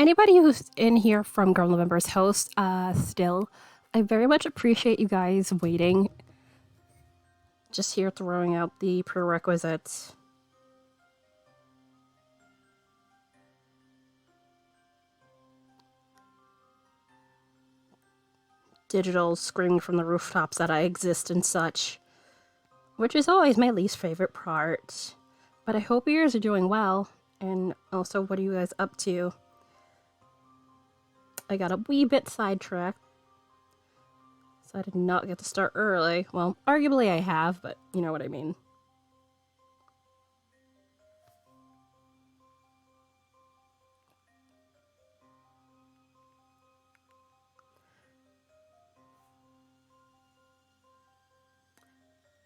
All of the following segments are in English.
Anybody who's in here from Girl November's host, still, I very much appreciate you guys waiting. Just here throwing out the prerequisites. Digital screaming from the rooftops that I exist and such, which is always my least favorite part. But I hope you guys are doing well, and also, what are you guys up to? I got a wee bit sidetracked, so I did not get to start early. Well, arguably I have, but you know what I mean.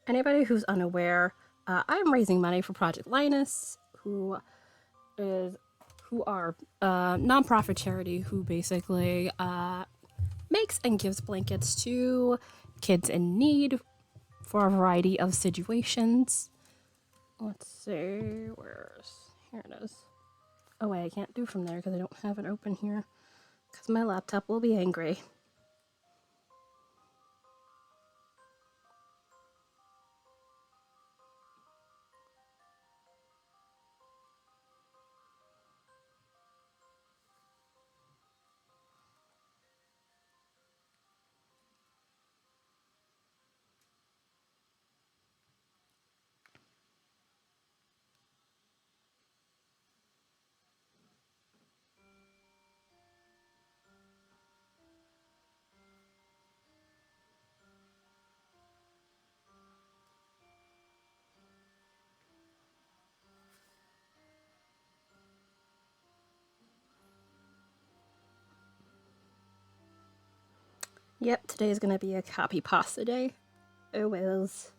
Anybody who's unaware, I'm raising money for Project Linus, who are a nonprofit charity who basically makes and gives blankets to kids in need for a variety of situations. Let's see, here it is. Oh wait, I can't do from there because I don't have it open here because my laptop will be angry. Yep, today is gonna be a copy pasta day. It was.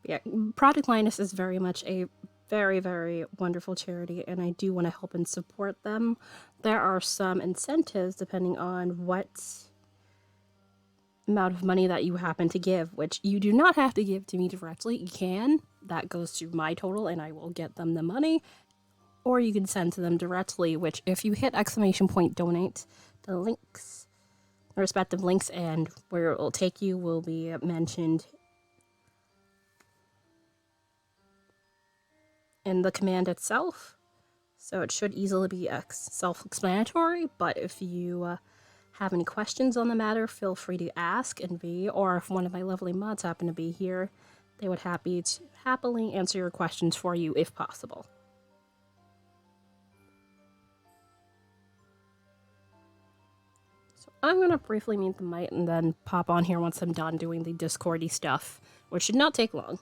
Yeah, Project Linus is very much a very, very wonderful charity, and I do want to help and support them. There are some incentives depending on what amount of money that you happen to give, which you do not have to give to me directly. You can. That goes to my total, and I will get them the money. Or you can send to them directly, which if you hit exclamation point donate, the links, the respective links, and where it will take you will be mentioned in the command itself. So it should easily be self-explanatory, but if you have any questions on the matter, feel free to ask and or if one of my lovely mods happen to be here, they would happily answer your questions for you if possible. So I'm going to briefly mute the mic and then pop on here once I'm done doing the Discordy stuff, which should not take long.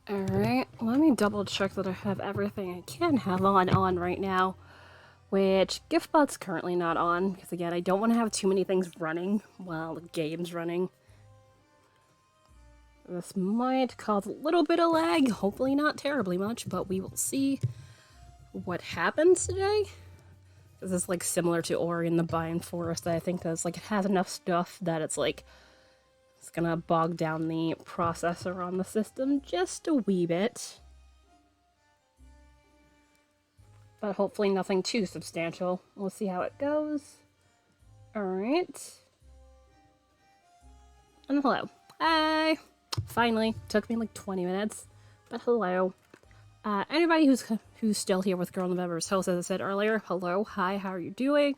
Alright, let me double check that I have everything I can have on right now. Which GiftBot's currently not on, because again, I don't want to have too many things running while the game's running. This might cause a little bit of lag, hopefully not terribly much, but we will see what happens today. This is like similar to Ori and the Bind Forest, I think that's like it has enough stuff that it's like it's gonna bog down the processor on the system just a wee bit. But hopefully nothing too substantial. We'll see how it goes. Alright. And hello. Hi! Finally. Took me like 20 minutes. But hello. Anybody who's still here with Girl November's host, as I said earlier, hello, hi, how are you doing?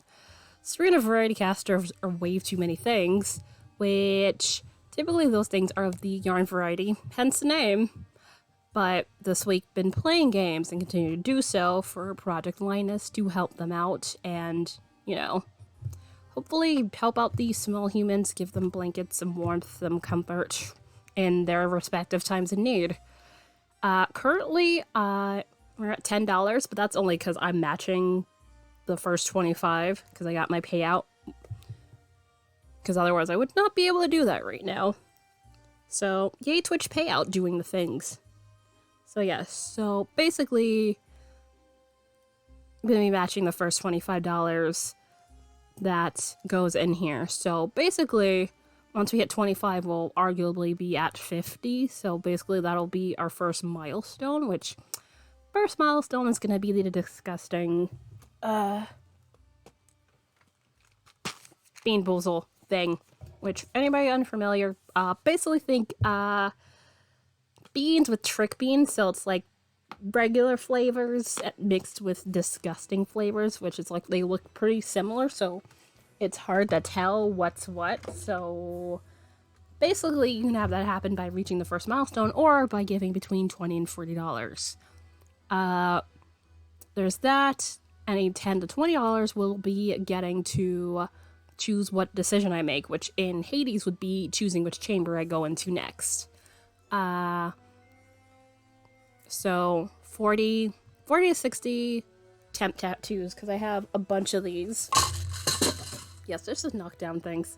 Serena Variety Casters are way too many things, which typically those things are of the yarn variety, hence the name. But this week been playing games and continue to do so for Project Linus to help them out and, you know, hopefully help out these small humans, give them blankets, some warmth, some comfort in their respective times of need. Currently, we're at $10, but that's only because I'm matching the first 25 because I got my payout. Because otherwise I would not be able to do that right now. So, yay Twitch payout doing the things. So yes, so basically, I'm going to be matching the first $25 that goes in here. So basically, once we hit 25, we'll arguably be at 50. So basically, that'll be our first milestone, which first milestone is going to be the disgusting Bean Boozle thing, which anybody unfamiliar, basically think beans with trick beans, so it's like regular flavors mixed with disgusting flavors, which is like they look pretty similar, so it's hard to tell what's what. So basically you can have that happen by reaching the first milestone or by giving between $20 and $40. There's that. Any $10 to $20 will be getting to choose what decision I make, which in Hades would be choosing which chamber I go into next. So 40 to 60 temp tattoos, because I have a bunch of these. Yes, there's just knockdown things.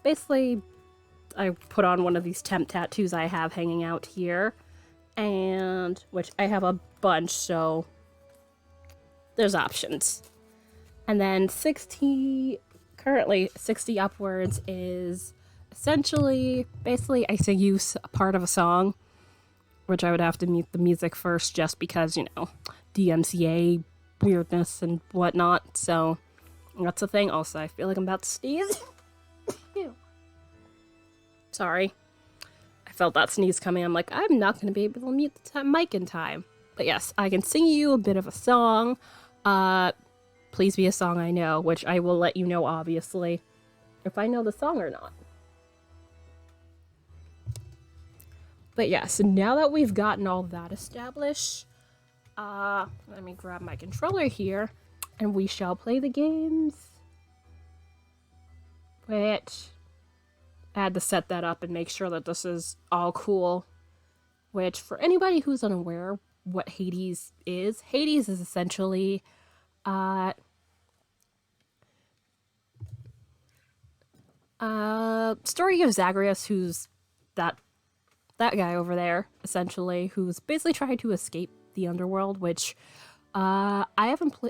Basically, I put on one of these temp tattoos I have hanging out here, and which I have a bunch, so there's options. And then 60, currently 60 upwards is essentially, basically I sing you a part of a song, which I would have to mute the music first just because, you know, DMCA weirdness and whatnot, so that's the thing. Also, I feel like I'm about to sneeze. Sorry. I felt that sneeze coming. I'm like, I'm not going to be able to mute the mic in time. But yes, I can sing you a bit of a song. Please be a song I know, which I will let you know, obviously, if I know the song or not. But yeah, so now that we've gotten all that established, let me grab my controller here, and we shall play the games. Which, I had to set that up and make sure that this is all cool. Which, for anybody who's unaware what Hades is essentially, story of Zagreus, who's that guy over there, essentially, who's basically trying to escape the underworld, which I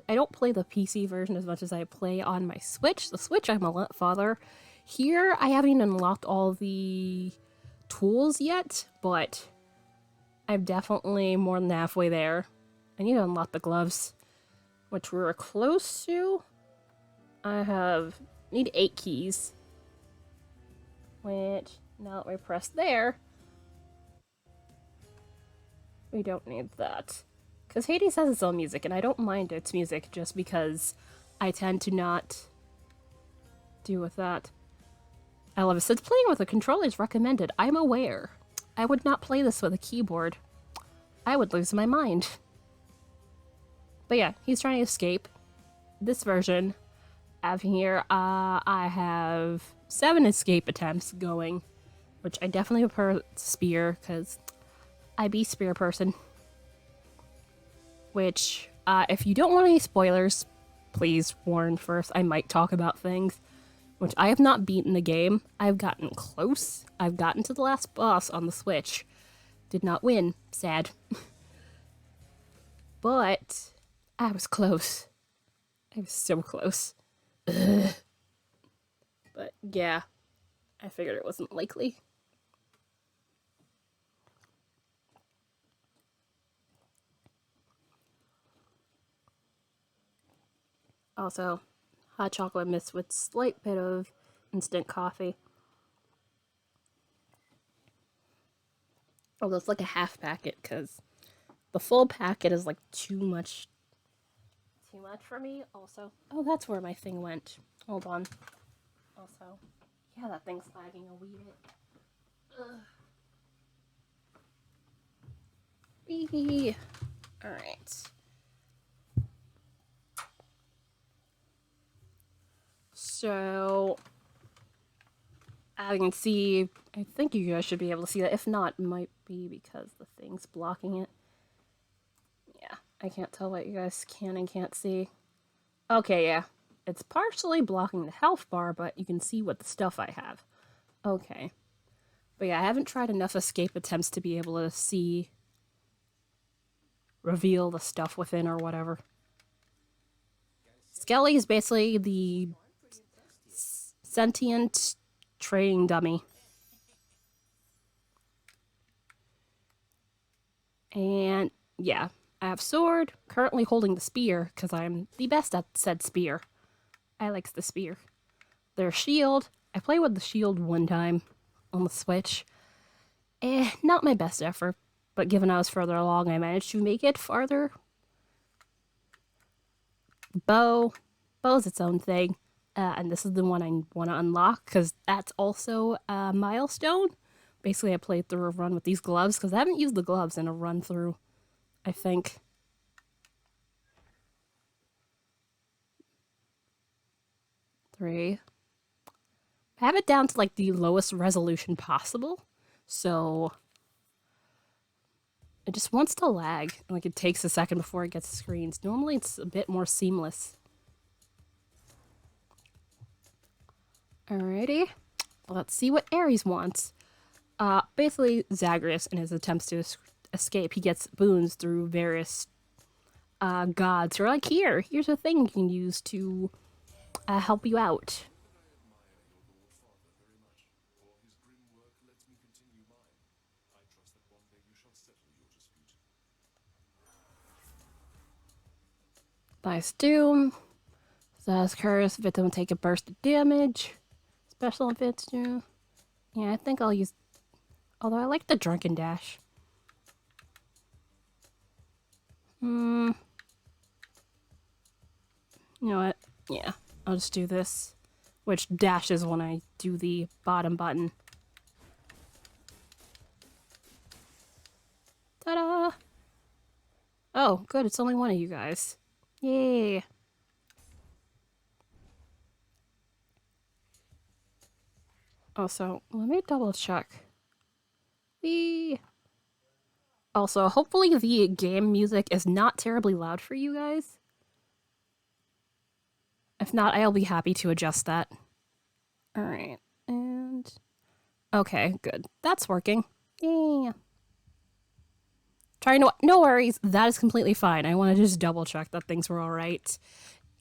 don't play the PC version as much as I play on my Switch. The Switch, I'm a father. Here, I haven't even unlocked all the tools yet, but I'm definitely more than halfway there. I need to unlock the gloves, which we're close to. Need 8 keys, which, now that we press there, we don't need that. Because Hades has its own music, and I don't mind its music just because I tend to not do with that. I love it. Since playing with a controller is recommended, I'm aware. I would not play this with a keyboard. I would lose my mind. But yeah, he's trying to escape. This version of here, I have 7 escape attempts going, which I definitely prefer Spear, because I be spear person. Which, if you don't want any spoilers, please warn first. I might talk about things. Which I have not beaten the game. I've gotten close. I've gotten to the last boss on the Switch. Did not win. Sad. But I was close. I was so close. Ugh. But yeah, I figured it wasn't likely. Also, hot chocolate mixed with slight bit of instant coffee. Although it's like a half packet, because the full packet is like too much for me. Also, oh, that's where my thing went. Hold on. Also, yeah, that thing's lagging a wee bit. Wee. All right. So, as you can see, I think you guys should be able to see that. If not, it might be because the thing's blocking it. Yeah, I can't tell what you guys can and can't see. Okay, yeah. It's partially blocking the health bar, but you can see what the stuff I have. Okay. But yeah, I haven't tried enough escape attempts to be able to see, reveal the stuff within or whatever. Skelly is basically the sentient trading dummy. And yeah, I have sword, currently holding the spear, because I'm the best at said spear. I likes the spear. Their shield, I played with the shield one time on the Switch. Not my best effort, but given I was further along, I managed to make it farther. Bow's its own thing. And this is the one I want to unlock, because that's also a milestone. Basically, I played through a run with these gloves, because I haven't used the gloves in a run through, I think. I have it down to like the lowest resolution possible, so it just wants to lag. Like it takes a second before it gets screens. Normally it's a bit more seamless. Alrighty, let's see what Ares wants. Basically Zagreus, in his attempts to escape, he gets boons through various gods. Or like here's a thing you can use to help you out. Nice Doom. Says Curse, victim will take a burst of damage. Special events do. Yeah, I think I'll use. Although I like the Drunken Dash. You know what? Yeah, I'll just do this. Which dashes when I do the bottom button. Ta-da! Oh, good, it's only one of you guys. Yay! Also, let me double check. Also, hopefully the game music is not terribly loud for you guys. If not, I'll be happy to adjust that. Alright, and... Okay, good. That's working. Yeah. No worries, that is completely fine. I want to just double check that things were alright.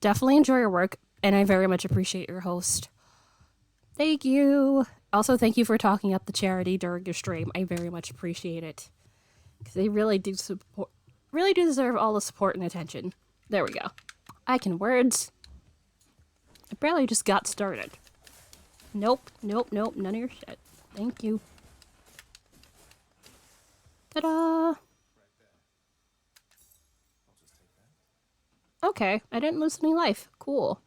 Definitely enjoy your work, and I very much appreciate your host. Thank you. Also, thank you for talking up the charity during your stream. I very much appreciate it. Because they really do deserve all the support and attention. There we go. I can words. I barely just got started. Nope, none of your shit. Thank you. Ta-da! Okay, I didn't lose any life. Cool.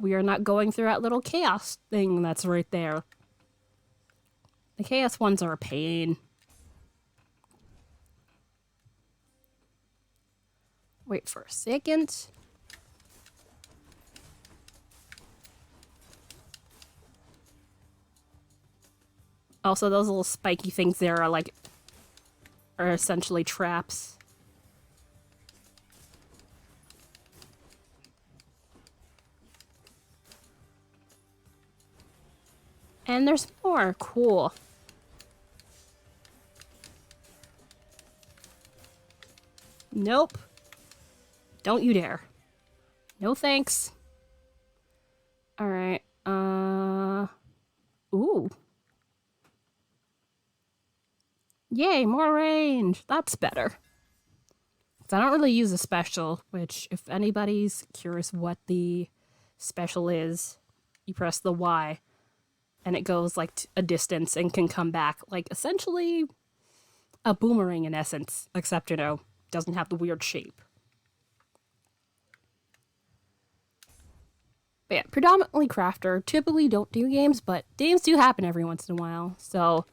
We are not going through that little chaos thing that's right there. The chaos ones are a pain. Wait for a second. Also, those little spiky things there are like are essentially traps. And there's more. Cool. Nope. Don't you dare. No thanks. Alright. Ooh. Yay, more range. That's better. I don't really use a special, which if anybody's curious what the special is, you press the Y and it goes like a distance and can come back. Like essentially a boomerang in essence, except, you know, doesn't have the weird shape. But yeah, predominantly crafter. Typically don't do games, but games do happen every once in a while. So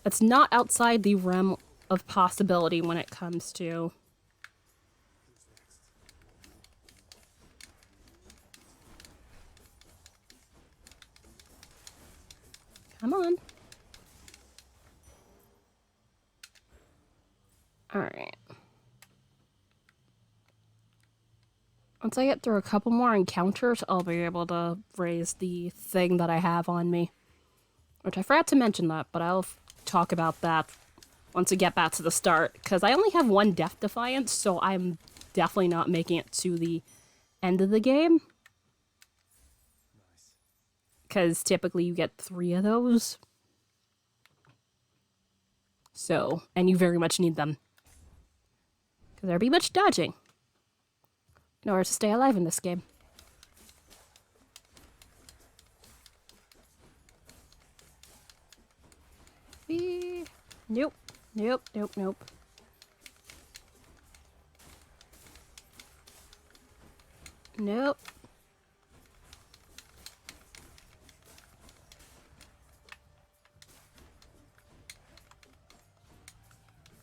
it's not outside the realm of possibility when it comes to... Come on. Alright. Once I get through a couple more encounters, I'll be able to raise the thing that I have on me. Which I forgot to mention that, but I'll talk about that once we get back to the start. Because I only have one Death Defiance, so I'm definitely not making it to the end of the game. Because typically you get 3 of those. So, and you very much need them. Because there'll be much dodging in order to stay alive in this game. Nope. Nope, nope, nope. Nope.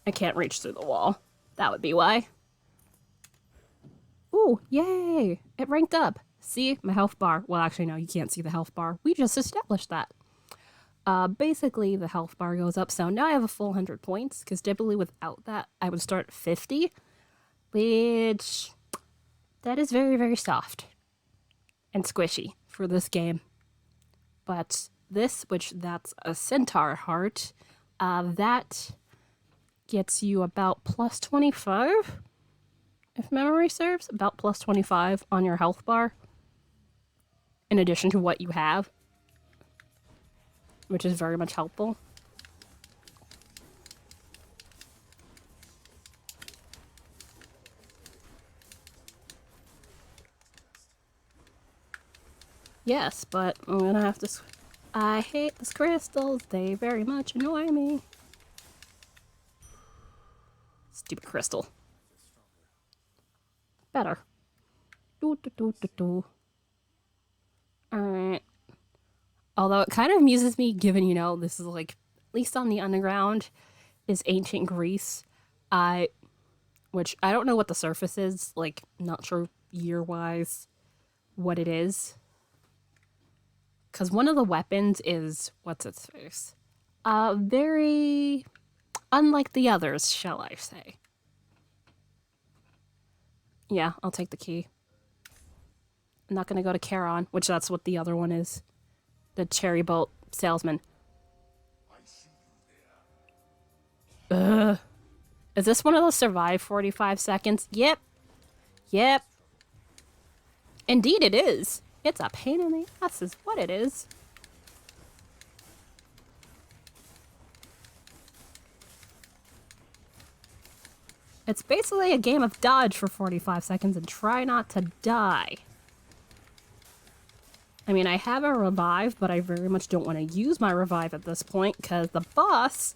I can't reach through the wall. That would be why. Ooh, yay! It ranked up. See? My health bar. Well, actually, no, you can't see the health bar. We just established that. Basically, the health bar goes up, so now I have a full 100 points, because typically without that, I would start at 50, which... that is very, very soft. And squishy for this game. But this, which that's a centaur heart, that gets you about plus 25, if memory serves, about plus 25 on your health bar, in addition to what you have, which is very much helpful. Yes, but I'm gonna have to... I hate these crystals, they very much annoy me. Stupid crystal. Better. Alright. Although it kind of amuses me, given, you know, this is like, at least on the underground, is ancient Greece. Which I don't know what the surface is, like, not sure year-wise what it is. Because one of the weapons is, what's its face? Very unlike the others, shall I say. Yeah, I'll take the key. I'm not gonna go to Charon, which that's what the other one is. The cherry bolt salesman. Ugh. Is this one of those survive 45 seconds? Yep. Yep. Indeed it is. It's a pain in the ass is what it is. It's basically a game of dodge for 45 seconds and try not to die. I mean, I have a revive, but I very much don't want to use my revive at this point, because the boss...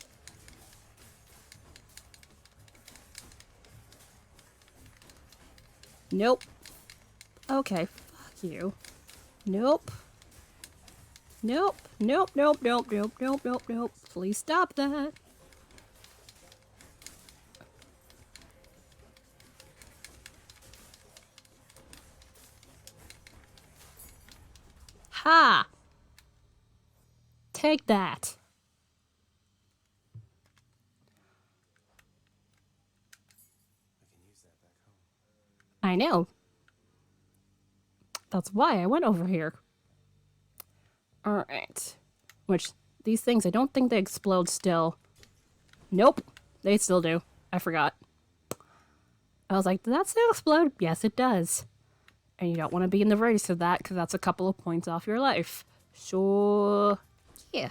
Nope. Okay, fuck you. Nope. Nope. Nope, nope, nope, nope, nope, nope, nope. Please stop that. Ha! Take that. I know. That's why I went over here. Alright. Which, these things, I don't think they explode still. Nope. They still do. I forgot. I was like, did that still explode? Yes, it does. And you don't want to be in the race of that, because that's a couple of points off your life. So, yeah.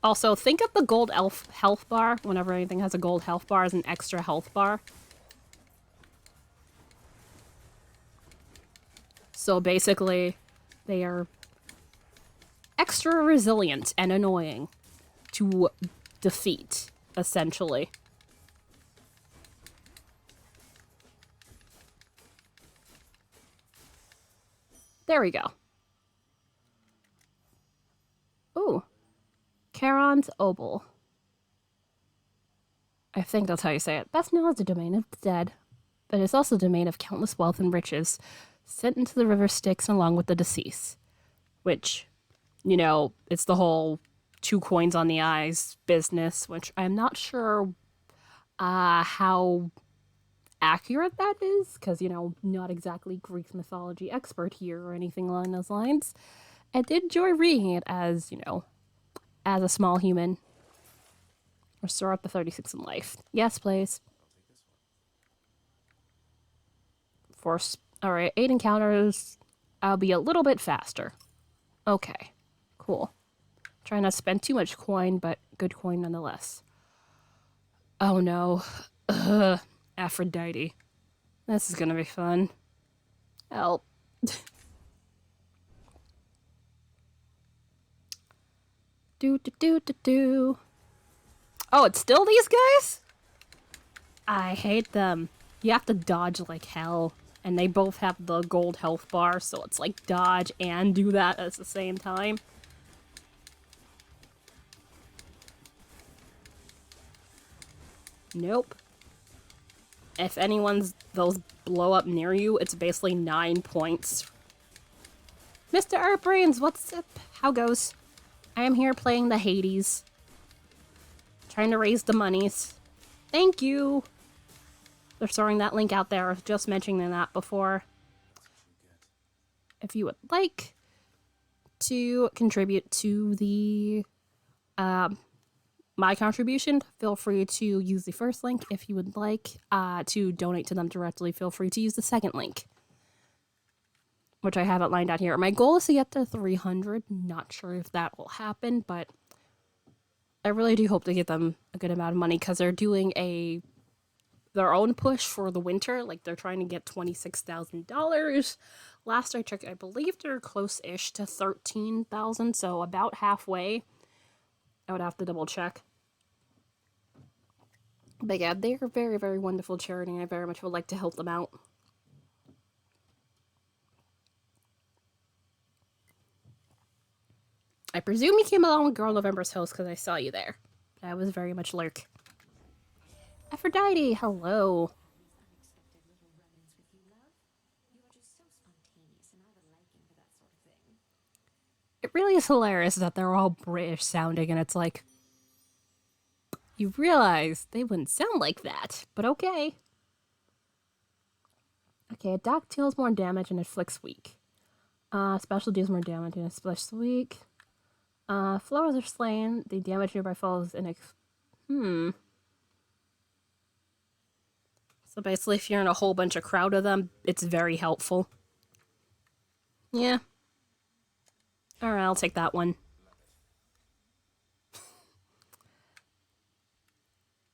Also, think of the gold elf health bar, whenever anything has a gold health bar, as an extra health bar. So basically, they are extra resilient and annoying to defeat, essentially. There we go. Ooh. Charon's Obol. I think that's how you say it. Best known as the domain of the dead, but it's also the domain of countless wealth and riches sent into the river Styx along with the deceased. Which, you know, it's the whole 2 coins on the eyes business, which I'm not sure how accurate that is, because, you know, not exactly Greek mythology expert here or anything along those lines. I did enjoy reading it as, you know, as a small human. Restore up to 36 in life. Yes, please. Force. Alright, 8 encounters. I'll be a little bit faster. Okay. Cool. Trying not to spend too much coin, but good coin nonetheless. Oh no. Ugh. Aphrodite. This is gonna be fun. Help. Do. Oh, it's still these guys? I hate them. You have to dodge like hell. And they both have the gold health bar, so it's like dodge and do that at the same time. Nope. If those blow up near you, it's basically 9 points. Mr. Earthbrains, what's up? How goes? I am here playing the Hades. Trying to raise the monies. Thank you! They're throwing that link out there. I was just mentioning that before. If you would like to contribute to the my contribution, feel free to use the first link. If you would like to donate to them directly, feel free to use the second link, which I haven't lined out here. My goal is to get to 300. Not sure if that will happen, but I really do hope to get them a good amount of money, because they're doing their own push for the winter. Like, they're trying to get $26,000. Last I checked, I believe they're close-ish to 13,000, so about halfway. I would have to double check. But yeah, they are a very, very wonderful charity, and I very much would like to help them out. I presume you came along with Girl November's host because I saw you there. That was very much Lurk. Aphrodite, hello. It really is hilarious that they're all British sounding, and it's like, you realize they wouldn't sound like that, but okay. Okay, attack deals more damage and inflicts weak. Special deals more damage and inflicts weak. Flowers are slain. The damage nearby falls in So basically, if you're in a whole bunch of crowd of them, it's very helpful. Yeah. Alright, I'll take that one.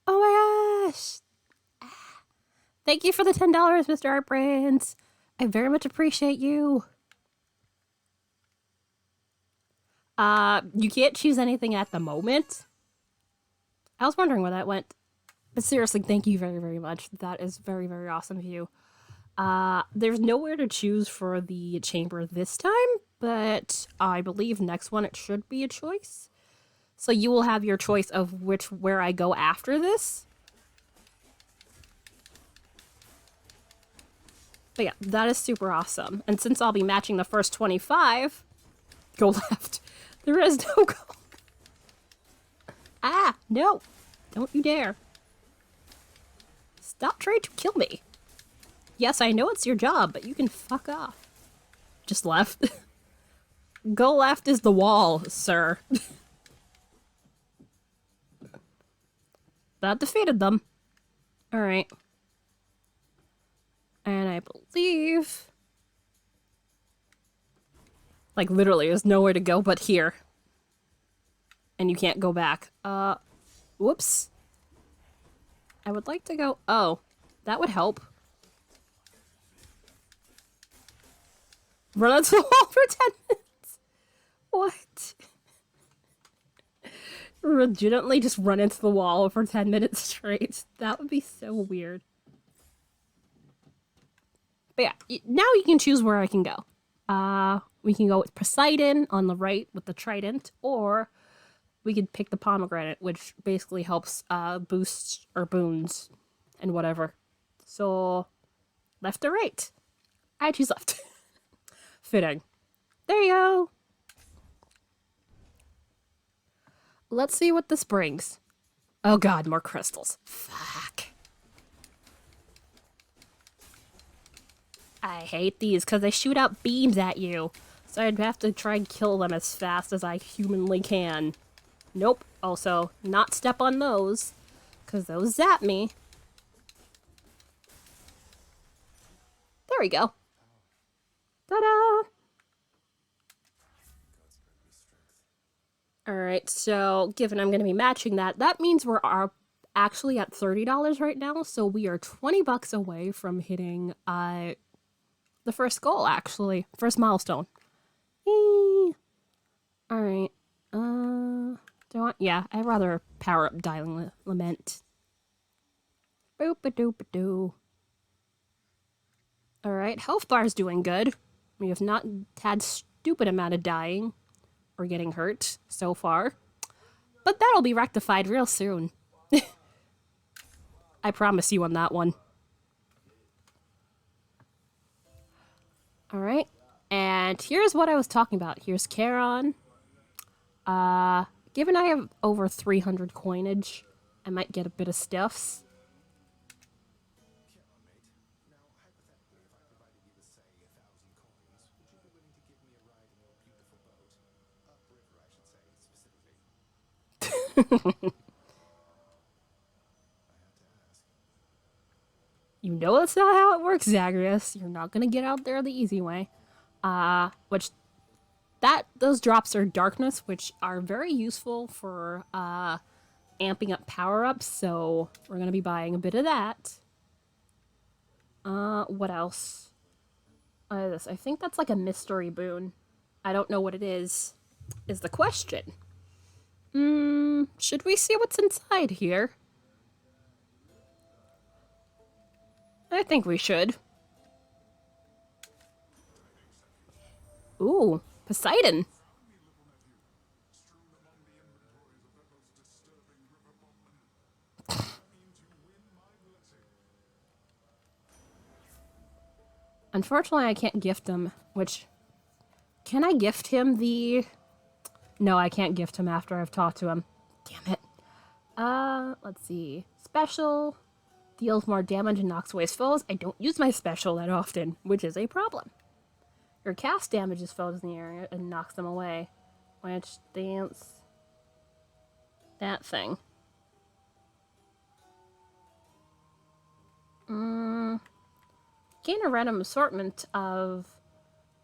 Oh my gosh! Thank you for the $10, Mr. Artbrands. I very much appreciate you. You can't choose anything at the moment. I was wondering where that went. But seriously, thank you very, very much. That is very, very awesome of you. There's nowhere to choose for the chamber this time, but I believe next one it should be a choice. So you will have your choice of where I go after this. But yeah, that is super awesome. And since I'll be matching the first 25, go left. There is no go. Ah, no. Don't you dare. Stop trying to kill me. Yes, I know it's your job, but you can fuck off. Just left. Go left is the wall, sir. That defeated them. Alright. And I believe... like, literally, there's nowhere to go but here. And you can't go back. Whoops. I would like to go... oh, that would help. Run onto the wall for 10 minutes. What? Legitimately just run into the wall for 10 minutes straight. That would be so weird. But yeah, now you can choose where I can go. We can go with Poseidon on the right with the trident, or we could pick the pomegranate, which basically helps boost our boons and whatever. So, left or right? I choose left. Fitting. There you go. Let's see what this brings. Oh god, more crystals. Fuck. I hate these because they shoot out beams at you. So I'd have to try and kill them as fast as I humanly can. Nope. Also, not step on those, because those zap me. There we go. Ta-da! Alright, so given I'm going to be matching that, that means we're actually at $30 right now, so we are 20 bucks away from hitting the first goal, actually. First milestone. Alright, do I want... yeah, I'd rather power up Dying Lament. Boop-a-doop-a-doo. Alright, health bar's doing good. We have not had stupid amount of dying or getting hurt so far. But that'll be rectified real soon. I promise you on that one. Alright, and here's what I was talking about. Here's Charon. Given I have over 300 coinage, I might get a bit of stuffs. You know that's not how it works, Zagreus. You're not gonna get out there the easy way. Those drops are darkness, which are very useful for amping up power-ups, so we're gonna be buying a bit of that. What else? This. I think that's like a mystery boon. I don't know what it is the question. Should we see what's inside here? I think we should. Ooh, Poseidon. Unfortunately, I can't gift him, which... can I gift him the... no, I can't gift him after I've talked to him. Damn it. Let's see. Special... deals more damage and knocks away his foes. I don't use my special that often, which is a problem. Your cast damages foes in the area and knocks them away. Which, dance... that thing. Gain a random assortment of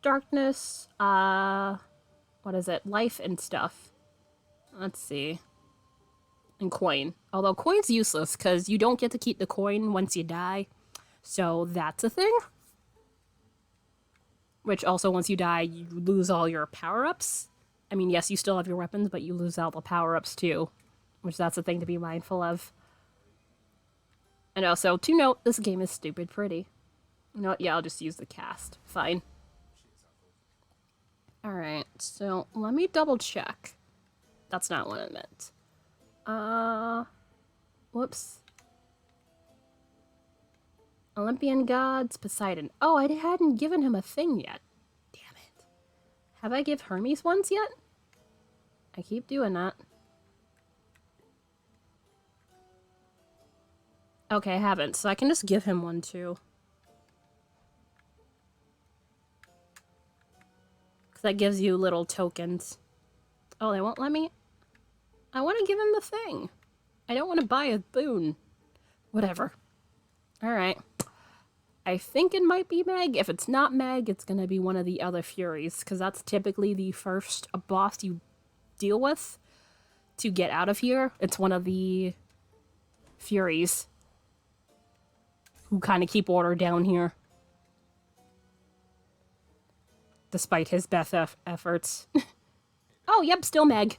darkness, what is it? Life and stuff. Let's see. And coin. Although coin's useless, because you don't get to keep the coin once you die. So that's a thing. Which also, once you die, you lose all your power-ups. I mean, yes, you still have your weapons, but you lose all the power-ups too. Which that's a thing to be mindful of. And also, to note, this game is stupid pretty. You know what? Yeah, I'll just use the cast. Fine. Alright, so let me double check. That's not what I meant. Whoops. Olympian gods, Poseidon. Oh, I hadn't given him a thing yet. Damn it. Have I give Hermes ones yet? I keep doing that. Okay, I haven't, so I can just give him one too. Because that gives you little tokens. Oh, they won't let me? I want to give him the thing. I don't want to buy a boon. Whatever. Alright. I think it might be Meg. If it's not Meg, it's going to be one of the other Furies, because that's typically the first boss you deal with to get out of here. It's one of the Furies who kind of keep order down here. Despite his best efforts. Oh, yep, still Meg.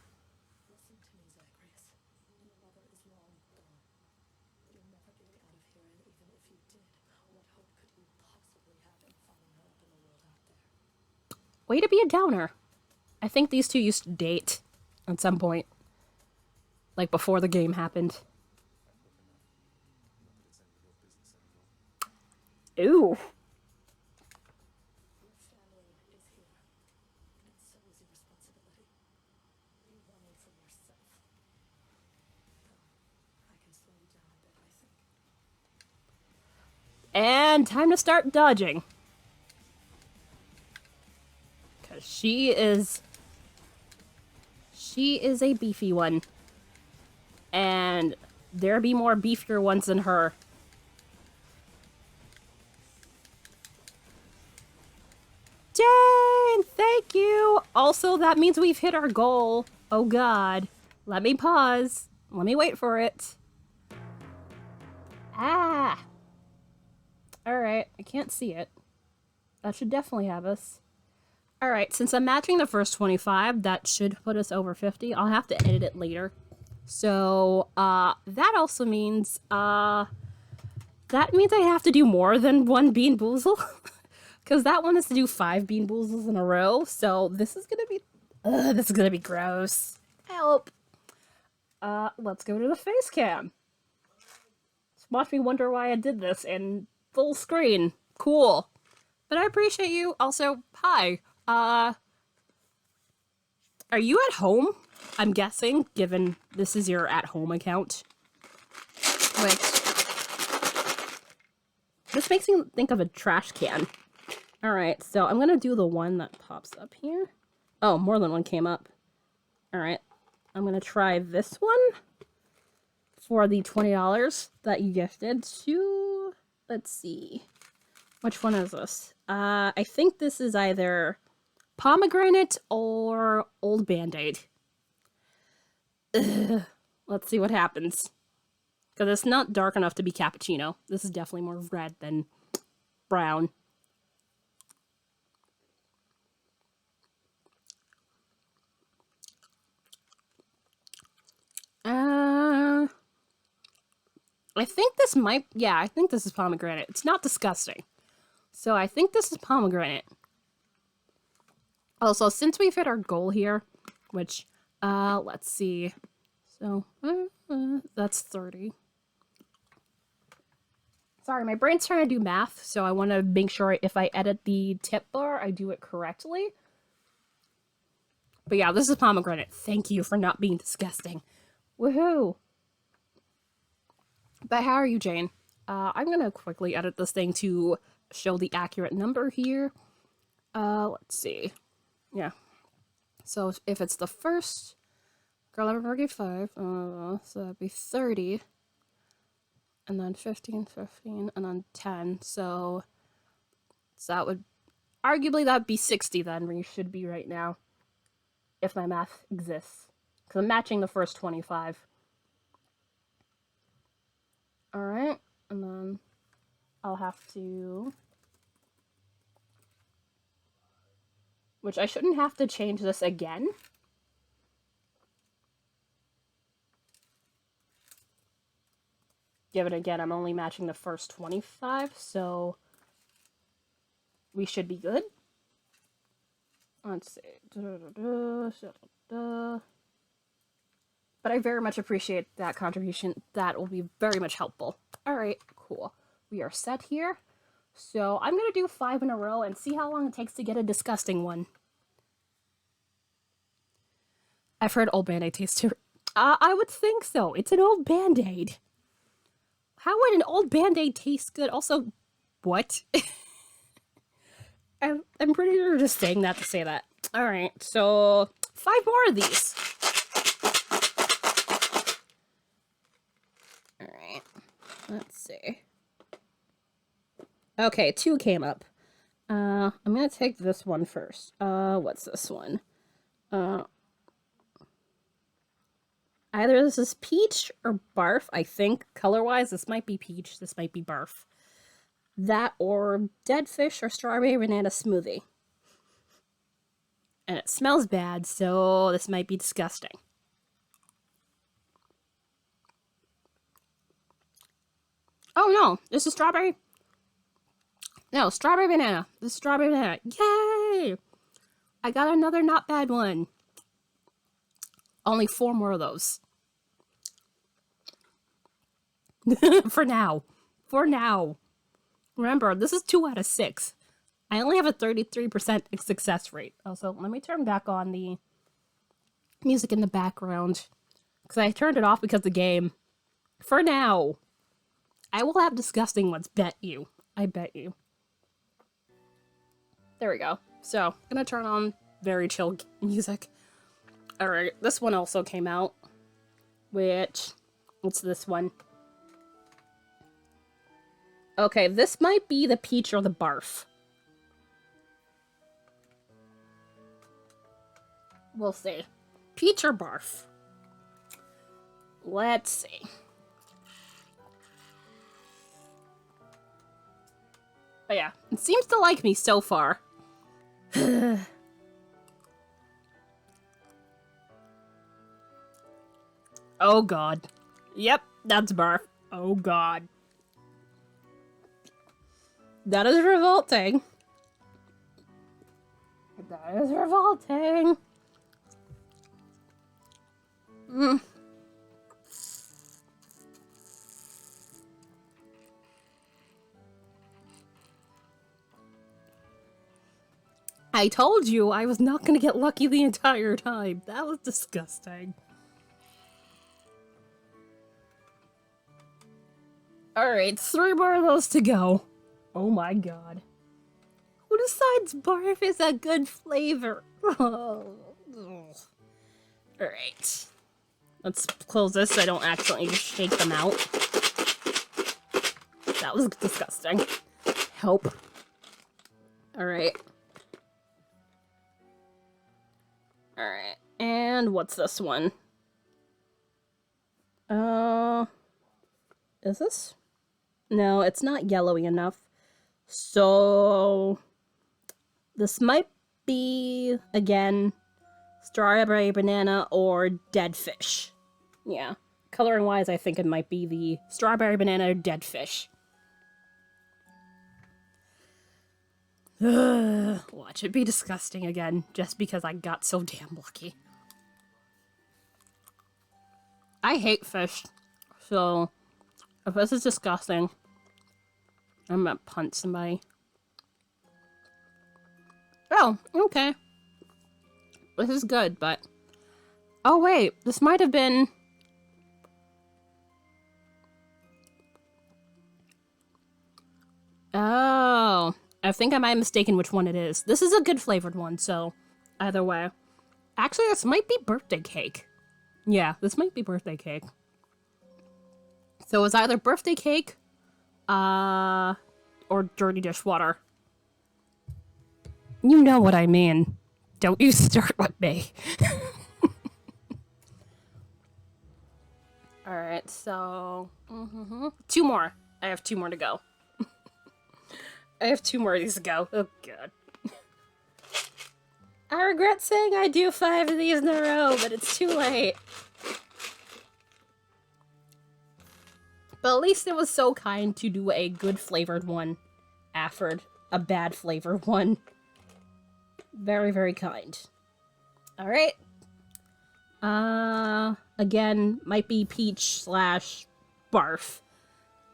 Way to be a downer. I think these two used to date at some point. Like before the game happened. Ooh. And time to start dodging. Because she is a beefy one. And there be more beefier ones than her. Jane, thank you. Also, that means we've hit our goal. Oh god. Let me pause. Let me wait for it. Ah. Alright, I can't see it. That should definitely have us. Alright, since I'm matching the first 25, that should put us over 50. I'll have to edit it later. So, that also means, that means I have to do more than one Bean Boozle. Because that one is to do 5 Bean Boozles in a row. So, this is gonna be gross. Help. Let's go to the face cam. Watch me wonder why I did this in full screen. Cool. But I appreciate you. Also, hi. Are you at home? I'm guessing, given this is your at-home account. Which... this makes me think of a trash can. Alright, so I'm gonna do the one that pops up here. Oh, more than one came up. Alright. I'm gonna try this one for the $20 that you gifted to... let's see. Which one is this? I think this is either pomegranate or old Band-Aid. Let's see what happens. Because it's not dark enough to be cappuccino. This is definitely more red than brown. I think this might... yeah, I think this is pomegranate. It's not disgusting. So I think this is pomegranate. Also, since we've hit our goal here, which, let's see. So, that's 30. Sorry, my brain's trying to do math, so I want to make sure if I edit the tip bar, I do it correctly. But yeah, this is pomegranate. Thank you for not being disgusting. Woohoo! But how are you, Jane? I'm gonna quickly edit this thing to show the accurate number here. Let's see. Yeah. So if it's the first girl ever gave 5, so that'd be 30. And then 15, 15, and then 10. So that would... arguably that'd be 60 then, where you should be right now. If my math exists. Because I'm matching the first 25. Alright, and then I'll have to... which I shouldn't have to change this again. Given again, I'm only matching the first 25, so we should be good. Let's see. But I very much appreciate that contribution. That will be very much helpful. Alright, cool. We are set here. So I'm going to do 5 in a row and see how long it takes to get a disgusting one. I've heard old Band-Aid tastes too... I would think so. It's an old Band-Aid. How would an old Band-Aid taste good? Also, what? I'm pretty sure just saying that to say that. Alright, so 5 more of these. Alright, let's see. Okay, 2 came up. I'm gonna take this one first. What's this one? Either this is peach or barf, I think. Color-wise, this might be peach, this might be barf. That or dead fish or strawberry banana smoothie. And it smells bad, so this might be disgusting. Oh no, this is strawberry. No, strawberry banana. This is strawberry banana. Yay! I got another not bad one. Only 4 more of those. For now. For now. Remember, this is 2 out of 6. I only have a 33% success rate. Also, let me turn back on the music in the background. Because I turned it off because of the game. For now. I will have disgusting ones, bet you. I bet you. There we go. So, I'm gonna turn on very chill music. Alright, this one also came out. Which, what's this one? Okay, this might be the peach or the barf. We'll see. Peach or barf? Let's see. Oh yeah, it seems to like me so far. Oh god. Yep, that's barf. Oh god. That is revolting. That is revolting. I told you I was not gonna get lucky the entire time. That was disgusting. Alright, 3 more of those to go. Oh my god. Who decides barf is a good flavor? Alright. Let's close this so I don't accidentally just shake them out. That was disgusting. Help. Alright. Alright. And what's this one? Is this? No, it's not yellowy enough. So this might be, again, strawberry banana or dead fish. Yeah. Coloring wise, I think it might be the strawberry banana or dead fish. Watch it be disgusting again, just because I got so damn lucky. I hate fish, so if this is disgusting, I'm gonna punch somebody. Oh, okay. This is good, but... Oh wait, this might have been... Oh, I think I might have mistaken which one it is. This is a good flavored one, so either way. Actually, this might be birthday cake. Yeah, this might be birthday cake. So it's either birthday cake, or dirty dishwater. You know what I mean. Don't you start with me. Alright, so... 2 more. I have 2 more to go. I have 2 more of these to go. Oh, God. I regret saying I do 5 of these in a row, but it's too late. But at least it was so kind to do a good flavored one after a bad flavored one. Very, very kind. Alright. Again, might be peach / barf.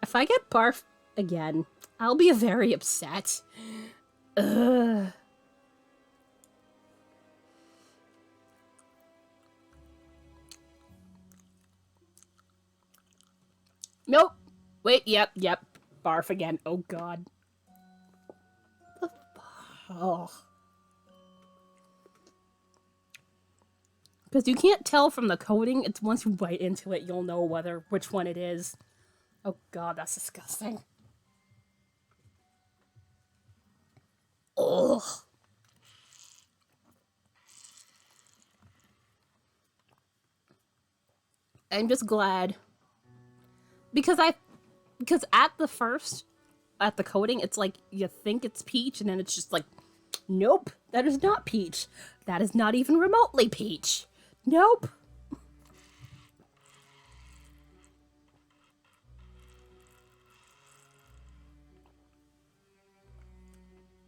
If I get barf again, I'll be very upset. Ugh. Nope. Wait, yep. Barf again. Oh, God. Oh. Because you can't tell from the coating. It's once you bite into it, you'll know which one it is. Oh, God, that's disgusting. Ugh. I'm just glad. Because at the coating, it's like you think it's peach, and then it's just like, nope, that is not peach. That is not even remotely peach. Nope.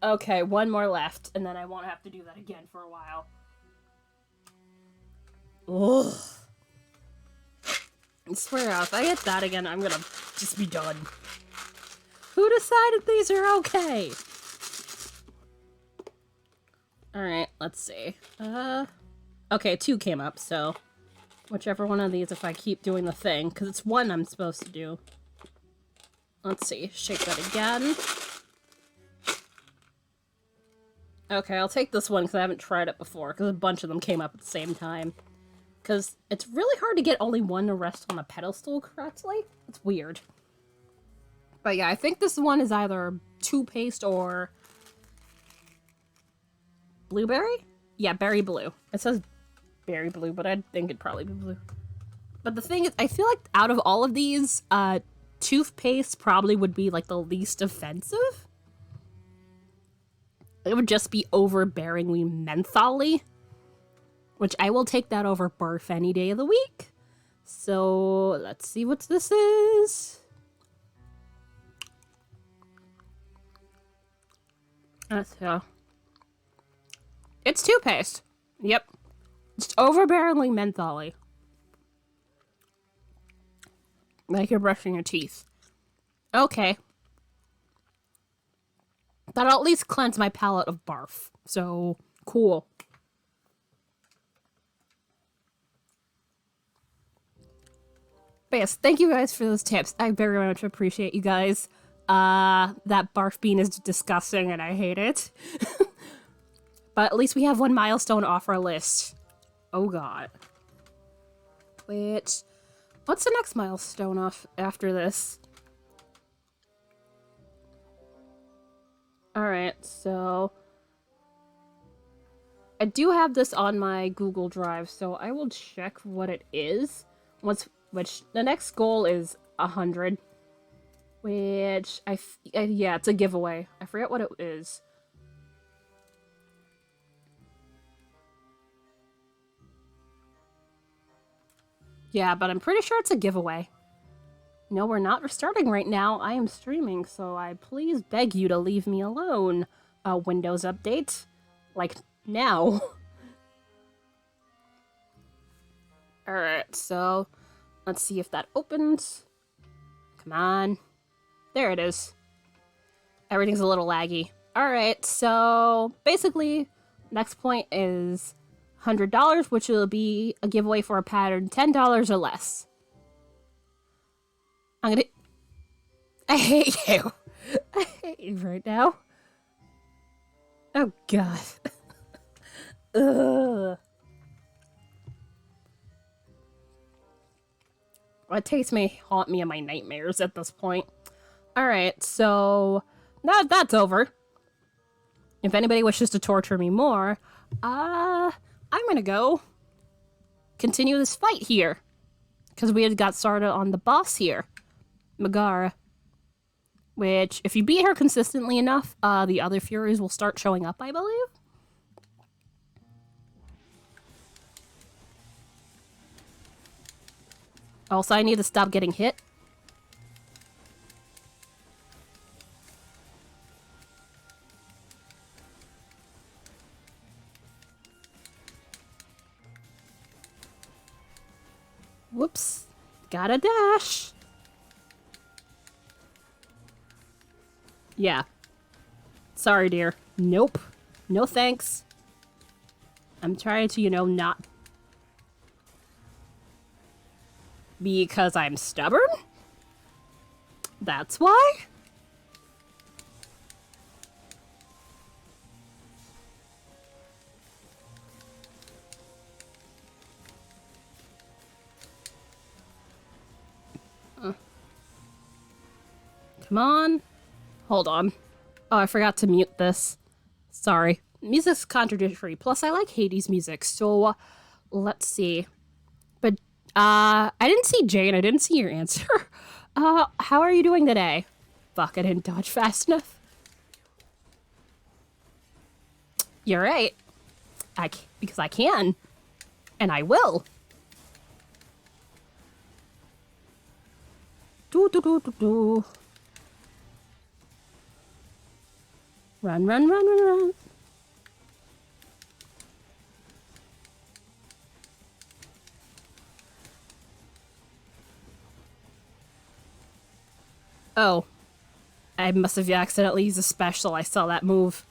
Okay, one more left, and then I won't have to do that again for a while. Ugh. I swear, if I hit that again, I'm gonna just be done. Who decided these are okay? Alright, let's see. Okay, 2 came up, so whichever one of these, if I keep doing the thing, because it's 1 I'm supposed to do. Let's see, shake that again. Okay, I'll take this one because I haven't tried it before, because a bunch of them came up at the same time. Because it's really hard to get only one to rest on a pedestal correctly. It's weird. But yeah, I think this one is either toothpaste or blueberry? Yeah, berry blue. It says berry blue, but I think it'd probably be blue. But the thing is, I feel like out of all of these, toothpaste probably would be like the least offensive. It would just be overbearingly mentholy, which I will take that over barf any day of the week. So let's see what this is. It's toothpaste. Yep. It's overbearingly mentholy. Like you're brushing your teeth. Okay. That'll at least cleanse my palate of barf. So, cool. But yes, thank you guys for those tips. I very much appreciate you guys. That barf bean is disgusting and I hate it. But at least we have one milestone off our list. Oh god. Wait. What's the next milestone off after this? Alright, so I do have this on my Google Drive, so I will check what it is. Which the next goal is 100. Which yeah, it's a giveaway. I forget what it is. Yeah, but I'm pretty sure it's a giveaway. No, we're not restarting right now. I am streaming, so I please beg you to leave me alone. Windows update. Like, now. Alright, so let's see if that opens. Come on. There it is. Everything's a little laggy. Alright, so basically, next point is $100, which will be a giveaway for a pattern $10 or less. I hate you. I hate you right now. Oh, God. Ugh. What taste may haunt me in my nightmares at this point. Alright, so that's over. If anybody wishes to torture me more, I'm gonna go continue this fight here. Because we had got started on the boss here. Megara. Which, if you beat her consistently enough, the other Furies will start showing up, I believe. Also, I need to stop getting hit. Whoops. Gotta dash. Yeah. Sorry, dear. Nope. No thanks. I'm trying to, not... Because I'm stubborn? That's why? Come on. Hold on. Oh, I forgot to mute this. Sorry. Music's contradictory. Plus, I like Hades music, so let's see. But, I didn't see Jane. I didn't see your answer. How are you doing today? Fuck, I didn't dodge fast enough. You're right. Because I can. And I will. Do do do do do. Run, run, run, run, run. Oh. I must have accidentally used a special. I saw that move.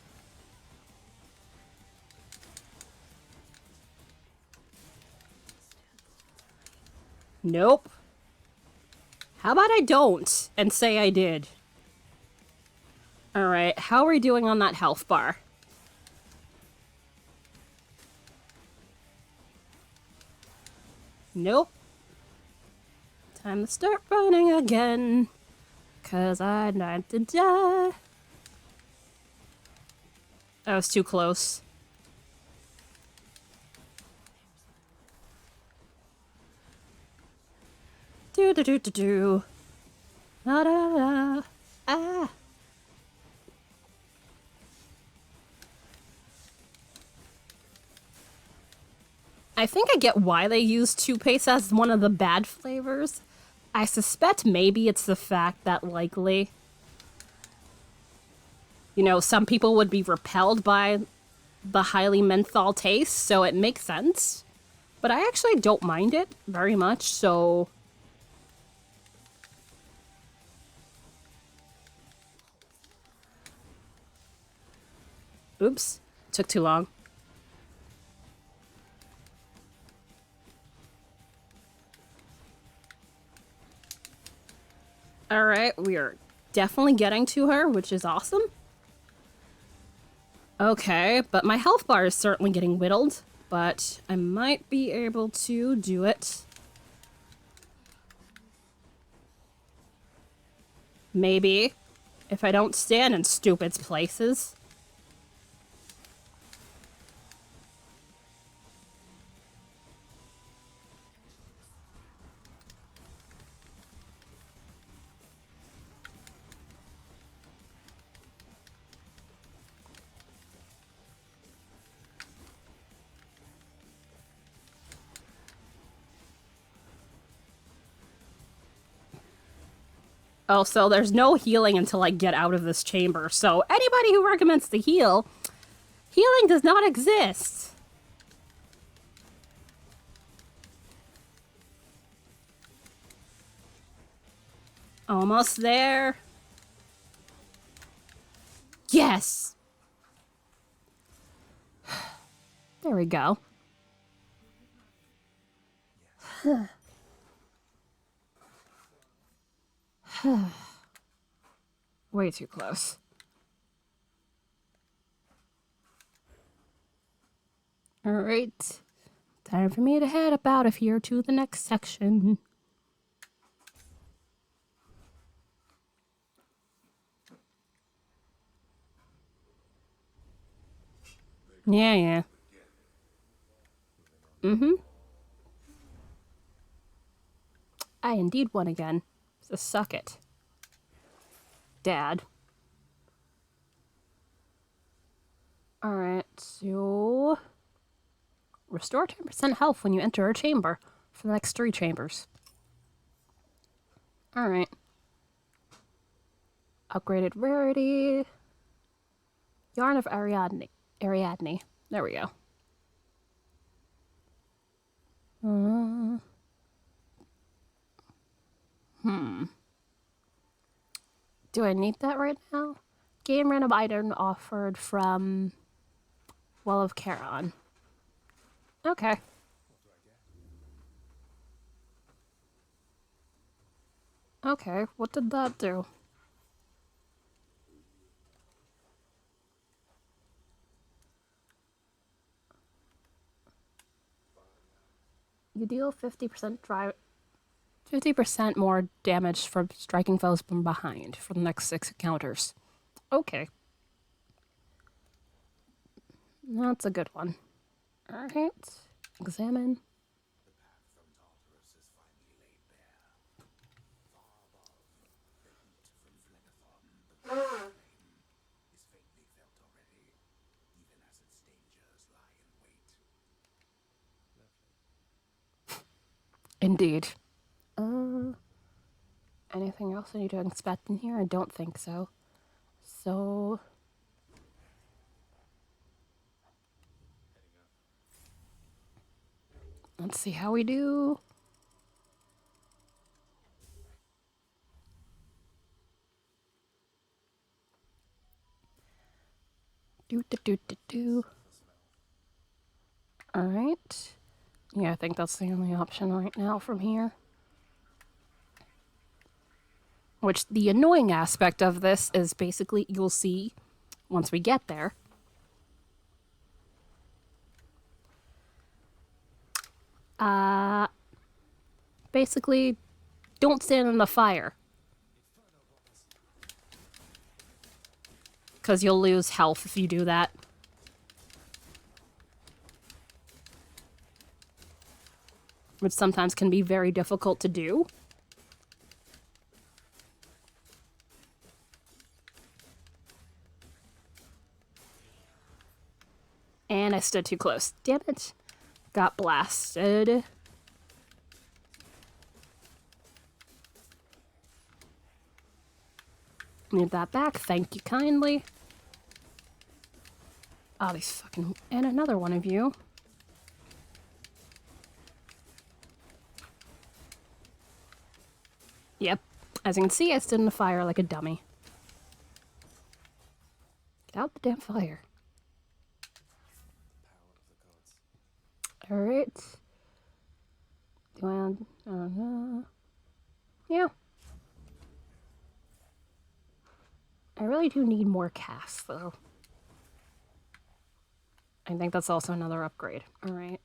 Nope. How about I don't and say I did? Alright, how are we doing on that health bar? Nope. Time to start running again. 'Cause I'd like to die. That was too close. Do do do do do. Da da da. Ah. I think I get why they use toothpaste as one of the bad flavors. I suspect maybe it's the fact that likely, you know, some people would be repelled by the highly menthol taste, so it makes sense. But I actually don't mind it very much, so... Oops. Took too long. Alright, we are definitely getting to her, which is awesome. Okay, but my health bar is certainly getting whittled, but I might be able to do it. Maybe. If I don't stand in stupid places. Oh, so there's no healing until I get out of this chamber. So anybody who recommends to heal, healing does not exist. Almost there. Yes. There we go. Way too close. Alright. Time for me to head up out of here to the next section. Yeah. Mm-hmm. I indeed won again. So suck it. Dad. Alright, so... Restore 10% health when you enter a chamber for the next 3 chambers. Alright. Upgraded rarity. Yarn of Ariadne. There we go. Do I need that right now? Game random item offered from Well of Charon. Okay. Okay, what did that do? You deal 50% more damage from striking foes from behind for the next 6 encounters. Okay. That's a good one. Alright. Examine. Indeed. Anything else I need to inspect in here? I don't think so. So... let's see how we do. Do. Alright. Yeah, I think that's the only option right now from here. Which, the annoying aspect of this is basically you'll see once we get there. Basically, don't stand in the fire. Because you'll lose health if you do that. Which sometimes can be very difficult to do. And I stood too close. Damn it. Got blasted. Need that back. Thank you kindly. Oh, these fucking... and another one of you. Yep. As you can see, I stood in the fire like a dummy. Get out the damn fire. Alright. Do I... yeah. I really do need more casts, though. I think that's also another upgrade. Alright.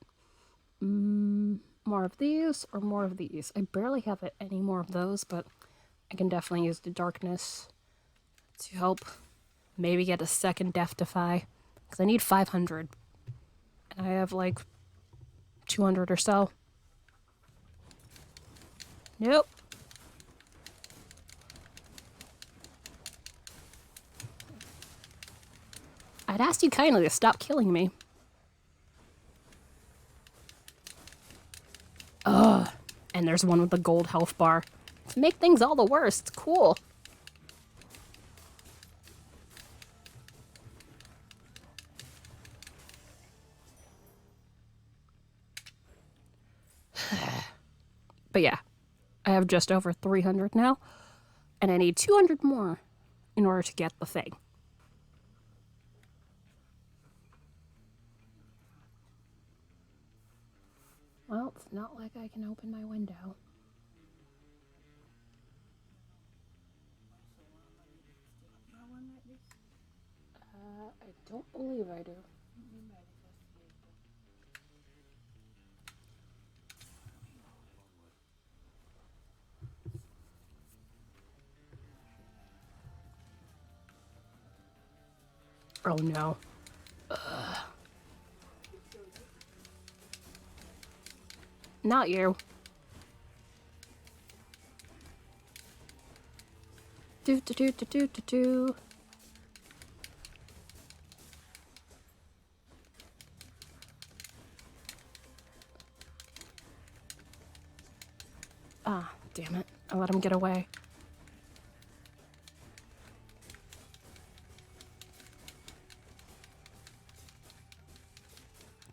More of these or more of these? I barely have any more of those, but I can definitely use the darkness to help maybe get a second Death Defy. Because I need 500. And I have like 200 or so. Nope. I'd ask you kindly to stop killing me. Ugh. And there's one with the gold health bar. To make things all the worse. It's cool. But yeah. I have just over 300 now. And I need 200 more in order to get the thing. Well, it's not like I can open my window. I don't believe I do. Oh no. Not you. Do. Ah, damn it. I let him get away.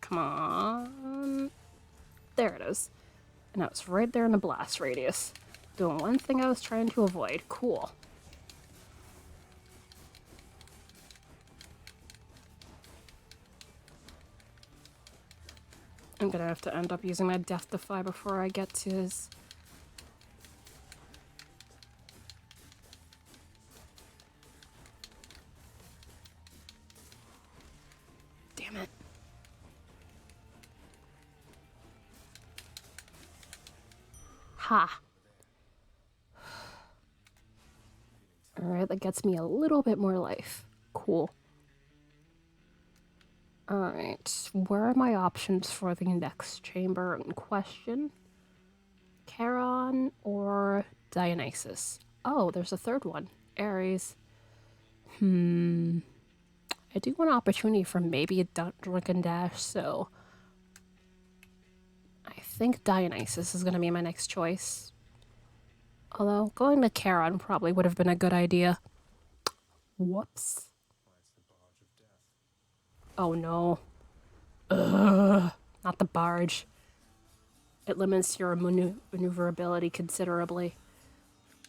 Come on. There it is. And I was right there in the blast radius. Doing one thing I was trying to avoid. Cool. I'm gonna have to end up using my Death Defy before I get to his... Ha! Alright, that gets me a little bit more life. Cool. Alright, where are my options for the next chamber in question? Charon or Dionysus? Oh, there's a third one. Ares. I do want an opportunity for maybe a Drunken Dash, so I think Dionysus is going to be my next choice. Although, going to Charon probably would have been a good idea. Whoops. Oh no. Ugh. Not the barge. It limits your maneuverability considerably.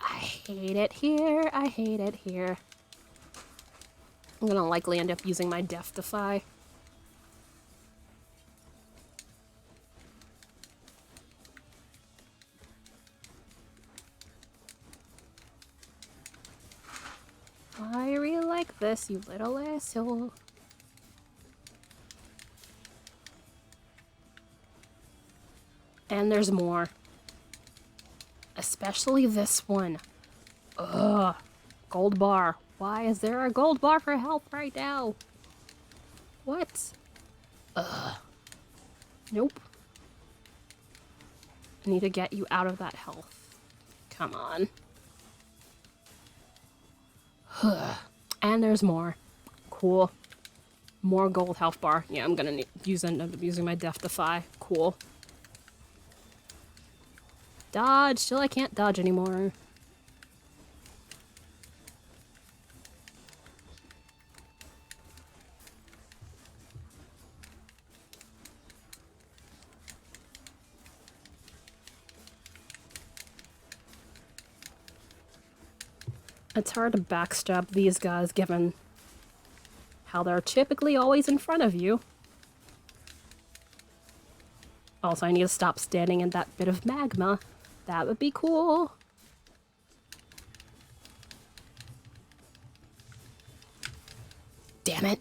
I hate it here. I hate it here. I'm gonna likely end up using my Death Defy. I really like this, you little asshole. And there's more. Especially this one. Ugh. Gold bar. Why is there a gold bar for health right now? What? Ugh. Nope. I need to get you out of that health. Come on. And there's more. Cool. More gold health bar. Yeah, I'm gonna end up using my Death Defy. Cool. Dodge. Still I can't dodge anymore. It's hard to backstab these guys given how they're typically always in front of you. Also, I need to stop standing in that bit of magma. That would be cool. Damn it.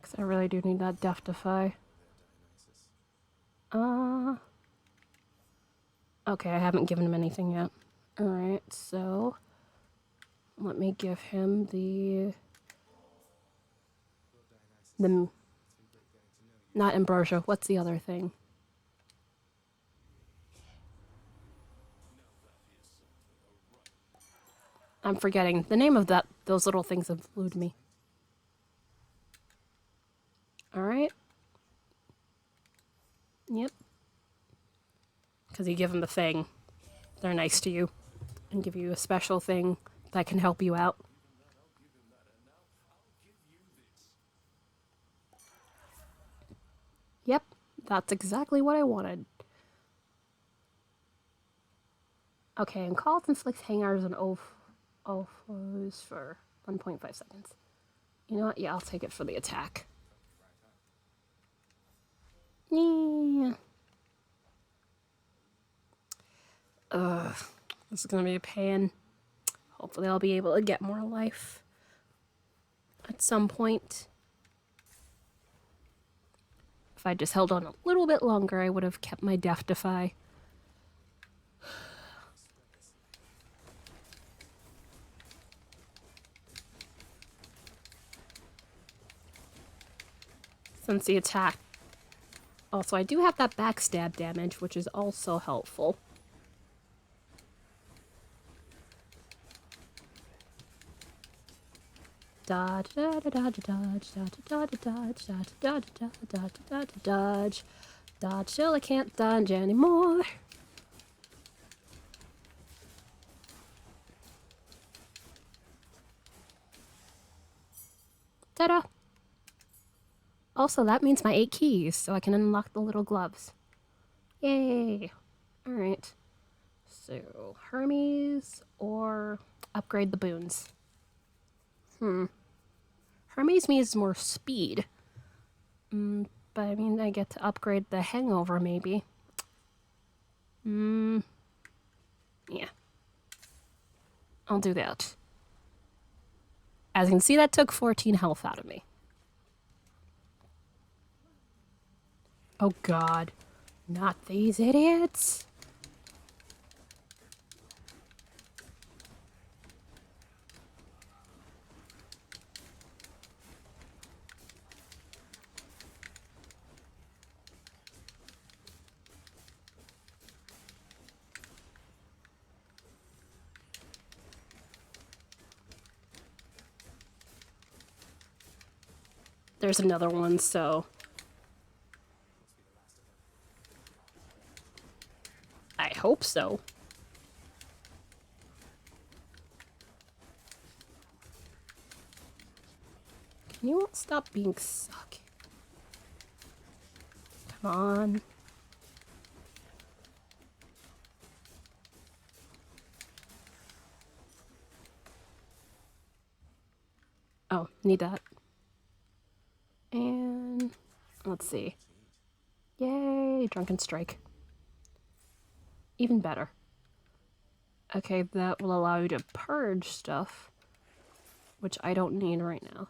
Because I really do need that Death Defy. Okay, I haven't given him anything yet. Alright, so let me give him the not ambrosia. What's the other thing? I'm forgetting the name of that. Those little things have eluded me. Alright. Yep. Because you give them the thing. They're nice to you. And give you a special thing that can help you out. Yep. That's exactly what I wanted. Okay, and call inflicts hangers and offers for 1.5 seconds. You know what? Yeah, I'll take it for the attack. Yeah. Ugh. This is gonna be a pain. Hopefully I'll be able to get more life at some point. If I just held on a little bit longer, I would have kept my Death Defy. Since the attack. Also, I do have that backstab damage, which is also helpful. Dodge, dodge, dodge, dodge, dodge, dodge, dodge, dodge, dodge, dodge, dodge, dodge, dodge, till I can't dodge anymore. Ta-da! Also, that means my 8 keys, so I can unlock the little gloves. Yay! Alright. So, Hermes or upgrade the boons? Hermes means more speed. But I mean, I get to upgrade the hangover, maybe. Yeah. I'll do that. As you can see, that took 14 health out of me. Oh god. Not these idiots. There's another one, so I hope so. Can you stop being suck? Come on. Oh, need that. And let's see. Yay, Drunken Strike. Even better. Okay, that will allow you to purge stuff, which I don't need right now.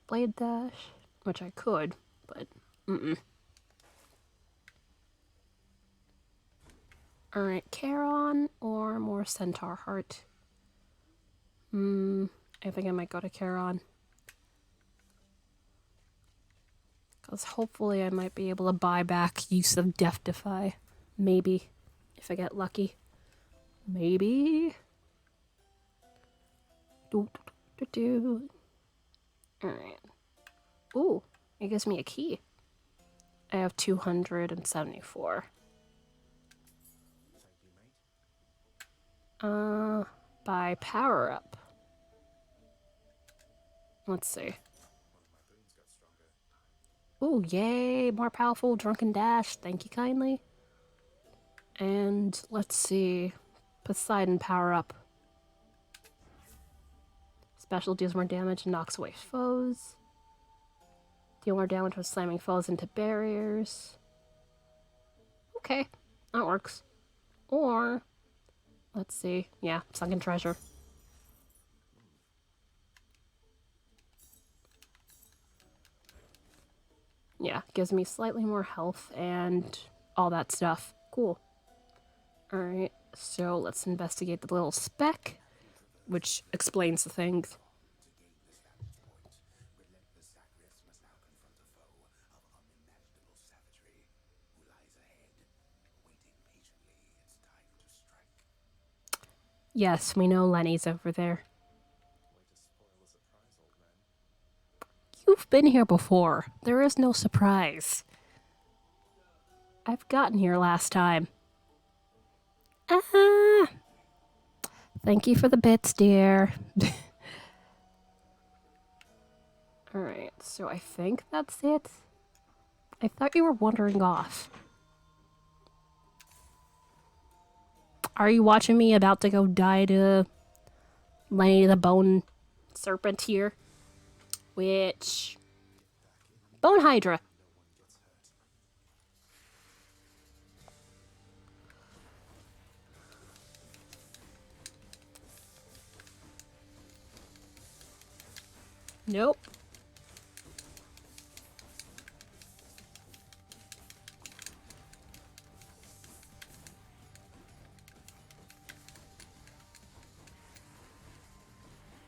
Blade Dash, which I could, but Alright, Charon or more Centaur Heart? I think I might go to Charon. Because hopefully I might be able to buy back use of Death Defy. Maybe. If I get lucky. Maybe. Alright. Ooh, it gives me a key. I have 274. Buy power up. Let's see. Ooh, yay, more powerful Drunken Dash. Thank you kindly. And let's see. Poseidon power up. Special deals more damage and knocks away foes. Deal more damage with slamming foes into barriers. Okay, that works. Or, let's see. Yeah, Sunken Treasure. Yeah, gives me slightly more health and all that stuff. Cool. Alright, so let's investigate the little speck, which explains the things. Yes, we know Lenny's over there. You've been here before. There is no surprise. I've gotten here last time. Ah! Thank you for the bits, dear. Alright, so I think that's it. I thought you were wandering off. Are you watching me about to go die to Lenny the Bone Serpent here? Which... Bone Hydra. Nope.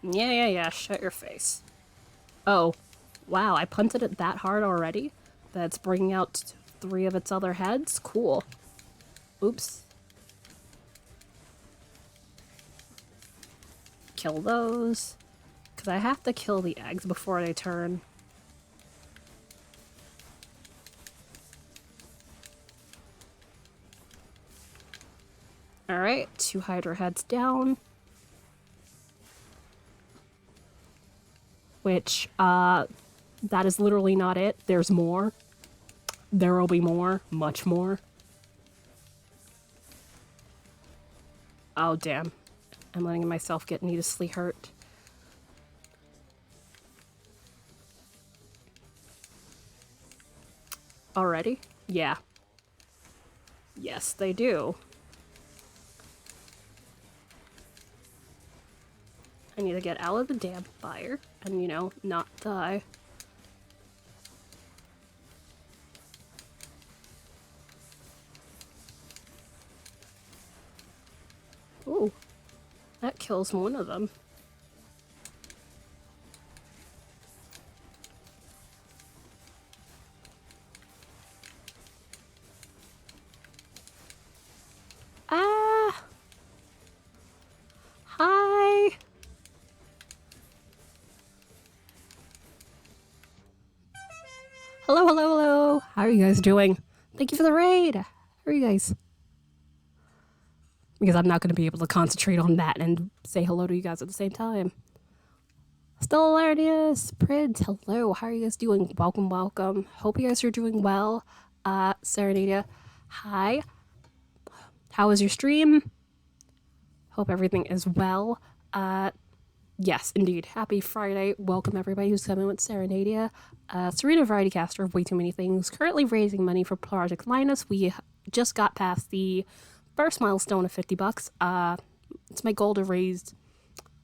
Yeah, shut your face. Oh, wow, I punted it that hard already? That's bringing out 3 of its other heads? Cool. Oops. Kill those. Because I have to kill the eggs before they turn. Alright, 2 Hydra heads down. Which, that is literally not it. There's more. There will be more. Much more. Oh, damn. I'm letting myself get needlessly hurt. Already? Yeah. Yes, they do. I need to get out of the damn fire and, you know, not die. That kills one of them. Ah! Hi! Hello, hello, hello! How are you guys doing? Thank you for the raid! How are you guys? Because I'm not going to be able to concentrate on that and say hello to you guys at the same time. Stellarius, Prid, hello, how are you guys doing? Welcome, welcome. Hope you guys are doing well. Serenadia, hi. How was your stream? Hope everything is well. Yes, indeed. Happy Friday. Welcome everybody who's coming with Serenadia. Serena Variety Caster of Way Too Many Things, currently raising money for Project Linus. We just got past the first milestone of $50. It's my goal to raise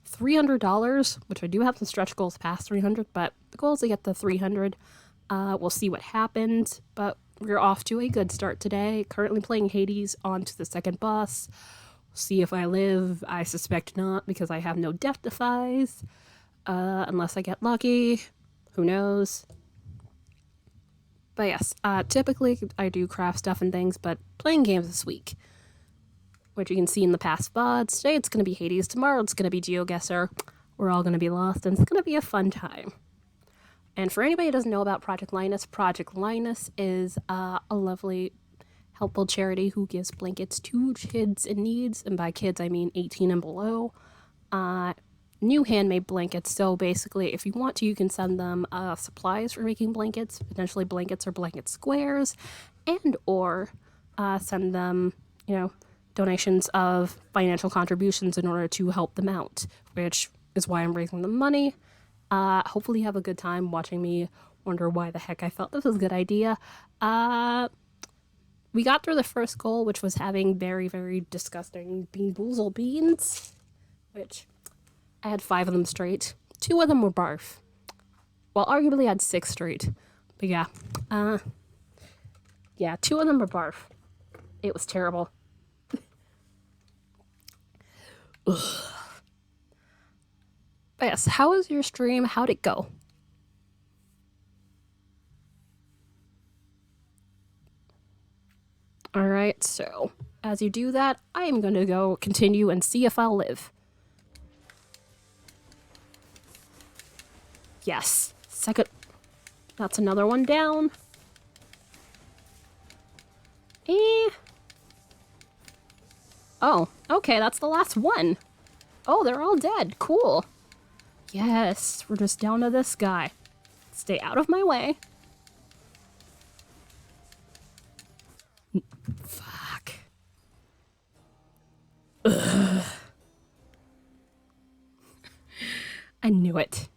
$300, which I do have some stretch goals past 300, but the goal is to get to 300. We'll see what happens, but we're off to a good start today. Currently playing Hades on to the second boss. See if I live. I suspect not, because I have no death defies. Unless I get lucky. Who knows? But yes, typically I do craft stuff and things, but playing games this week, which you can see in the past VODs. Today it's going to be Hades, tomorrow it's going to be GeoGuessr. We're all going to be lost, and it's going to be a fun time. And for anybody who doesn't know about Project Linus is a lovely, helpful charity who gives blankets to kids in needs, and by kids I mean 18 and below. New handmade blankets, so basically if you want to, you can send them supplies for making blankets, potentially blankets or blanket squares, and or send them, donations of financial contributions in order to help them out, which is why I'm raising the money. Hopefully you have a good time watching me wonder why the heck I felt this was a good idea. We got through the first goal, which was having very, very disgusting Bean Boozle beans, which I had 5 of them straight. 2 of them were barf. Well, arguably I had 6 straight. But yeah. 2 of them were barf. It was terrible. Ugh. But yes, how was your stream? How'd it go? Alright, so as you do that, I am going to go continue and see if I'll live. Yes. Second. That's another one down. Oh, okay, that's the last one. Oh, they're all dead. Cool. Yes, we're just down to this guy. Stay out of my way. Fuck. Ugh. I knew it.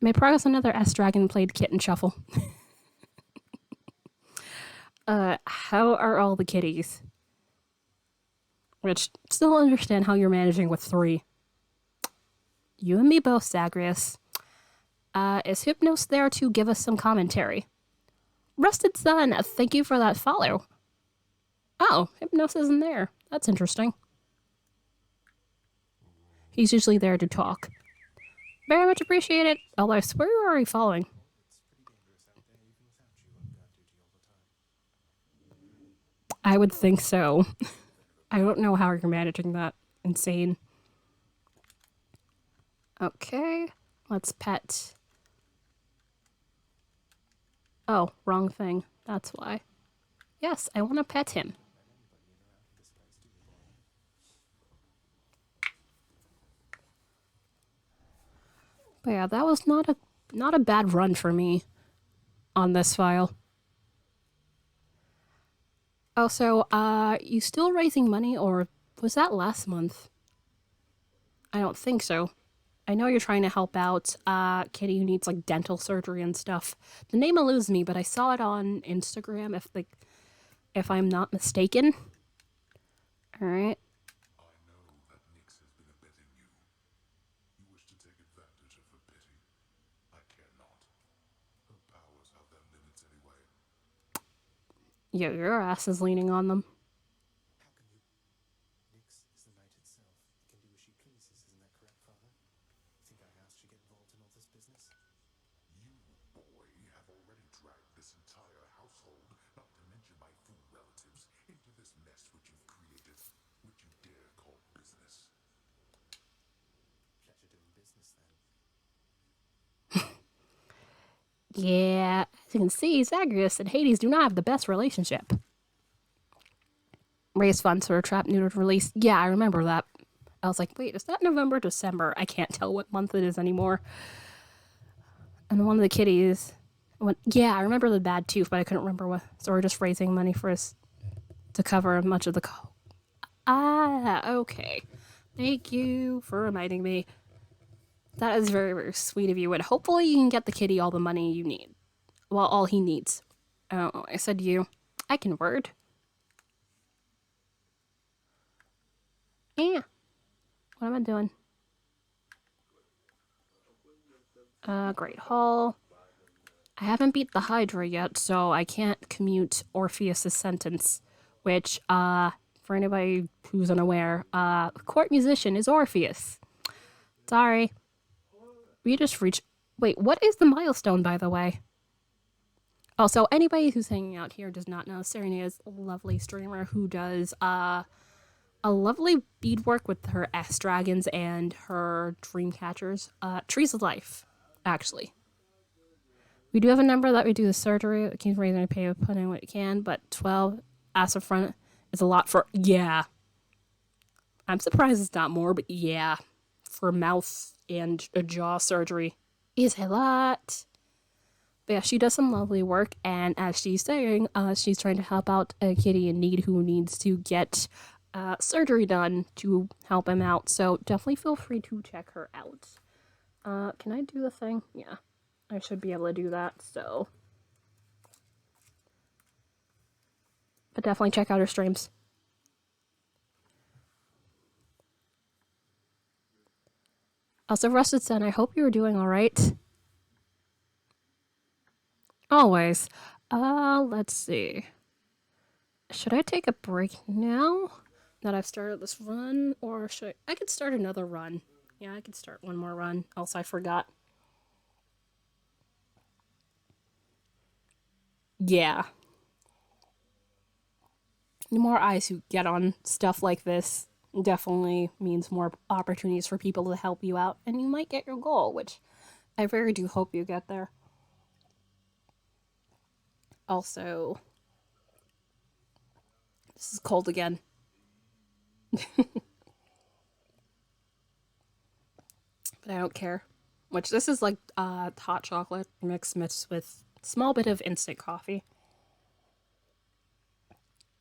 May progress another S-Dragon played Kitten Shuffle. How are all the kitties? Which, still understand how you're managing with 3. You and me both, Zagreus. Is Hypnos there to give us some commentary? Rusted Sun, thank you for that follow. Oh, Hypnos isn't there. That's interesting. He's usually there to talk. Very much appreciate it. Although I swear you're already following. I would think so. I don't know how you're managing that. Insane. Okay, let's pet. Oh, wrong thing. That's why. Yes, I want to pet him. But yeah, that was not a bad run for me on this file. Also, you still raising money, or was that last month? I don't think so. I know you're trying to help out Kitty who needs like dental surgery and stuff. The name eludes me, but I saw it on Instagram if I'm not mistaken. All right. I know that Nyx has been abetting you. You wish to take advantage of her pity. I care not. Her powers have their limits anyway. Yeah, your ass is leaning on them. How can you? Nyx is the night itself. business? You, boy, have already dragged this entire household, not to mention my fool relatives, into this mess which you've created, which you dare call business. Pleasure doing business then. Yeah, as you can see, Zagreus and Hades do not have the best relationship. Raise funds for a trap neutered release. Yeah, I remember that. I was like, wait, is that November, December? I can't tell what month it is anymore. And one of the kitties went, yeah, I remember the bad tooth, but I couldn't remember what. So we're just raising money for us to cover much of the. Okay. Thank you for reminding me. That is very, very sweet of you, and hopefully you can get the kitty all the money you need. Well, all he needs. Oh, I said you. I can word. Yeah. What am I doing? Great Hall. I haven't beat the Hydra yet, so I can't commute Orpheus's sentence, which, for anybody who's unaware, court musician is Orpheus. Sorry. We just reached. Wait, what is the milestone, by the way? Oh, so anybody who's hanging out here does not know Serena is a lovely streamer who does a lovely beadwork with her S dragons and her dream catchers. Trees of Life, actually. We do have a number that we do the surgery. We can raise and pay, put in what you can, but 12 as a front is a lot for. Yeah. I'm surprised it's not more, but yeah. For mouth and a jaw surgery is a lot. But yeah, she does some lovely work, and as she's saying, she's trying to help out a kitty in need who needs to get surgery done to help him out. So definitely feel free to check her out. Can I do the thing? Yeah, I should be able to do that. So, but definitely check out her streams. Also, Rusted Sun, I hope you're doing all right. Always. Let's see. Should I take a break now that I've started this run, or should I could start another run? Yeah, I could start one more run. Else I forgot. Yeah. The more eyes who get on stuff like this definitely means more opportunities for people to help you out, and you might get your goal, which I very do hope you get there. Also, this is cold again. But I don't care. Which this is like hot chocolate mixed with a small bit of instant coffee.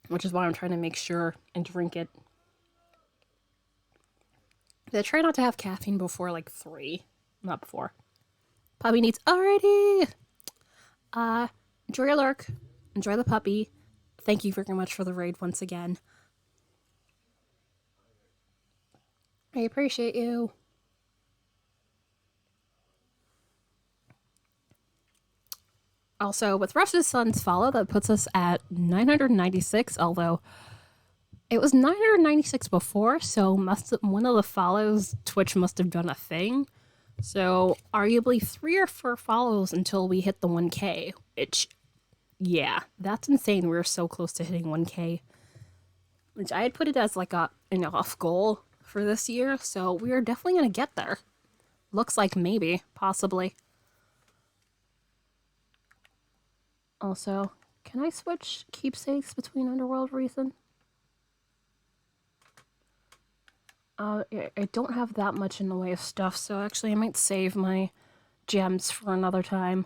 Which is why I'm trying to make sure and drink it. I try not to have caffeine before like 3. Not before. Puppy needs already. Enjoy your lurk. Enjoy the puppy. Thank you very much for the raid once again. I appreciate you. Also, with Rush's Sun's follow, that puts us at 996, although it was 996 before, so one of the follows, Twitch must have done a thing. So, arguably 3 or 4 follows until we hit the 1K, which, yeah, that's insane. We're so close to hitting 1K. Which I had put it as like an off goal for this year, so we are definitely going to get there. Looks like maybe, possibly. Also, can I switch keepsakes between Underworld Reason? I don't have that much in the way of stuff, so actually I might save my gems for another time.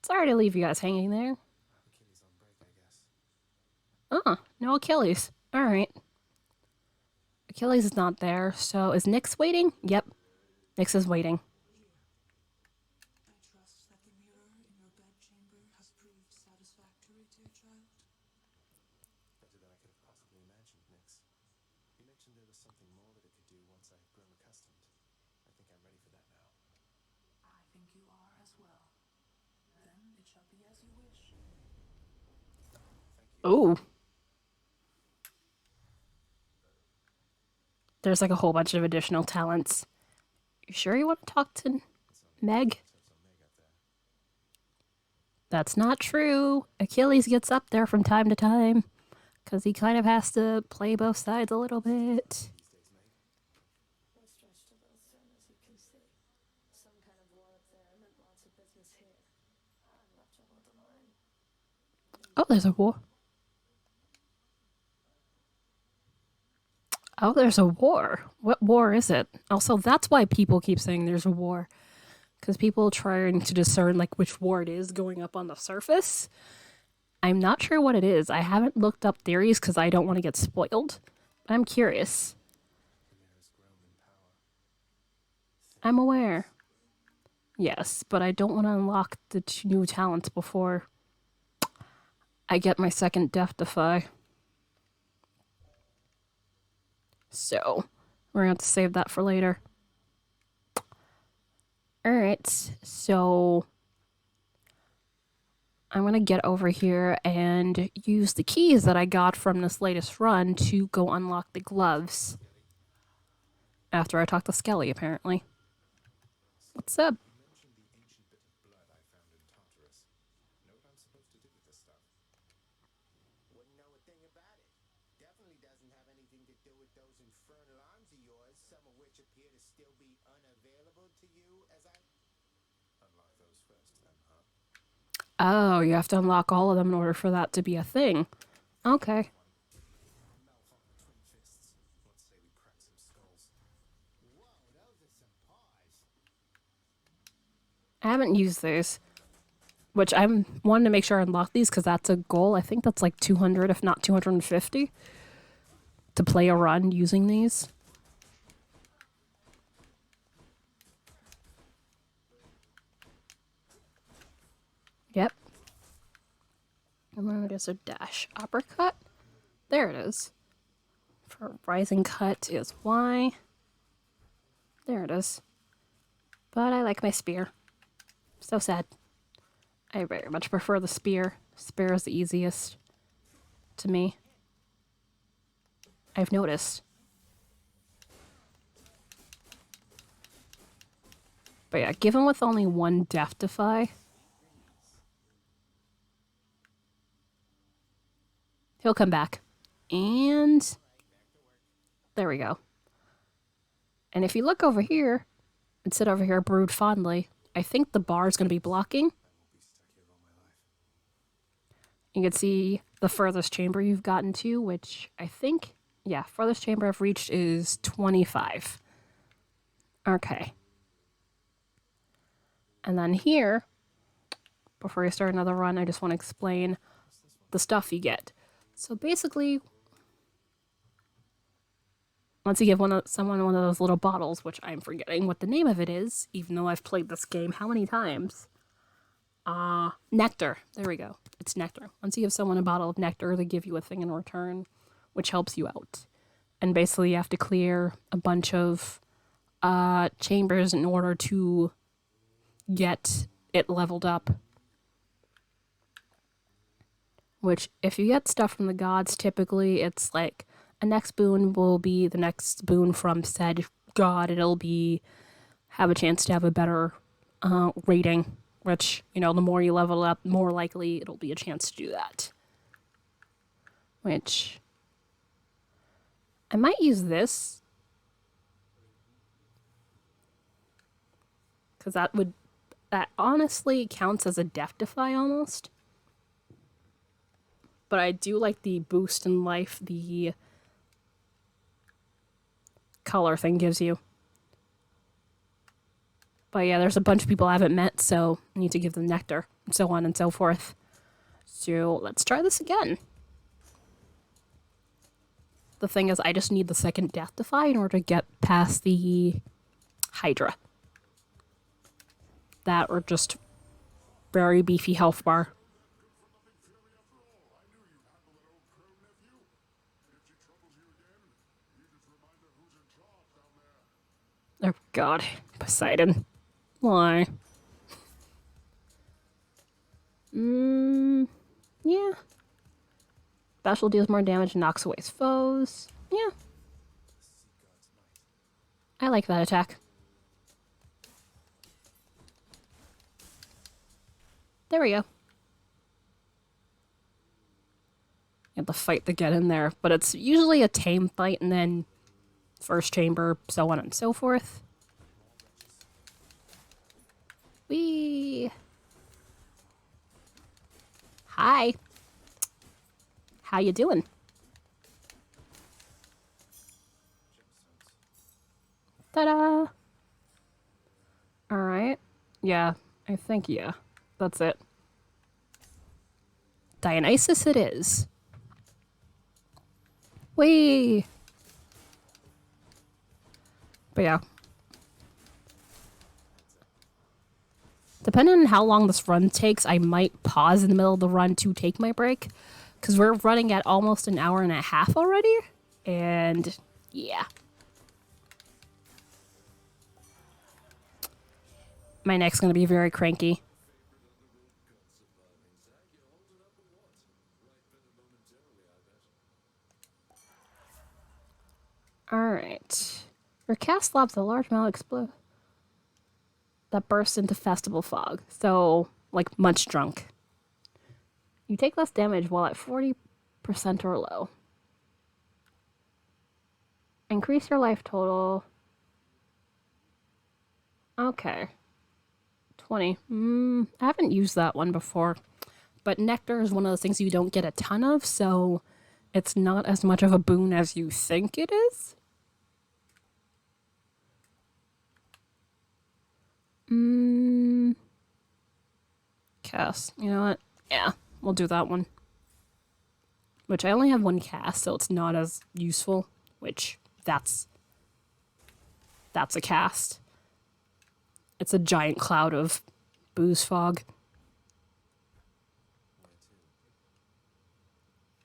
Sorry to leave you guys hanging there. Achilles on break, I guess. No Achilles. Alright. Achilles is not there, so is Nyx waiting? Yep. Nyx is waiting. I trust that the mirror in your bedchamber has proved satisfactory to your child. Better than I could have possibly imagined, Nyx. You mentioned there was something more that it could do once I've grown accustomed. I think I'm ready for that now. I think you are as well. Then it shall be as you wish. Thank you. Ooh. There's like a whole bunch of additional talents. You sure you want to talk to... It's Meg? That's not true. Achilles gets up there from time to time. Because he kind of has to play both sides a little bit. We're stretched a little thin, as you can see. Some kind of war up there meant lots of business here. I'm left to hold the line. Oh, there's a war. Oh, there's a war. What war is it? Also, that's why people keep saying there's a war. Because people trying to discern like which war it is going up on the surface. I'm not sure what it is. I haven't looked up theories because I don't want to get spoiled. But I'm curious. I'm aware. Yes, but I don't want to unlock the new talents before I get my second Death Defy. So, we're going to have to save that for later. Alright, so I'm going to get over here and use the keys that I got from this latest run to go unlock the gloves. After I talk to Skelly, apparently. What's up? Wouldn't know a thing about it. Definitely doesn't have anything to do with those infernal arms of yours, some of which appear to still be unavailable to you as I... Unlock those first, then, huh? Oh, you have to unlock all of them in order for that to be a thing. Okay. Malphite twin fists. Let's say we crack some skulls. Whoa, those are some paws. I haven't used these. Which I'm wanting to make sure I unlock these because that's a goal. I think that's like 200, if not 250. To play a run using these. Yep. And then there's a dash uppercut. There it is. For rising cut is Y. There it is. But I like my spear. So sad. I very much prefer the spear. Spear is the easiest to me. I've noticed. But yeah, given with only one Death Defy, he'll come back. And there we go. And if you look over here, and sit over here, brood fondly, I think the bar is going to be blocking. You can see the furthest chamber you've gotten to, which I think, yeah, furthest chamber I've reached is 25. Okay. And then here, before I start another run, I just want to explain the stuff you get. So basically, once you give someone one of those little bottles, which I'm forgetting what the name of it is, even though I've played this game how many times? Nectar. There we go. It's nectar. Once you give someone a bottle of nectar, they give you a thing in return, which helps you out. And basically, you have to clear a bunch of chambers in order to get it leveled up. Which, if you get stuff from the gods, typically it's like a next boon will be the next boon from said god. It'll be have a chance to have a better rating. Which, you know, the more you level up, more likely it'll be a chance to do that. Which, I might use this. Because that honestly counts as a Death Defy almost. But I do like the boost in life the color thing gives you. But yeah, there's a bunch of people I haven't met, so I need to give them nectar, and so on and so forth. So let's try this again. The thing is, I just need the second Death Defy in order to get past the Hydra. That or just very beefy health bar. Oh god, Poseidon. Why? Yeah. Special deals more damage and knocks away his foes. Yeah. I like that attack. There we go. You have to fight to get in there, but it's usually a tame fight and then first chamber, so on and so forth. Whee! Hi. How you doing? Ta-da! Alright. Yeah, I think, yeah. That's it. Dionysus it is. Whee! But yeah. Depending on how long this run takes, I might pause in the middle of the run to take my break. Because we're running at almost an hour and a half already. And yeah. My neck's going to be very cranky. Alright. Your cast lobs a large amount of explode that bursts into festival fog. So, like, much drunk. You take less damage while at 40% or low. Increase your life total. Okay. 20. I haven't used that one before. But nectar is one of those things you don't get a ton of, so it's not as much of a boon as you think it is. Cast. You know what? Yeah, we'll do that one. Which I only have one cast, so it's not as useful. Which, that's a cast. It's a giant cloud of booze fog.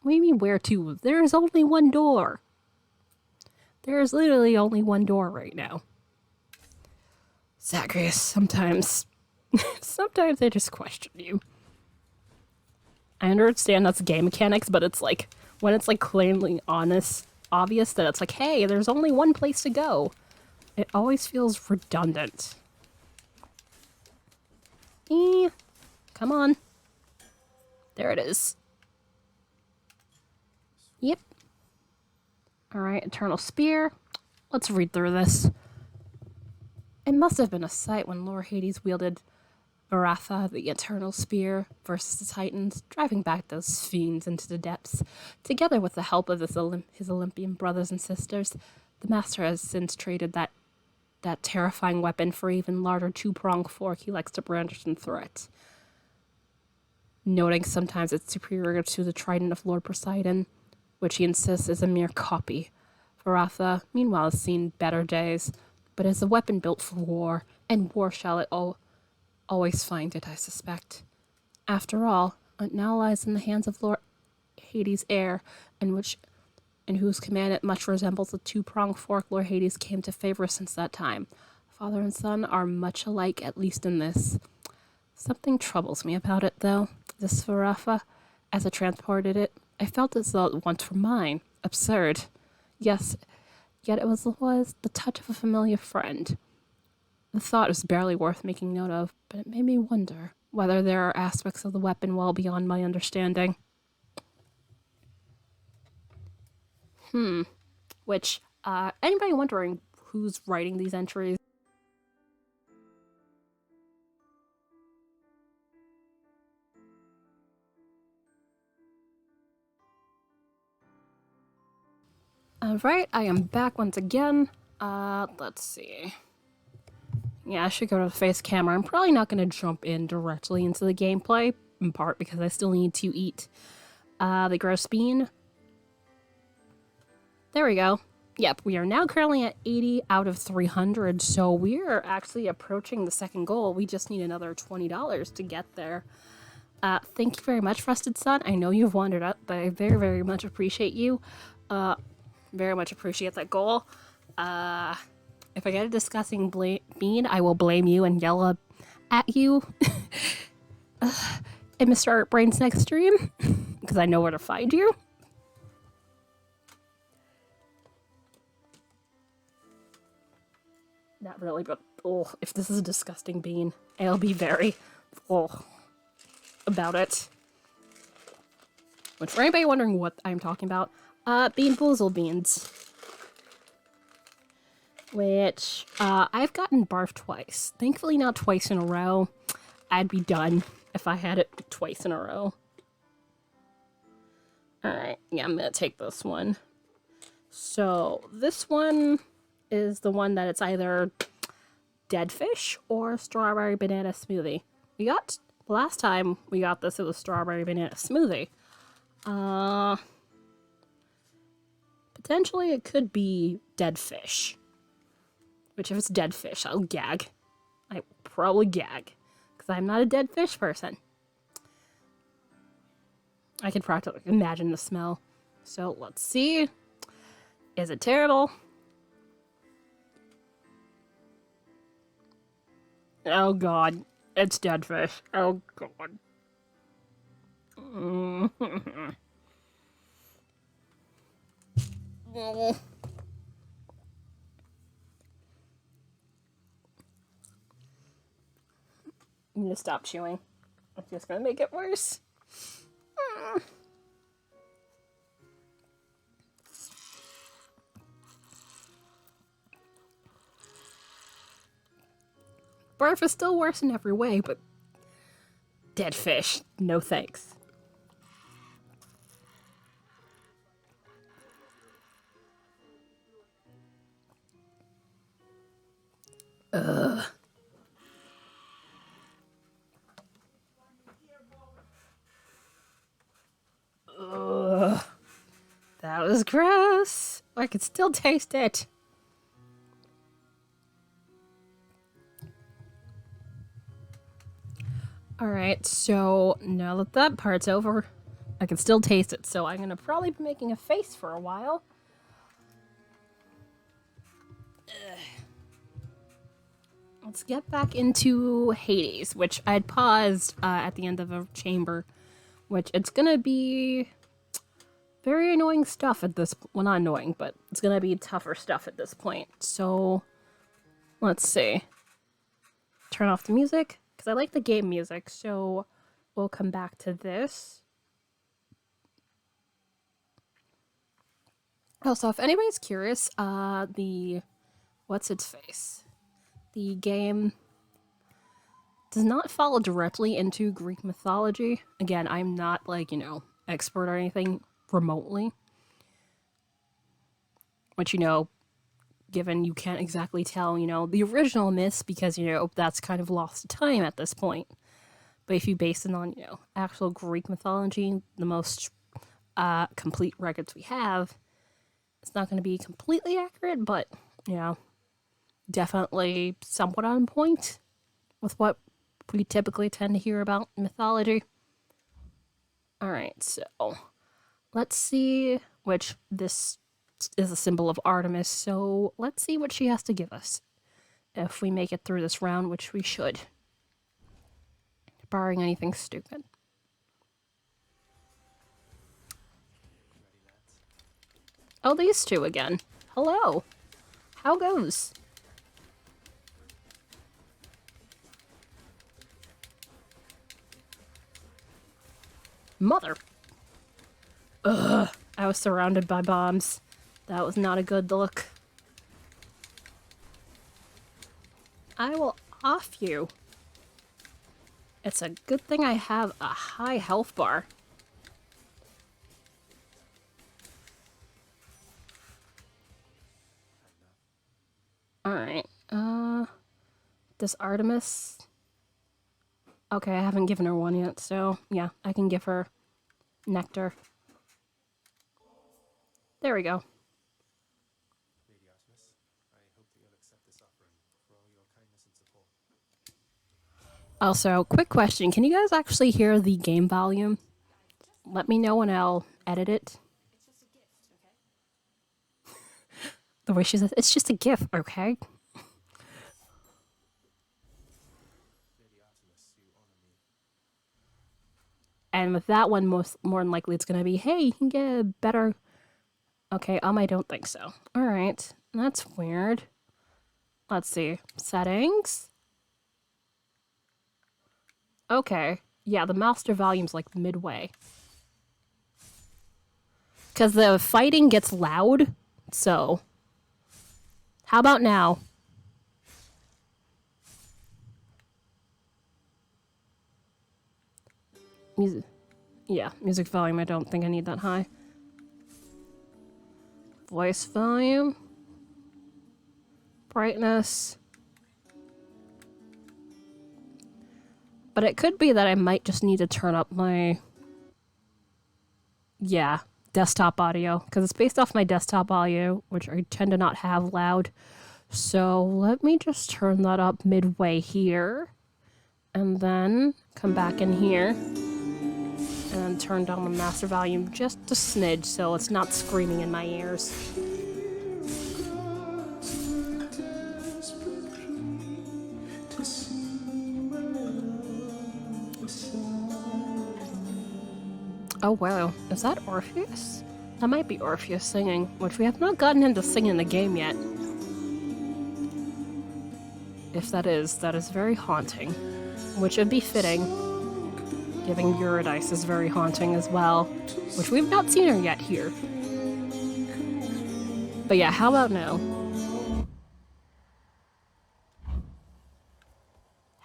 What do you mean, where to? There's only one door. There's literally only one door right now. Zagreus, sometimes I just question you. I understand that's game mechanics, but it's like, when it's like clearly obvious that it's like, hey, there's only one place to go, it always feels redundant. Come on. There it is. Yep. Alright, Eternal Spear. Let's read through this. It must have been a sight when Lord Hades wielded Varatha, the Eternal Spear, versus the Titans, driving back those fiends into the depths. Together with the help of his Olympian brothers and sisters, the Master has since traded that terrifying weapon for even larger two-pronged fork he likes to brandish in threat. Noting sometimes it's superior to the trident of Lord Poseidon, which he insists is a mere copy. Varatha, meanwhile, has seen better days, but is a weapon built for war, and war shall it always find it, I suspect. After all, it now lies in the hands of Lord Hades' heir, in whose command it much resembles the two-pronged fork Lord Hades came to favor since that time. Father and son are much alike, at least in this. Something troubles me about it, though. This Varatha, as I transported it, I felt as though it once were mine. Absurd. Yes, yet it was the touch of a familiar friend. The thought was barely worth making note of, but it made me wonder whether there are aspects of the weapon well beyond my understanding. Which, anybody wondering who's writing these entries? Alright, I am back once again. Let's see. Yeah, I should go to the face camera. I'm probably not going to jump in directly into the gameplay, in part because I still need to eat the gross bean. There we go. Yep, we are now currently at 80 out of 300, so we're actually approaching the second goal. We just need another $20 to get there. Thank you very much, Rusted Sun. I know you've wandered up, but I very, very much appreciate you. Very much appreciate that goal. If I get a disgusting bean, I will blame you and yell at you in Mr. Artbrain's next stream, because I know where to find you. Not really, but oh, if this is a disgusting bean, I'll be very, oh. about it. Which, for anybody wondering what I'm talking about, Bean Boozled beans. Which, I've gotten barf twice. Thankfully not twice in a row. I'd be done if I had it twice in a row. Alright, yeah, I'm gonna take this one. So, this one is the one that it's either dead fish or strawberry banana smoothie. Last time we got this, it was strawberry banana smoothie. Potentially it could be dead fish. Which if it's dead fish, I'll gag. I probably gag. Because I'm not a dead fish person. I can practically imagine the smell. So let's see. Is it terrible? Oh god. It's dead fish. Oh god. I'm gonna stop chewing. It's just gonna make it worse. Barf is still worse in every way, but dead fish, no thanks. Ugh. Ugh. That was gross. I could still taste it. Alright, so now that that part's over, I can still taste it, so I'm gonna probably be making a face for a while. Ugh. Let's get back into Hades, which I'd paused at the end of a chamber, which it's gonna be very annoying stuff at this well, not annoying, but it's gonna be tougher stuff at this point. So, let's see. Turn off the music. I like the game music, so we'll come back to this. Also, if anybody's curious, what's its face? The game does not follow directly into Greek mythology. Again, I'm not like, expert or anything remotely. Which, given you can't exactly tell, the original myths because, that's kind of lost to time at this point. But if you base it on, actual Greek mythology, the most complete records we have, it's not going to be completely accurate, but, definitely somewhat on point with what we typically tend to hear about mythology. Alright, so let's see which this is a symbol of Artemis, so let's see what she has to give us if we make it through this round, which we should, barring anything stupid. Oh, these two again. Hello. How goes? Mother. Ugh, I was surrounded by bombs. That was not a good look. I will off you. It's a good thing I have a high health bar. Alright, does Artemis... Okay, I haven't given her one yet, so yeah, I can give her nectar. There we go. Lady Artemis, I hope that you'll accept this offering for all your kindness and support. Also, quick question. Can you guys actually hear the game volume? Let me know and I'll edit it. The way she says, it's just a GIF, okay? Lady Artemis, you honor me. And with that one, more than likely it's gonna be, hey, you can get a better... Okay, I don't think so. Alright, that's weird. Let's see. Settings? Okay. Yeah, the master volume's like midway. Because the fighting gets loud, so... How about now? Music. Yeah, music volume, I don't think I need that high. Voice volume. Brightness. But it could be that I might just need to turn up my... Yeah, desktop audio. Because it's based off my desktop audio, which I tend to not have loud. So let me just turn that up midway here. And then come back in here. And then turn down the master volume just a smidge so it's not screaming in my ears. Oh wow, is that Orpheus? That might be Orpheus singing, which we have not gotten him to sing in the game yet. If that is very haunting, which would be fitting, given Eurydice is very haunting as well, which we've not seen her yet here. But yeah, how about now?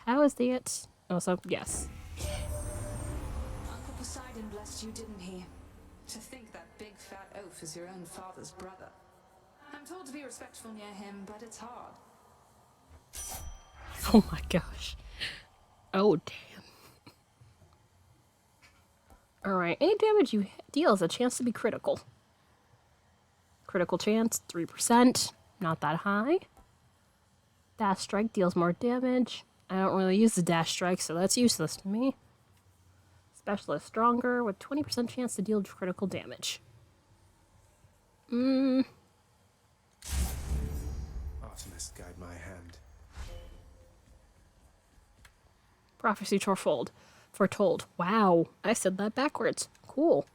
How is it? Also, yes. Uncle Poseidon blessed you, didn't he? To think that big fat oaf is your own father's brother. I'm told to be respectful near him, but it's hard. Oh my gosh. Oh damn. Alright, any damage you deal is a chance to be critical. Critical chance, 3%. Not that high. Dash strike deals more damage. I don't really use the dash strike, so that's useless to me. Specialist stronger with 20% chance to deal critical damage. Artemis, guide my hand. Prophecy foretold. Wow, I said that backwards. Cool.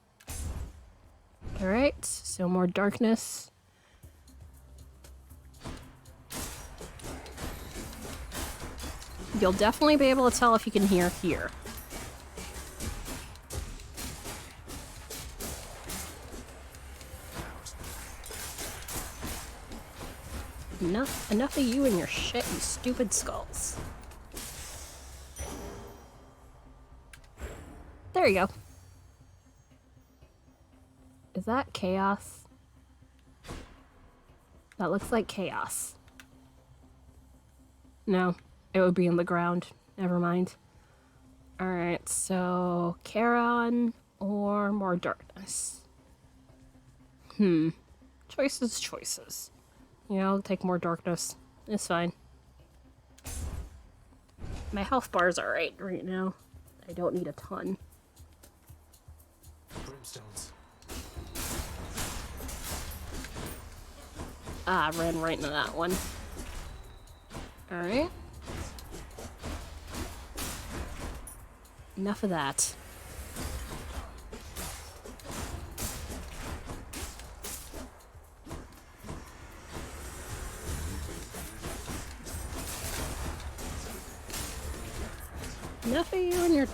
Alright, so more darkness. You'll definitely be able to tell if you can hear here. Enough of you and your shit, you stupid skulls. There you go. Is that chaos? That looks like chaos. No, it would be in the ground. Never mind. Alright, so Charon or more darkness? Choices. Yeah, I'll take more darkness. It's fine. My health bar's alright right now. I don't need a ton. Brimstones. Ah, I ran right into that one. Alright. Enough of that. Enough of you and your...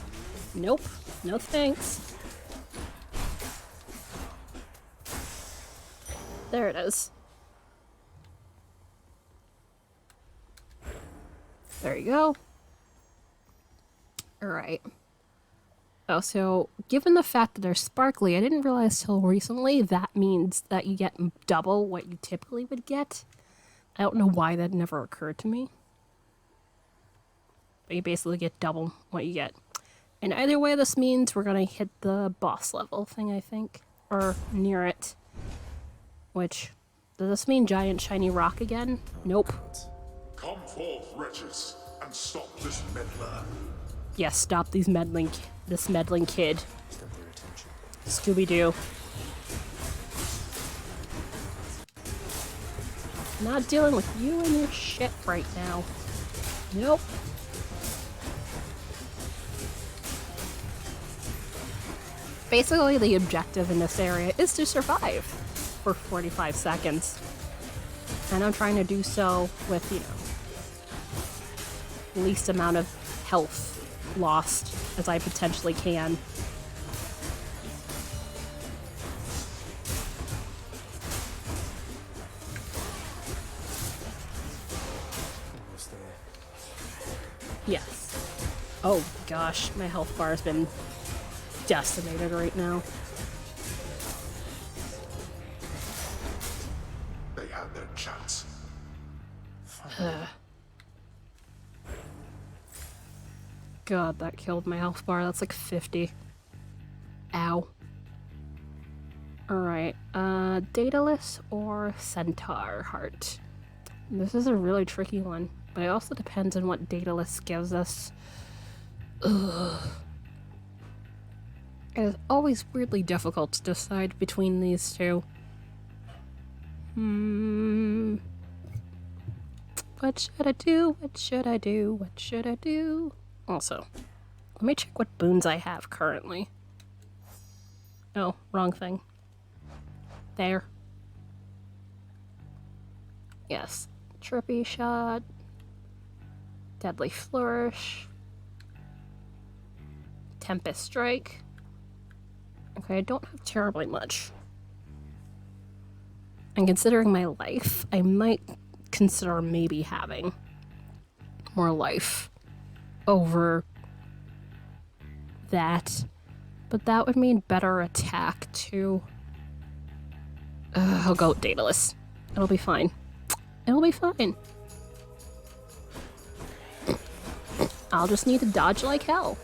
Nope. No thanks. There it is. There you go. Alright. Oh, so, given the fact that they're sparkly, I didn't realize till recently that means that you get double what you typically would get. I don't know why that never occurred to me. But you basically get double what you get. And either way, this means we're gonna hit the boss level thing, I think. Or near it. Which, does this mean giant shiny rock again? Nope. Come forth, wretches, and stop this meddler. Yes, stop this meddling kid. Stop their attention. Scooby-Doo. Not dealing with you and your shit right now. Nope. Basically, the objective in this area is to survive for 45 seconds. And I'm trying to do so with, least amount of health lost as I potentially can. Almost there. Yes. Oh gosh, my health bar has been decimated right now. They had their chance. God, that killed my health bar. That's like 50. Ow. Alright, Daedalus or Centaur Heart? This is a really tricky one, but it also depends on what Daedalus gives us. Ugh. It is always weirdly difficult to decide between these two. What should I do? What should I do? What should I do? Also, let me check what boons I have currently. Oh, wrong thing. There. Yes. Trippy Shot. Deadly Flourish. Tempest Strike. Okay, I don't have terribly much. And considering my life, I might consider maybe having more life over that. But that would mean better attack too. I'll go with Daedalus. It'll be fine. It'll be fine. I'll just need to dodge like hell.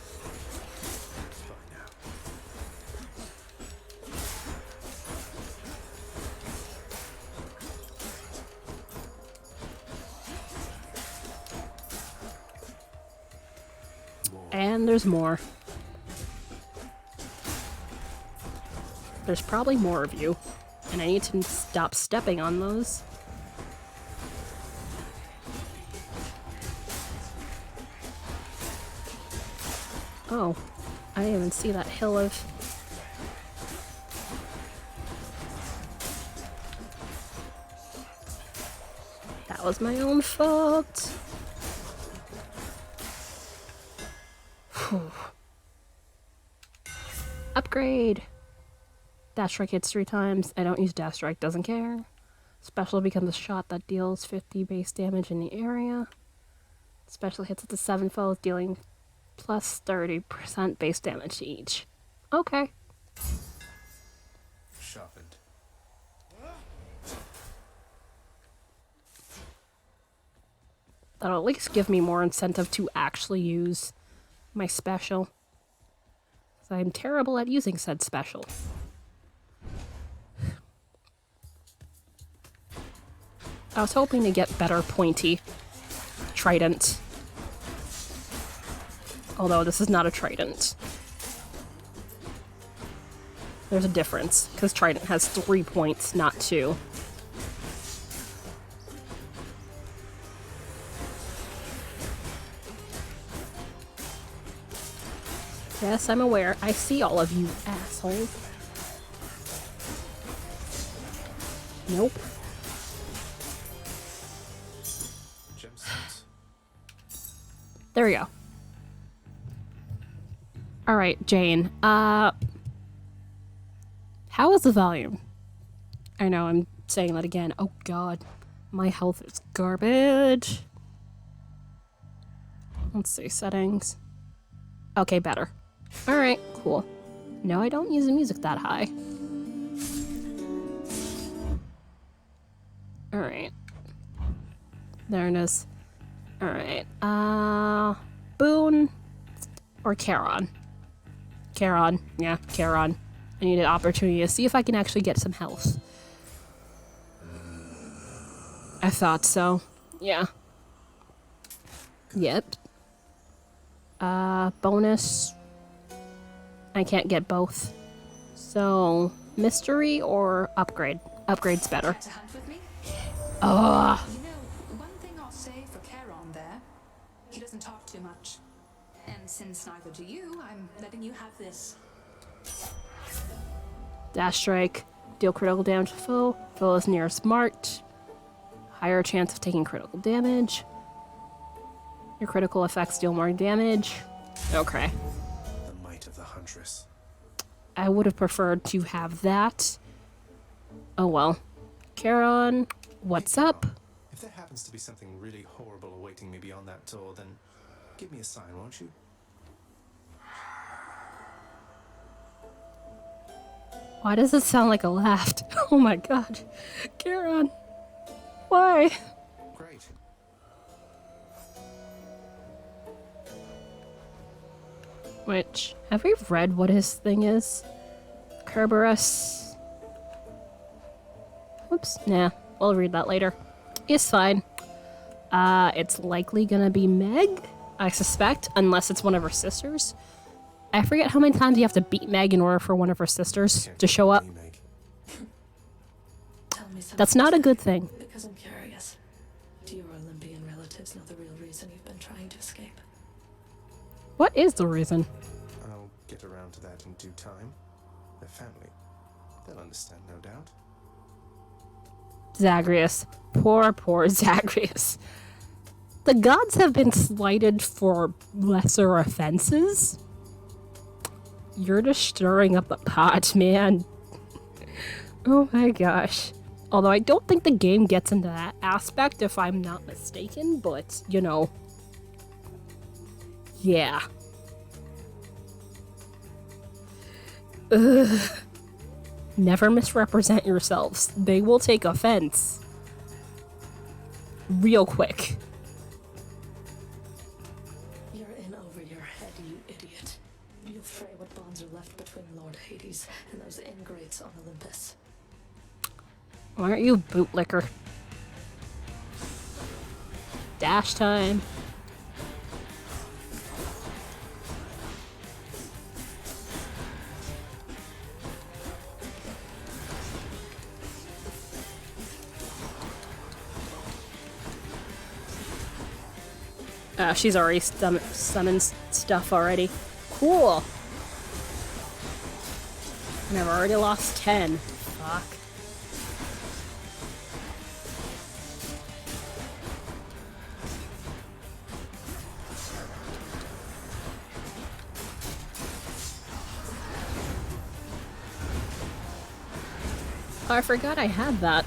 And there's more. There's probably more of you, and I need to stop stepping on those. Oh, I didn't even see that hill of... That was my own fault. Whew. Upgrade! Dash Strike hits 3 times. I don't use Dash Strike, doesn't care. Special becomes a shot that deals 50 base damage in the area. Special hits up to 7 foes, dealing plus 30% base damage to each. Okay. Sharpened. That'll at least give me more incentive to actually use my special. 'Cause I'm terrible at using said special. I was hoping to get better pointy trident. Although this is not a trident. There's a difference, because trident has 3 points, not 2. Yes, I'm aware. I see all of you assholes. Nope. Gemstones. There we go. Alright, Jane. How is the volume? I know, I'm saying that again. Oh god. My health is garbage. Let's see, settings. Okay, better. Alright, cool. No, I don't use the music that high. Alright. There it is. Alright. Boone or Charon? Charon. Yeah, Charon. I need an opportunity to see if I can actually get some health. I thought so. Yeah. Yep. Bonus. I can't get both. So, mystery or upgrade? Upgrade's better. Care to hunt with me? Ugh. You know, one thing I'll say for Charon there, he doesn't talk too much. And since neither do you, I'm letting you have this. Dash Strike. Deal critical damage to foe. Foe is nearest marked. Higher chance of taking critical damage. Your critical effects deal more damage. Okay. The might of the Huntress. I would have preferred to have that. Oh well. Charon, what's Hey, up? Carol, if there happens to be something really horrible awaiting me beyond that door, then give me a sign, won't you? Why does it sound like a laugh? Oh my god. Charon. Why? Great. Which, have we read what his thing is? Kerberos. Oops, nah. We'll read that later. It's fine. It's likely gonna be Meg, I suspect, unless it's one of her sisters. I forget how many times you have to beat Meg in order for one of her sisters Can't to show up. really make- Tell me something. That's not a good thing. Because I'm curious. Do your Olympian relatives know the real reason you've been trying to escape? What is the reason? I'll get around to that in due time. Their family. They'll understand, no doubt. Zagreus. Poor, poor Zagreus. The gods have been slighted for lesser offenses. You're just stirring up the pot, man. Oh my gosh. Although I don't think the game gets into that aspect, if I'm not mistaken, but, you know. Yeah. Ugh. Never misrepresent yourselves. They will take offense. Real quick. You're in over your head, you idiot. You'll fray what bonds are left between Lord Hades and those ingrates on Olympus. Why aren't you bootlicker? Dash time. She's already summoned stuff already. Cool. And I've already lost 10. Fuck. Oh, I forgot I had that.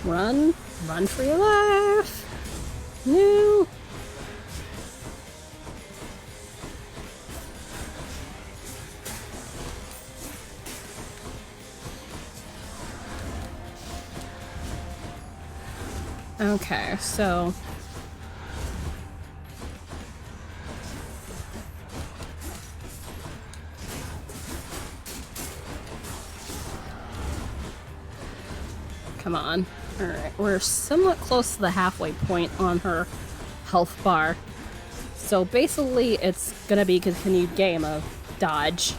Run. Run for your life. No. Okay, so... Come on. Alright, we're somewhat close to the halfway point on her health bar. So basically, it's gonna be a continued game of dodge.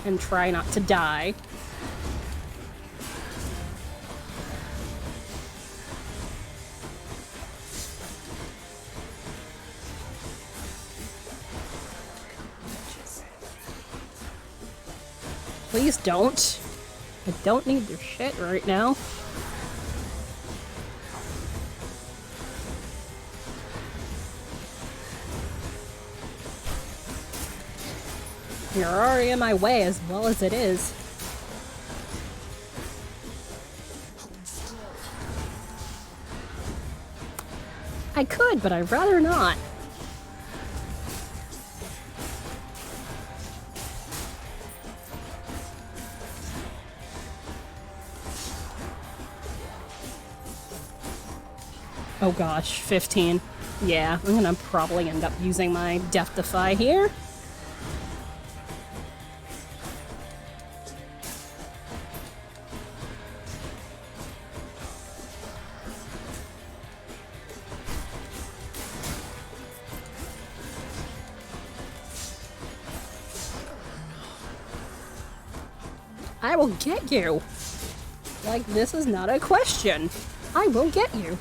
And try not to die. Please don't. I don't need your shit right now. You're already in my way as well as it is. I could, but I'd rather not. Oh gosh, 15. Yeah, I'm gonna probably end up using my Death Defy here. I will get you. Like, this is not a question. I will get you.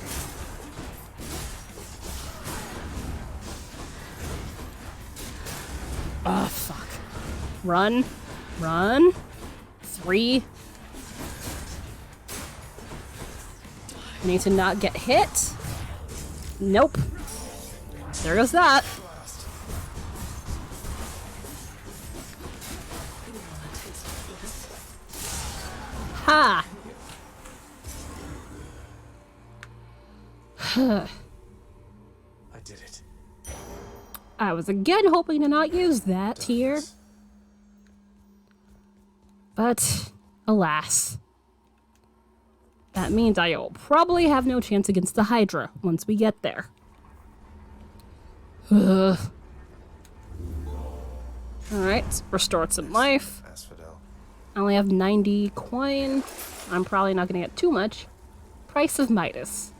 Oh, fuck. Run. Run. 3. Need to not get hit. Nope. There goes that. Ha! I did it. I was again hoping to not use that here. But, alas. That means I will probably have no chance against the Hydra once we get there. Ugh. Alright, restored some life. Asphodel. I only have 90 coin. I'm probably not gonna get too much. Price of Midas.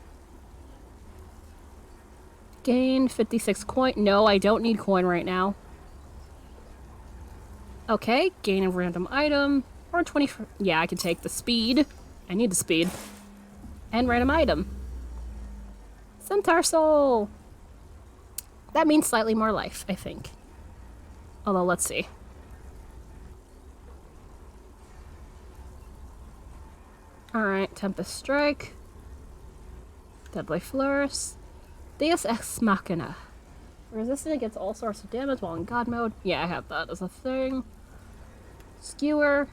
Gain 56 coin. No, I don't need coin right now. Okay, gain a random item. Or 20. Yeah, I can take the speed. I need the speed. And random item. Centaur Soul. That means slightly more life, I think. Although, let's see. Alright, Tempest Strike. Deadly Flourish. Deus Ex Machina. Resistant against all sorts of damage while in God mode. Yeah, I have that as a thing. Skewer.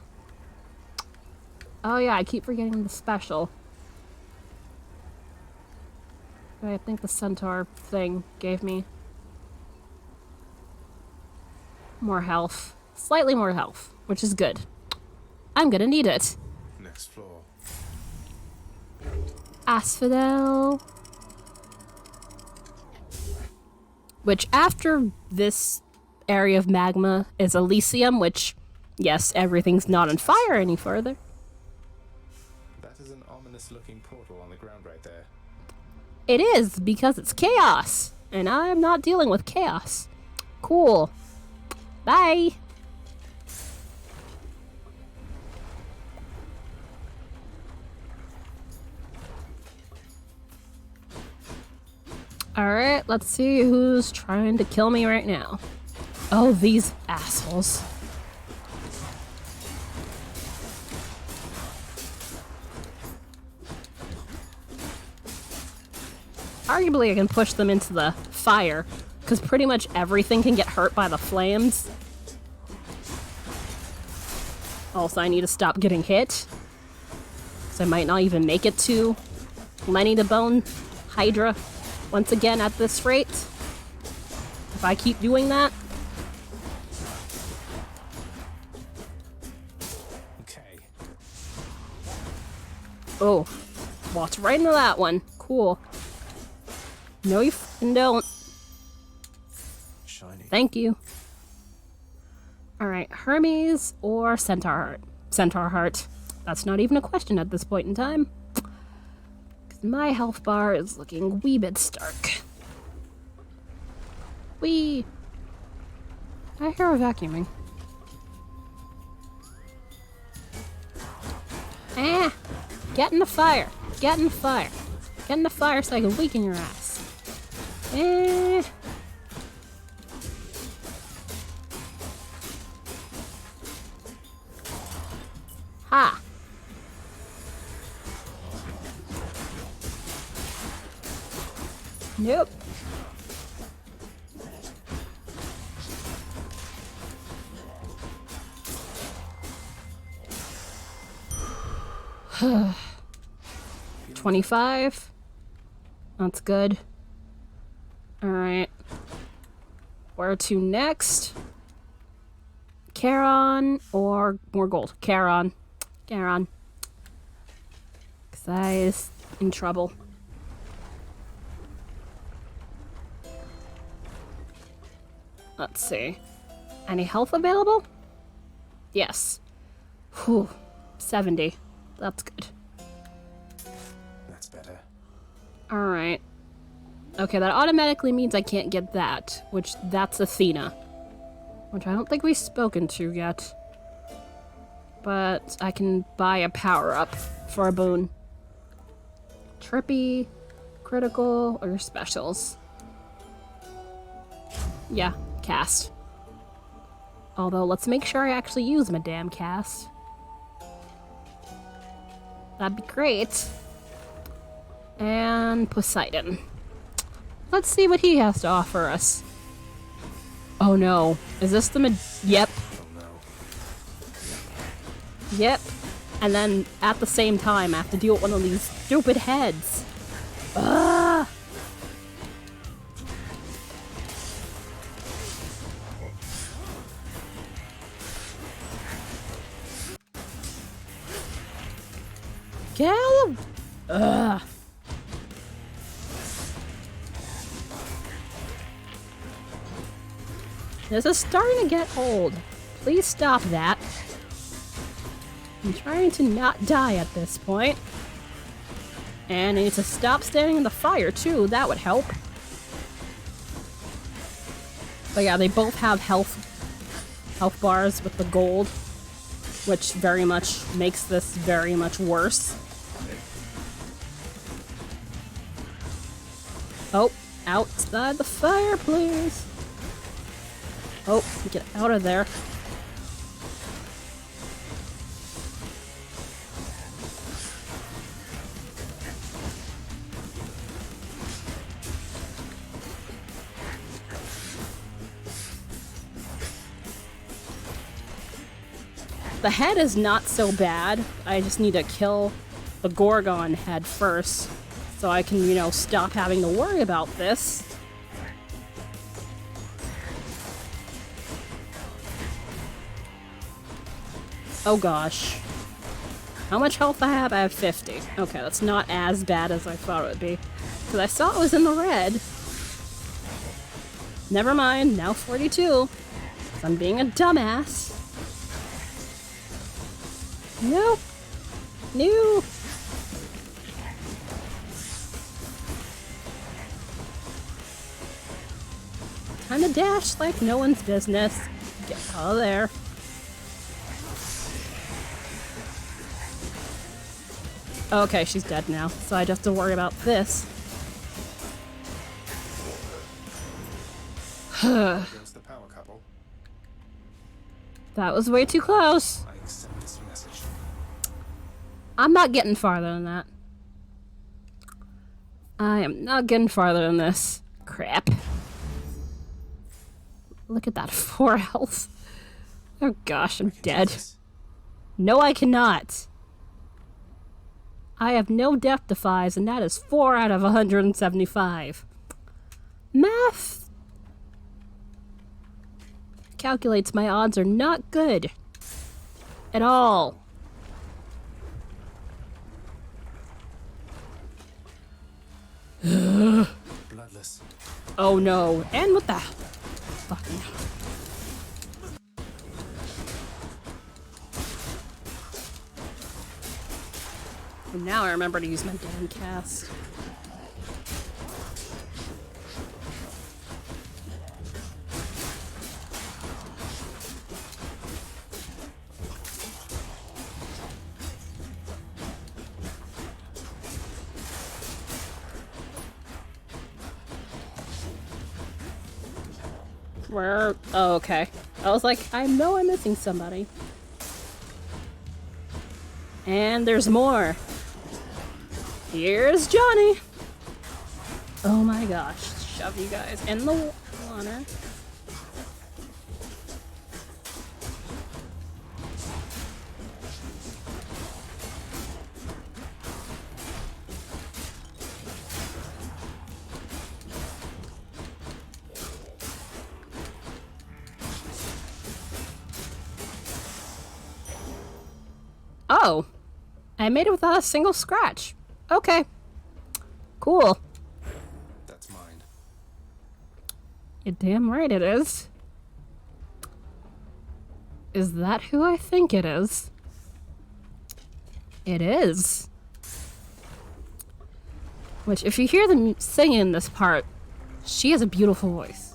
Oh yeah, I keep forgetting the special. I think the Centaur thing gave me more health. Slightly more health, which is good. I'm gonna need it. Next floor. Asphodel. Which, after this area of magma, is Elysium, which, yes, everything's not on fire any further. That is an ominous looking portal on the ground right there. It is, because it's chaos. And I'm not dealing with chaos. Cool. Bye. Alright, let's see who's trying to kill me right now. Oh, these assholes. Arguably, I can push them into the fire, because pretty much everything can get hurt by the flames. Also, I need to stop getting hit, so I might not even make it to Lenny the Bone Hydra once again at this rate. If I keep doing that. Okay. Oh, walked right into that one. Cool. No, you f***ing don't. Shiny. Thank you. Alright, Hermes or Centaur Heart? Centaur Heart. That's not even a question at this point in time. Because my health bar is looking a wee bit stark. Wee. I hear a vacuuming. Ah! Get in the fire! Get in the fire! Get in the fire so I can weaken your ass. Eh. Ha! Nope. $25. That's good. Alright. Where to next? Charon or more gold? Charon. Charon. Because I is in trouble. Let's see. Any health available? Yes. Whew. 70. That's good. That's better. Alright. Okay, that automatically means I can't get that, which that's Athena. Which I don't think we've spoken to yet. but I can buy a power-up for a boon. Trippy, critical, or specials. Yeah, cast. Although, let's make sure I actually use my damn cast. That'd be great. And Poseidon. Let's see what he has to offer us. Oh no. Is this the Yep. Yep. And then, at the same time, I have to deal with one of these stupid heads. Ugh! Gal! Ugh. This is starting to get old. Please stop that. I'm trying to not die at this point. And I need to stop standing in the fire too, that would help. But yeah, they both have health bars with the gold, which very much makes this very much worse. Oh, outside the fire, please. Oh, get out of there. The head is not so bad. I just need to kill the Gorgon head first, so I can, you know, stop having to worry about this. Oh gosh. How much health I have? I have 50. Okay, that's not as bad as I thought it would be. Because I saw it was in the red. Never mind, now 42. 'Cause I'm being a dumbass. Nope. No. Time to dash like no one's business. Get out of there. Okay, she's dead now, so I just have to worry about this. Against the power couple. That was way too close. I accept this message. I'm not getting farther than that. I am not getting farther than this. Crap. Look at that 4 health. Oh gosh, I'm dead. This. No, I cannot. I have no death defies, and that is 4 out of 175. Math calculates my odds are not good. At all. Bloodless. Oh no. And what the fucking... Now I remember to use my damn cast. Where? Oh, okay. I was like, I know I'm missing somebody. And there's more. Here's Johnny. Oh my gosh. Shove you guys in the water. Oh. I made it without a single scratch. Okay. Cool. That's mine. You're damn right it is. Is that who I think it is? It is. Which, if you hear them singing this part, she has a beautiful voice.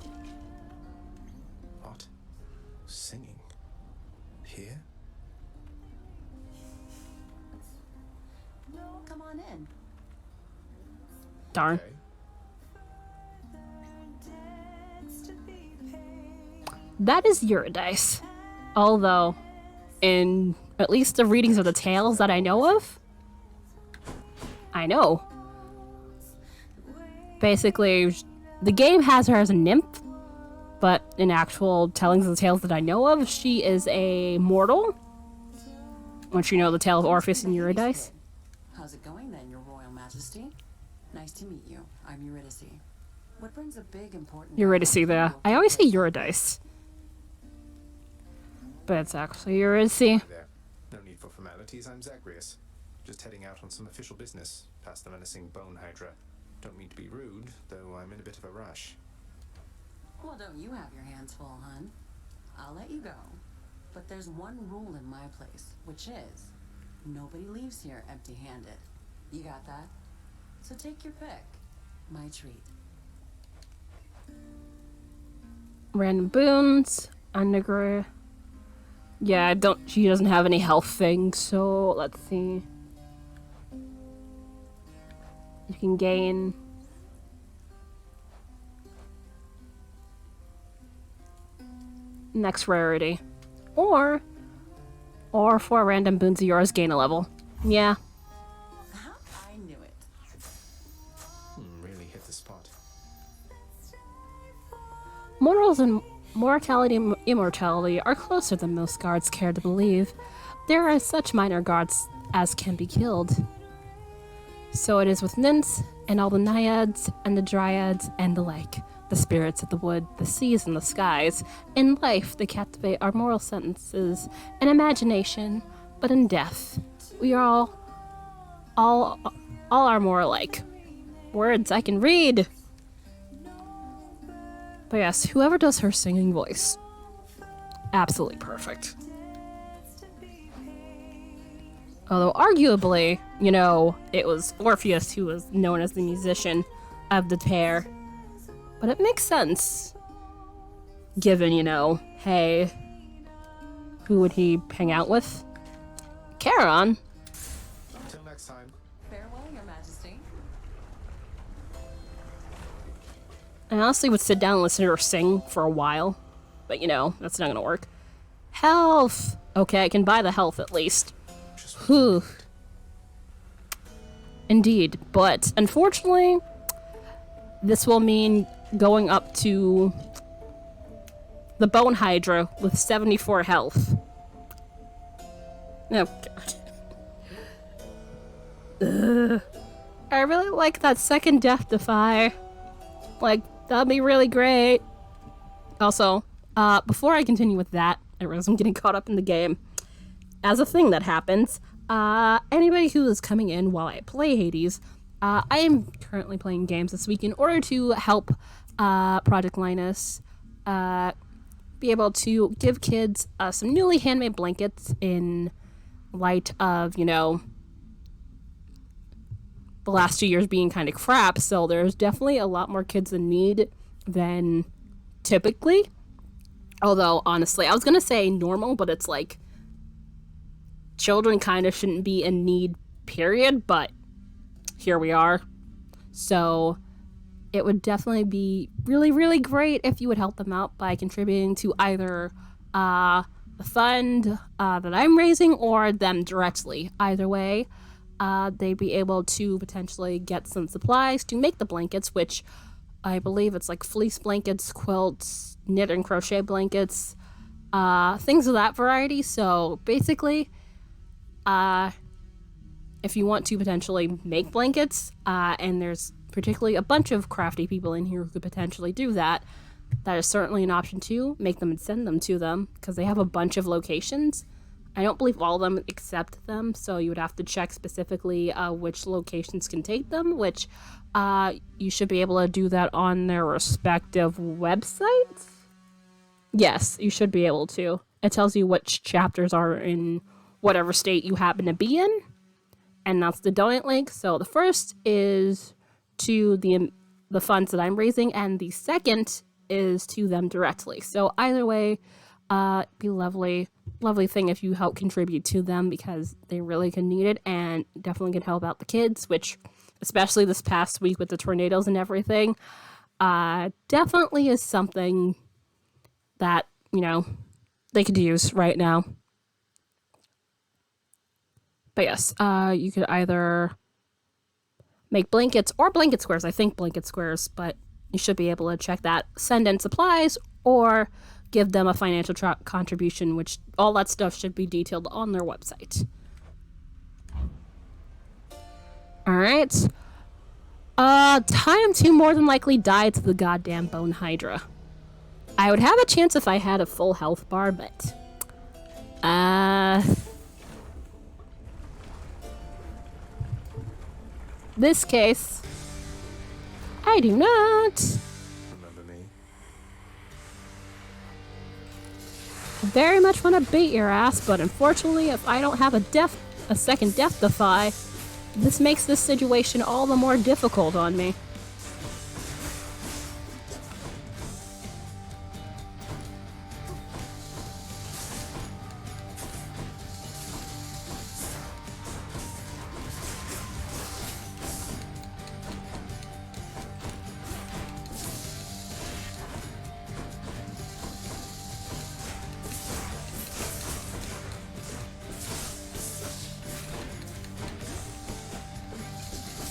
What? Singing? Here? on in. Darn. Okay. That is Eurydice. Although, in at least the readings of the tales that I know of, I know. Basically, the game has her as a nymph, but in actual tellings of the tales that I know of, she is a mortal. Once you know the tale of Orpheus and Eurydice. How's it going then, Your Royal Majesty? Nice to meet you. I'm Eurydice. What brings a big important Eurydice there. I always say Eurydice. But it's actually Eurydice. There. No need for formalities. I'm Zagreus. Just heading out on some official business past the menacing Bone Hydra. Don't mean to be rude, though I'm in a bit of a rush. Well, don't you have your hands full, hun? I'll let you go. But there's one rule in my place, which is nobody leaves here empty-handed. You got that? So take your pick. My treat. Random boons. Underground. Yeah, she doesn't have any health things, so let's see. You can gain next rarity. Or 4 random boons of yours gain a level. Yeah. I knew it. Really hit the spot. Mortals and mortality and immortality are closer than most guards care to believe. There are such minor guards as can be killed. So it is with nymphs and all the naiads and the dryads and the like, the spirits of the wood, the seas and the skies. In life, they captivate our moral sentences and imagination, but in death, we are all are more alike. Words I can read. But yes, whoever does her singing voice, absolutely perfect. Although arguably, it was Orpheus who was known as the musician of the pair. But it makes sense, given, hey, who would he hang out with? Charon. Until next time. Farewell, Your Majesty. I honestly would sit down and listen to her sing for a while. But, that's not gonna work. Health! Okay, I can buy the health at least. Whew. Indeed, but unfortunately, this will mean going up to the Bone Hydra with 74 health. Oh, God. Ugh. I really like that second Death Defy. That'd be really great. Also, before I continue with that, I realize I'm getting caught up in the game. As a thing that happens, anybody who is coming in while I play Hades, I am currently playing games this week in order to help Project Linus be able to give kids some newly handmade blankets in light of, the last 2 years being kind of crap. So there's definitely a lot more kids in need than typically. Although, honestly, I was going to say normal, but it's like children kind of shouldn't be in need, period, but here we are. So it would definitely be really, really great if you would help them out by contributing to either the fund that I'm raising or them directly. Either way, they'd be able to potentially get some supplies to make the blankets, which I believe it's like fleece blankets, quilts, knit and crochet blankets, things of that variety. So basically, if you want to potentially make blankets, and there's particularly a bunch of crafty people in here who could potentially do that, that is certainly an option too. Make them and send them to them, because they have a bunch of locations. I don't believe all of them accept them, so you would have to check specifically which locations can take them, which you should be able to do that on their respective websites. Yes, you should be able to. It tells you which chapters are in whatever state you happen to be in, and that's the donate link. So the first is to the funds that I'm raising, and the second is to them directly. So either way, it'd be lovely lovely thing if you help contribute to them because they really can need it and definitely can help out the kids, which, especially this past week with the tornadoes and everything, definitely is something that, you know, they could use right now. But yes, you could either make blankets or blanket squares. I think blanket squares, but you should be able to check that. Send in supplies or give them a financial contribution, which all that stuff should be detailed on their website. Alright. Time to more than likely die to the goddamn Bone Hydra. I would have a chance if I had a full health bar, but... this case... I do not. Remember me? I very much want to beat your ass, but unfortunately, if I don't have a second death defy, this makes this situation all the more difficult on me.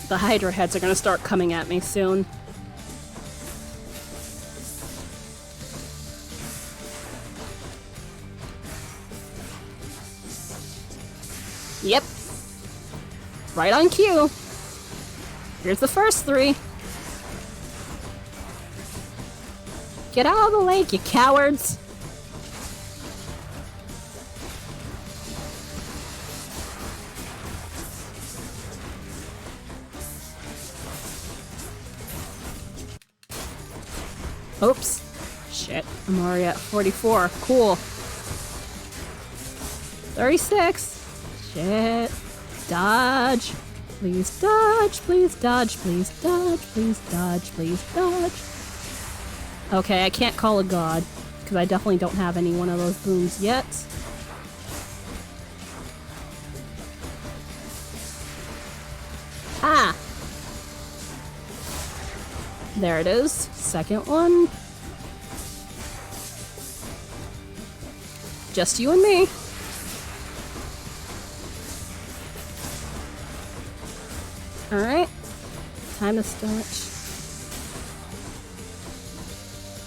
The Hydra heads are gonna start coming at me soon. Yep. Right on cue. Here's the first 3. Get out of the lake, you cowards! Oops. Shit. I'm already at 44. Cool. 36. Shit. Dodge. Please dodge. Please dodge. Please dodge. Please dodge. Please dodge. Okay, I can't call a god, because I definitely don't have any one of those booms yet. Ah! There it is. Second one. Just you and me. Alright. Time to start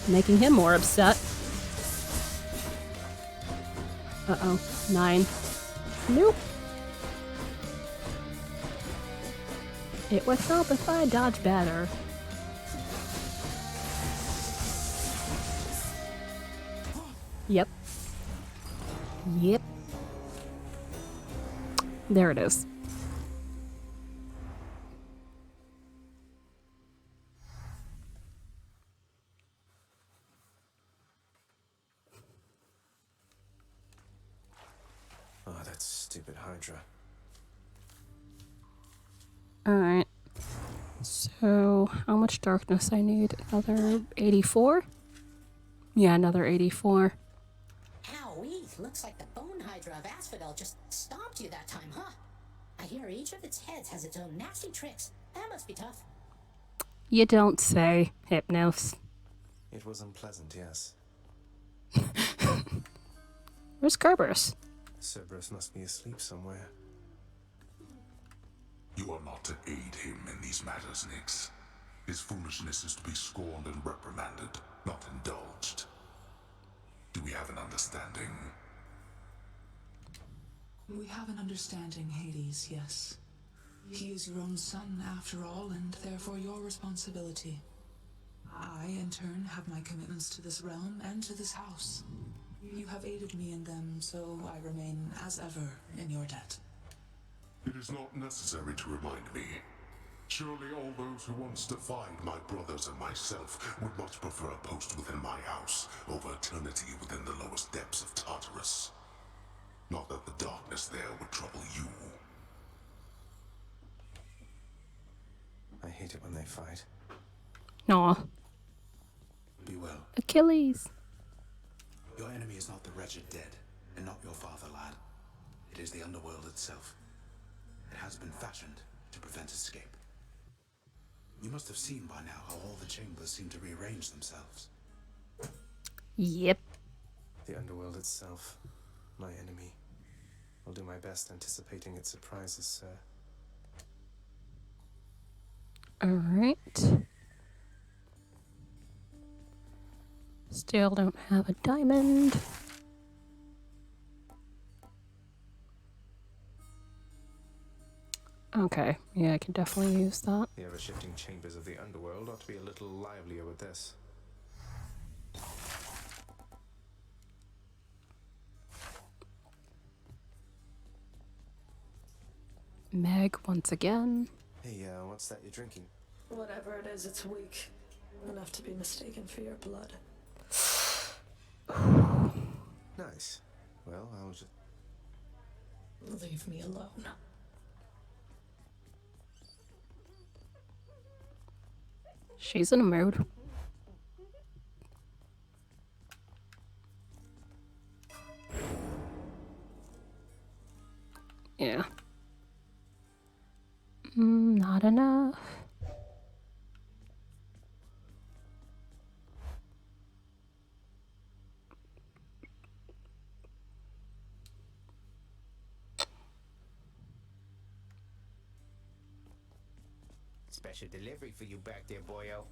making him more upset. Uh-oh. 9. Nope. It would help if I dodge better. Yep. Yep. There it is. Oh, that stupid Hydra. Alright. So, how much darkness I need? Another 84? Yeah, another 84. Owie, looks like the Bone Hydra of Asphodel just stomped you that time, huh? I hear each of its heads has its own nasty tricks. That must be tough. You don't say, Hypnos. It was unpleasant, yes. Where's Kerberos? Cerberus must be asleep somewhere. You are not to aid him in these matters, Nyx. His foolishness is to be scorned and reprimanded, not indulged. Do we have an understanding? We have an understanding, Hades, yes. He is your own son, after all, and therefore your responsibility. I, in turn, have my commitments to this realm and to this house. You have aided me in them, so I remain, as ever, in your debt. It is not necessary to remind me. Surely all those who once defied my brothers and myself would much prefer a post within my house over eternity within the lowest depths of Tartarus. Not that the darkness there would trouble you. I hate it when they fight. Aw. Be well. Achilles. Your enemy is not the wretched dead, and not your father, lad. It is the underworld itself. It has been fashioned to prevent escape. You must have seen by now how all the chambers seem to rearrange themselves. Yep. The underworld itself, my enemy. I'll do my best anticipating its surprises, sir. Alright. Still don't have a diamond. Okay, yeah, I can definitely use that. The ever-shifting chambers of the underworld ought to be a little livelier with this. Meg once again. Hey, what's that you're drinking? Whatever it is, it's weak. Enough to be mistaken for your blood. Nice. Well, I'll just... Leave me alone. She's in a mood. Yeah. Not enough. Special delivery for you back there, boyo.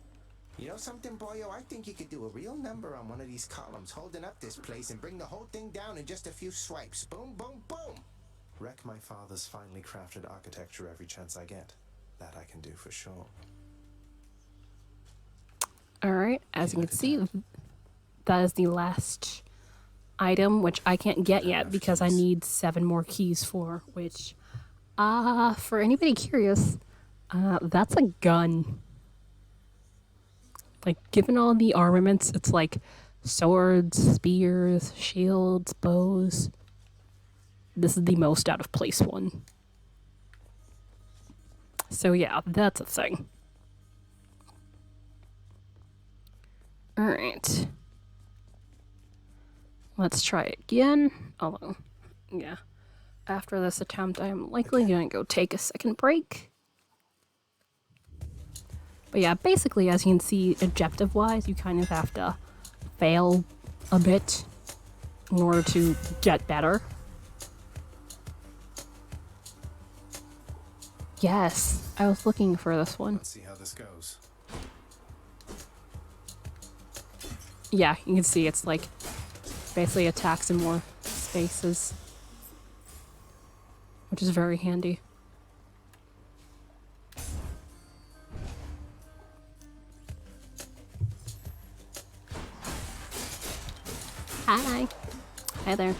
You know something, boyo? I think you could do a real number on one of these columns holding up this place and bring the whole thing down in just a few swipes. Boom, boom, boom. Wreck my father's finely crafted architecture every chance I get. That I can do for sure. Alright, as you can see, that is the last item, which I can't get yet because I need 7 more keys for, which, for anybody curious, that's a gun. Like, given all the armaments, it's like swords, spears, shields, bows. This is the most out of place one. So yeah, that's a thing. Alright. Let's try it again. Although, yeah. After this attempt, I am likely going to go take a second break. But yeah, basically, as you can see, objective-wise, you kind of have to fail a bit in order to get better. Yes, I was looking for this one. Let's see how this goes. Yeah, you can see it's like basically attacks in more spaces, which is very handy. Hi. Hi there.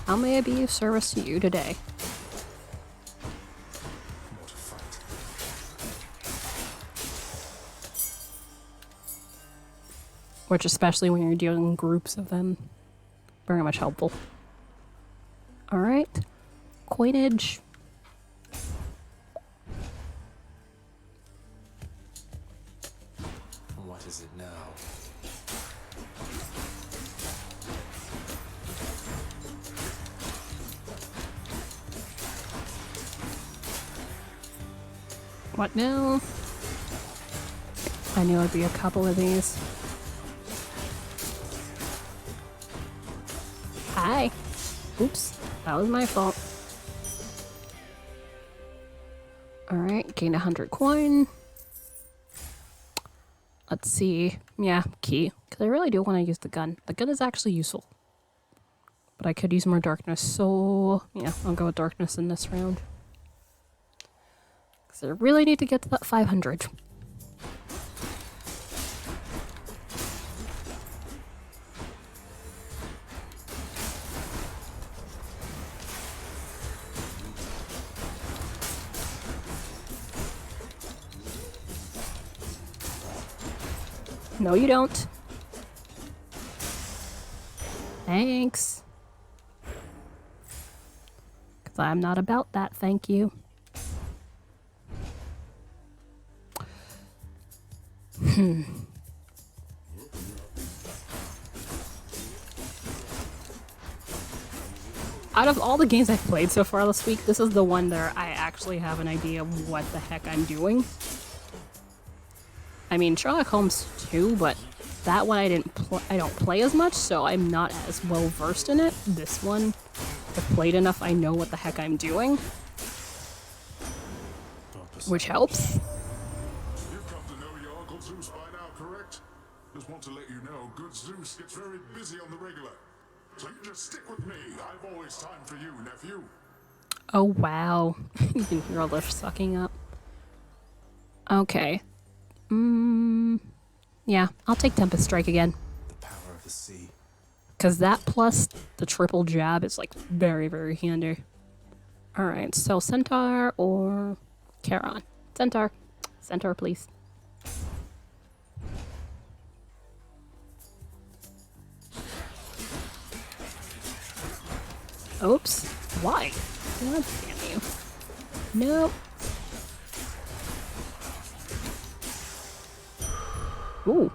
How may I be of service to you today? More to fight. Which, especially when you're dealing in groups of them, very much helpful. Alright. Coinage. What is it now? What now? I knew it'd be a couple of these. Hi. Oops, that was my fault. Alright, gain 100 coin. Let's see. Yeah, key. Because I really do want to use the gun. The gun is actually useful. But I could use more darkness, so yeah, I'll go with darkness in this round. Because I really need to get to that 500. No, you don't. Thanks. Because I'm not about that, thank you. out of all the games I've played so far this week, this is the one where I actually have an idea of what the heck I'm doing. I mean, Sherlock Holmes too, but that one I don't play as much, so I'm not as well versed in it. This one, I've played enough, I know what the heck I'm doing. Which helps. You've come to know your Uncle Zeus by now, correct? Just want to let you know, good Zeus gets very busy on the regular. So you just stick with me. I've always time for you, nephew. Oh, wow. You can hear all the sucking up. Okay. Yeah, I'll take Tempest Strike again. The power of the sea. Because that plus the triple jab is like very, very handy. Alright, so Centaur or Charon? Centaur. Centaur, please. Oops. Why? God damn you. Nope. Ooh.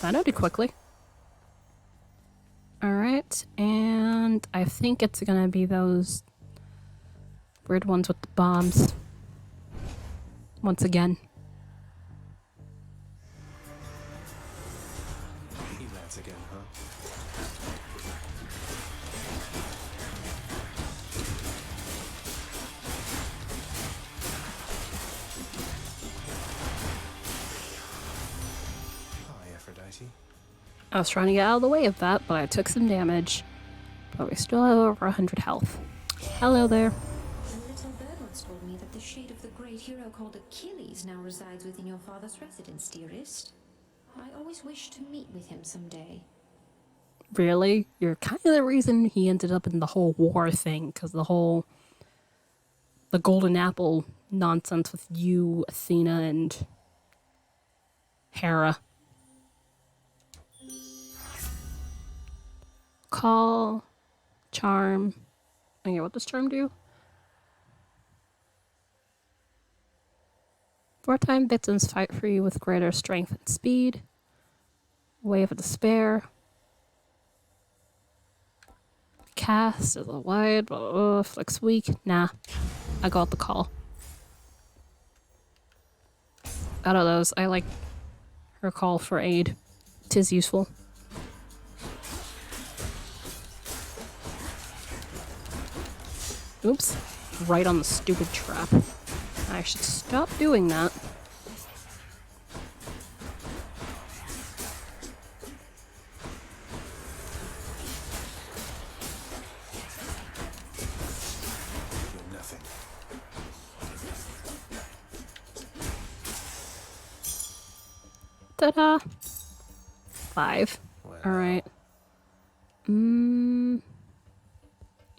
That ended quickly. Alright, and I think it's gonna be those weird ones with the bombs. Once again. Elance again, huh? Hi, Aphrodite. I was trying to get out of the way of that, but I took some damage. But we still have over 100 health. Hello there. A little bird once told me that the shade of the great hero called Achilles now resides within your father's residence, dearest. I always wish to meet with him someday. Really? You're kind of the reason he ended up in the whole war thing, because the golden apple nonsense with you, Athena, and Hera. Call, charm. Okay, what does charm do? 4-time victims fight for you with greater strength and speed. Wave of Despair. Cast is a wide, flex weak. Nah, I got the call. Out of those, I like her call for aid. 'Tis useful. Oops, right on the stupid trap. I should stop doing that. You're nothing. Ta-da! 5. Well, Alright.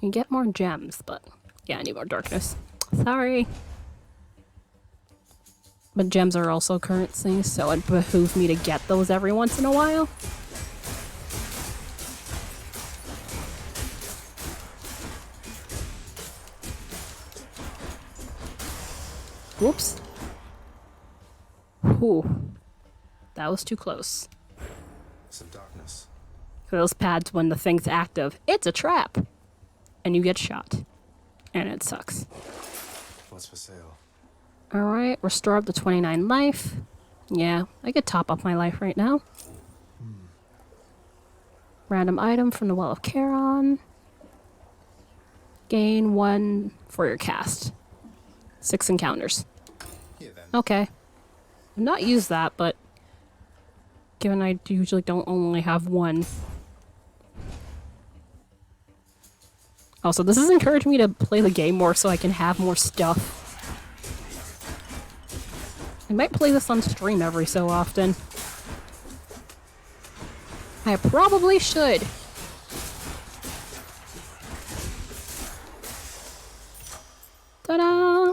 You get more gems, but yeah, I need more darkness. Sorry. But gems are also currency, so it behooves me to get those every once in a while. Whoops. Whew. That was too close. some darkness. Those pads, when the thing's active, it's a trap. And you get shot. And it sucks. What's for sale? Alright, restore up to 29 life. Yeah, I could top up my life right now. Random item from the Well of Charon. Gain 1 for your cast. 6 encounters. Here then. Okay. I've not used that, but given I usually don't only have 1. Also, this has encouraged me to play the game more so I can have more stuff. I might play this on stream every so often. I probably should. Ta-da!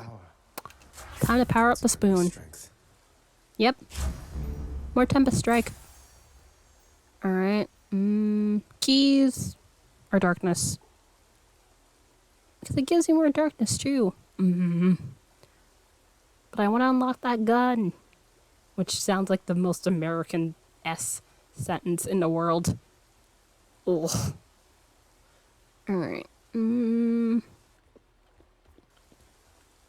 Time to power up the spoon. Strength. Yep. More Tempest Strike. Alright. Keys or darkness. Because it gives you more darkness too. But I want to unlock that gun. Which sounds like the most American S sentence in the world. Ugh. Alright.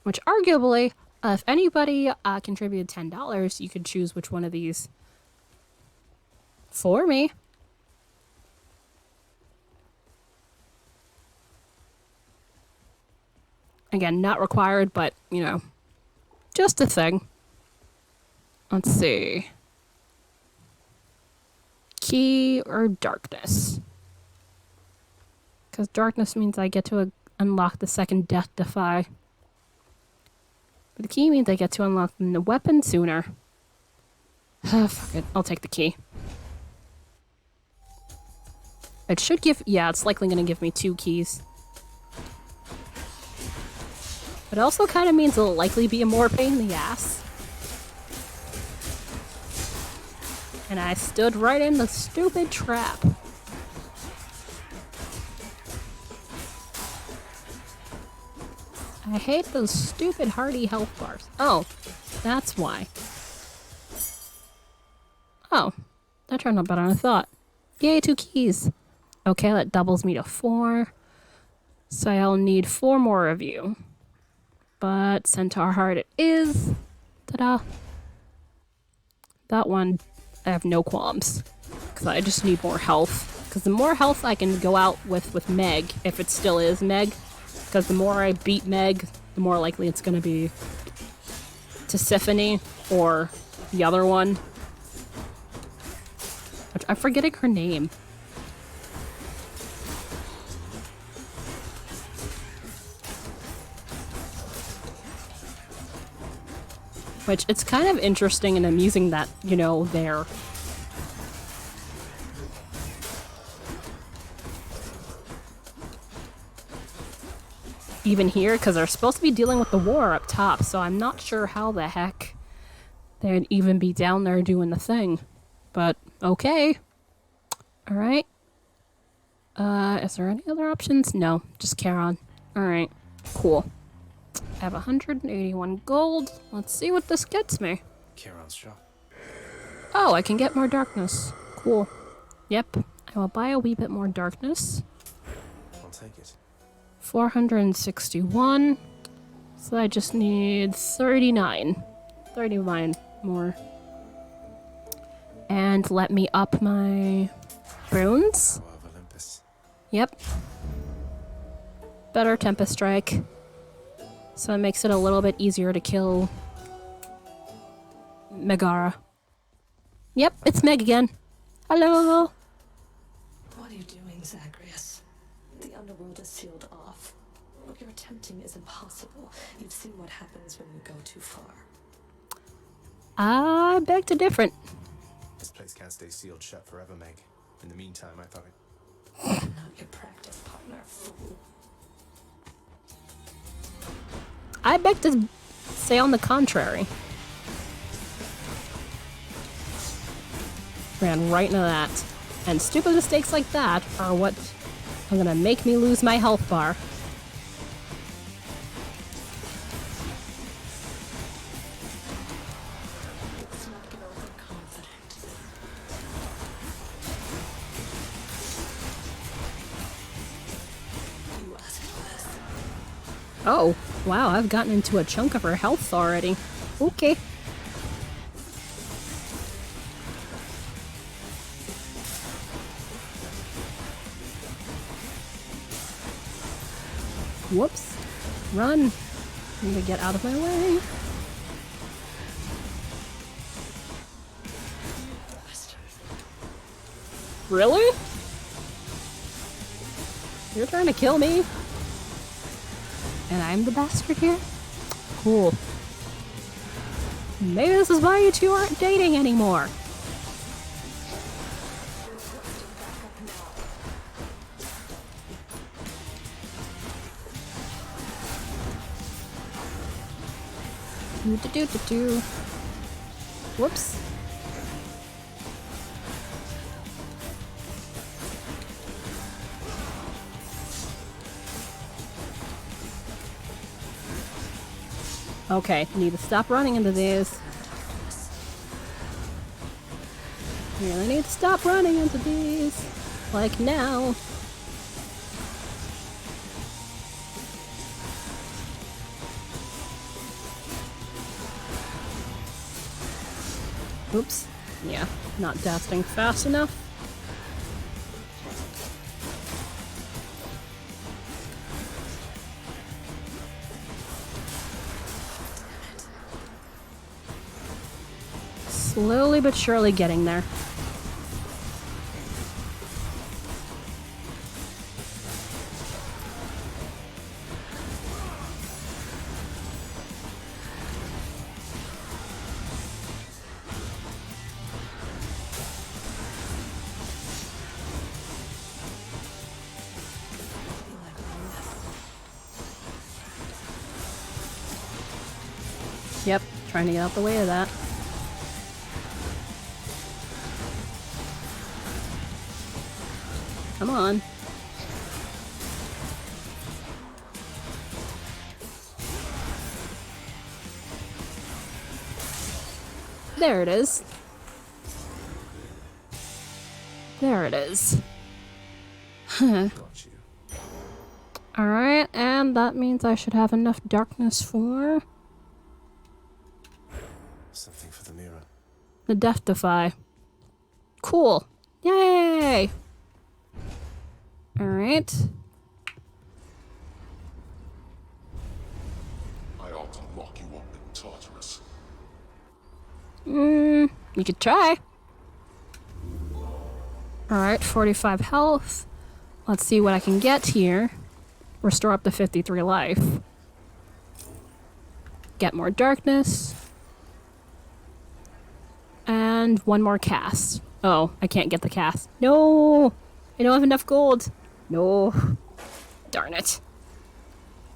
Which arguably, if anybody contributed $10, you could choose which one of these for me. Again, not required, but, you know, just a thing. Let's see. Key or darkness? Because darkness means I get to unlock the second death defy. But the key means I get to unlock the weapon sooner. Fuck it, I'll take the key. It should give... yeah, it's likely gonna give me 2 keys. But it also kind of means it'll likely be a more pain in the ass. And I stood right in the stupid trap. I hate those stupid hardy health bars. Oh, that's why. Oh, that turned out better than I thought. Yay, 2 keys. Okay, that doubles me to 4. So I'll need 4 more of you. But Centaur Heart it is. Ta-da. That one, I have no qualms. Because I just need more health. Because the more health I can go out with Meg, if it still is Meg. Because the more I beat Meg, the more likely it's going to be Tisiphone or the other one. Which I'm forgetting her name. Which, it's kind of interesting and amusing that, you know, they're... even here, because they're supposed to be dealing with the war up top, so I'm not sure how the heck they'd even be down there doing the thing. But, okay. Alright. Is there any other options? No, just Charon. Alright, cool. I have 181 gold. Let's see what this gets me. Charon's shop. Oh, I can get more darkness. Cool. Yep. I will buy a wee bit more darkness. I'll take it. 461. So I just need 39. 39 more. And let me up my runes. Power of Olympus. Yep. Better Tempest Strike. So it makes it a little bit easier to kill Megara. Yep, it's Meg again. Hello! What are you doing, Zagreus? The underworld is sealed off. What you're attempting is impossible. You've seen what happens when you go too far. I beg to differ. This place can't stay sealed shut forever, Meg. In the meantime, I thought I'm not your practice partner, fool. I beg to say on the contrary. Ran right into that. And stupid mistakes like that are what are gonna make me lose my health bar. Let's not get overconfident. You asked for this. Oh, wow, I've gotten into a chunk of her health already. Okay. Whoops. Run. Need to get out of my way. Really? You're trying to kill me? And I'm the bastard here? Cool. Maybe this is why you two aren't dating anymore. Do-do-do-do-do. Whoops. Okay, need to stop running into these. Really need to stop running into these. Like now. Oops. Yeah, not dasting fast enough. Slowly but surely getting there. Yep, trying to get out the way of that. Come on. There it is. There it is. Got you. Alright, and that means I should have enough darkness for Something for the mirror. the Death Defy. Cool. Yay! Alright. I ought to lock you up in Tartarus. You could try. Alright, 45 health. Let's see what I can get here. Restore up to 53 life. Get more darkness. And one more cast. Oh, I can't get the cast. No! I don't have enough gold. No. Darn it.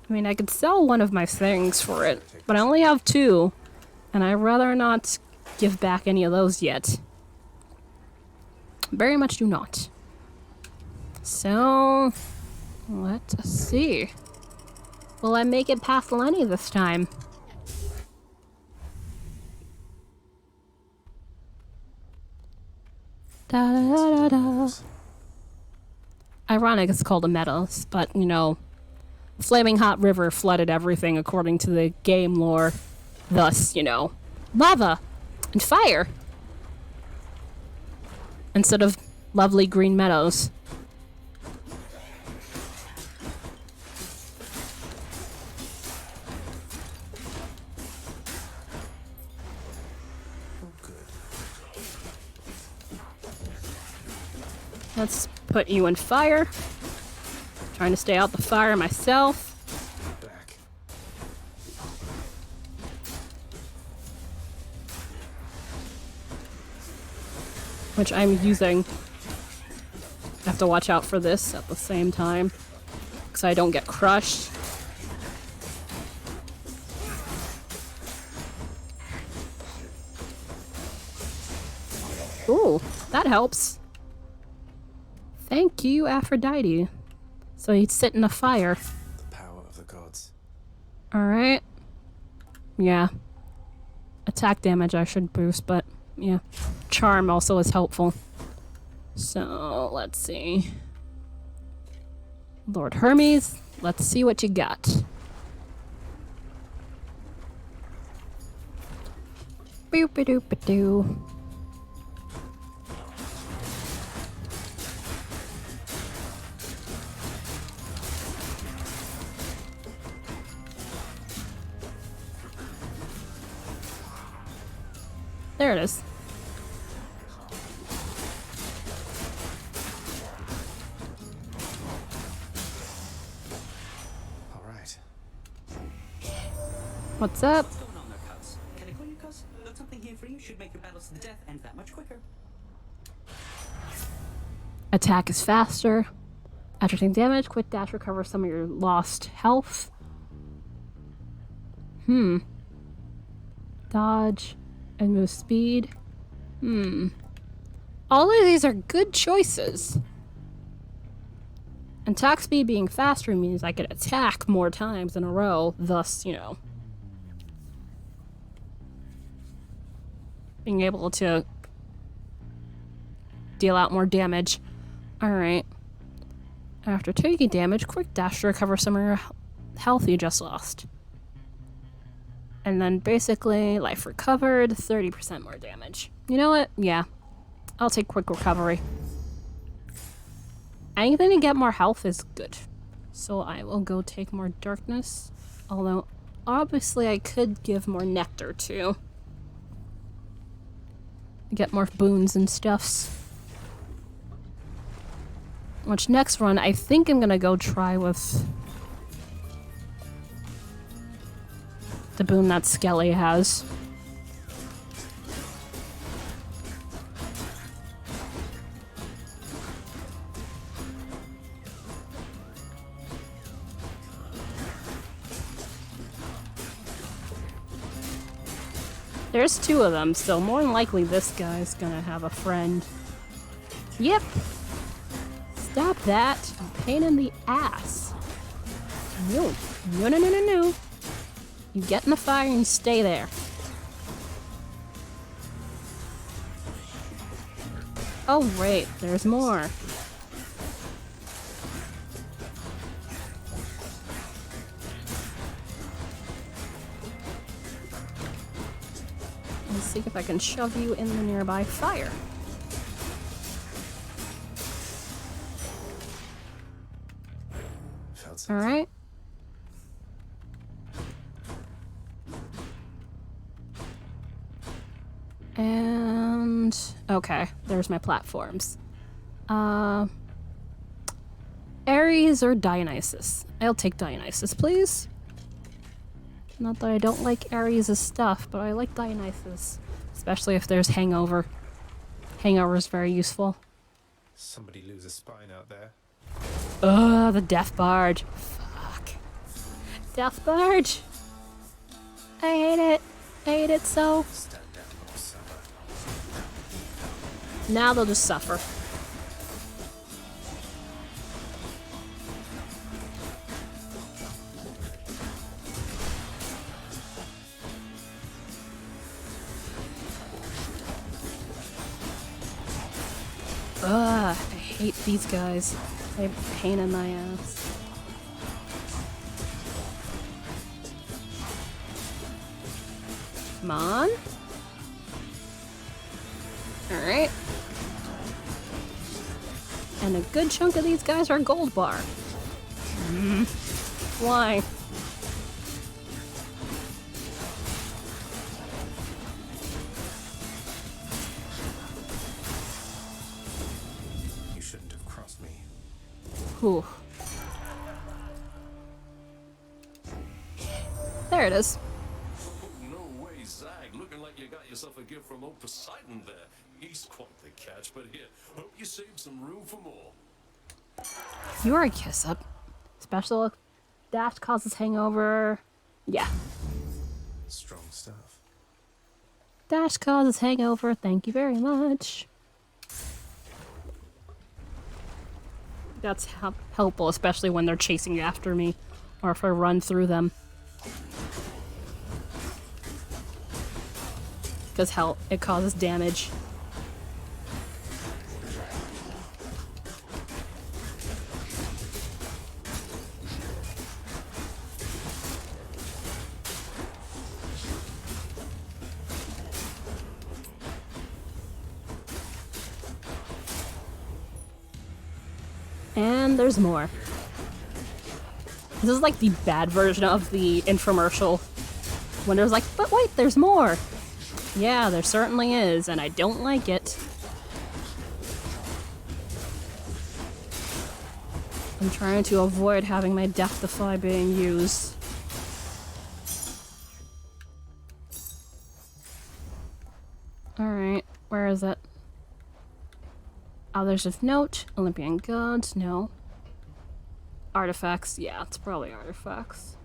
I mean, I could sell one of my things for it, but I only have 2, and I'd rather not give back any of those yet. Very much do not. So, let's see. Will I make it past Lenny this time? Da da da da. Ironic it's called a Meadows, but you know, Flaming Hot River flooded everything according to the game lore. Thus, you know, lava and fire instead of lovely green meadows. Let's put you in fire. Trying to stay out the fire myself. Back. Which I'm using. I have to watch out for this at the same time, because I don't get crushed. Ooh, that helps. Thank you, Aphrodite. So he'd sit in the fire. The power of the gods. Alright. Yeah. Attack damage I should boost, but yeah. Charm also is helpful. So, let's see. Lord Hermes, let's see what you got. Boop-a-doop-a-doo. There it is. All right. What's up? What's going on there, cuz? Can I call you cuz? Got something here for you. Should make your battles to the death end that much quicker. Attack is faster. After taking damage, quick dash recovers some of your lost health. Dodge and move speed. All of these are good choices. Attack speed being faster means I could attack more times in a row, thus, you know, being able to deal out more damage. Alright. After taking damage, quick dash to recover some of your health you just lost. And then basically, life recovered, 30% more damage. You know what? Yeah. I'll take quick recovery. Anything to get more health is good. So I will go take more darkness. Although, obviously I could give more nectar too. Get more boons and stuffs. Which next run, I think I'm gonna go try with the boon that Skelly has. There's two of them, so more than likely this guy's gonna have a friend. Yep. Stop that. Pain in the ass. No. No, no, no, no, no. You get in the fire and you stay there. Oh, wait. There's more. Let's see if I can shove you in the nearby fire. Alright. And... okay, there's my platforms. Ares or Dionysus? I'll take Dionysus, please. Not that I don't like Ares' stuff, but I like Dionysus. Especially if there's Hangover. Hangover is very useful. Somebody lose a spine out there. Ugh, the Death Barge. Fuck. Death Barge! I hate it. I hate it so. Stand down, little suffer. Now they'll just suffer. Ugh, I hate these guys. They're a pain in my ass. Come on. Alright. And a good chunk of these guys are gold bar. Why? Ooh. There it is. No way, Zag. Looking like you got yourself a gift from old Poseidon there. He's quite the catch, but here, hope you save some room for more. You're a kiss up. Special dash causes hangover. Yeah. Strong stuff. Dash causes hangover. Thank you very much. That's helpful, especially when they're chasing after me, or if I run through them. Because hell, it causes damage. And there's more. This is like the bad version of the infomercial. When there's like, but wait, there's more. Yeah, there certainly is, and I don't like it. I'm trying to avoid having my Death Defy being used. Alright, where is it? Oh, there's a note. Olympian gods, no. Artifacts, yeah, it's probably artifacts.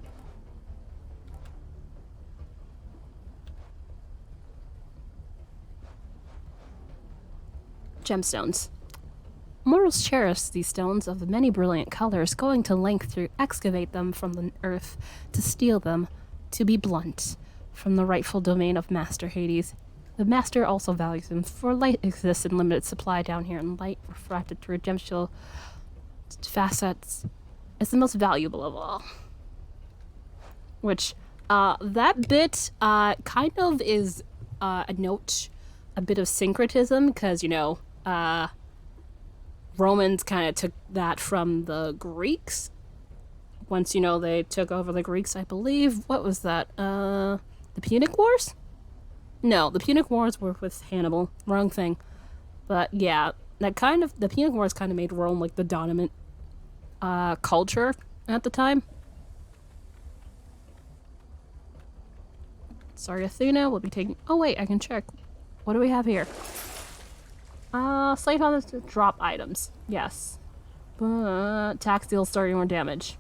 Gemstones. Mortals cherish these stones of many brilliant colors, going to length to excavate them from the earth, to steal them, to be blunt, from the rightful domain of Master Hades. The Master also values them, for light exists in limited supply down here, and light refracted through gemstone facets is the most valuable of all. Which, that bit, kind of is a note a bit of syncretism because, Romans kind of took that from the Greeks. Once, they took over the Greeks, I believe. What was that? The Punic Wars? No, the Punic Wars were with Hannibal. Wrong thing. But yeah, the Punic Wars kind of made Rome like the dominant culture at the time. Sorry, Athena will be taking... Oh wait, I can check. What do we have here? Slate on this to drop items. Yes. Tax deals 30 more damage.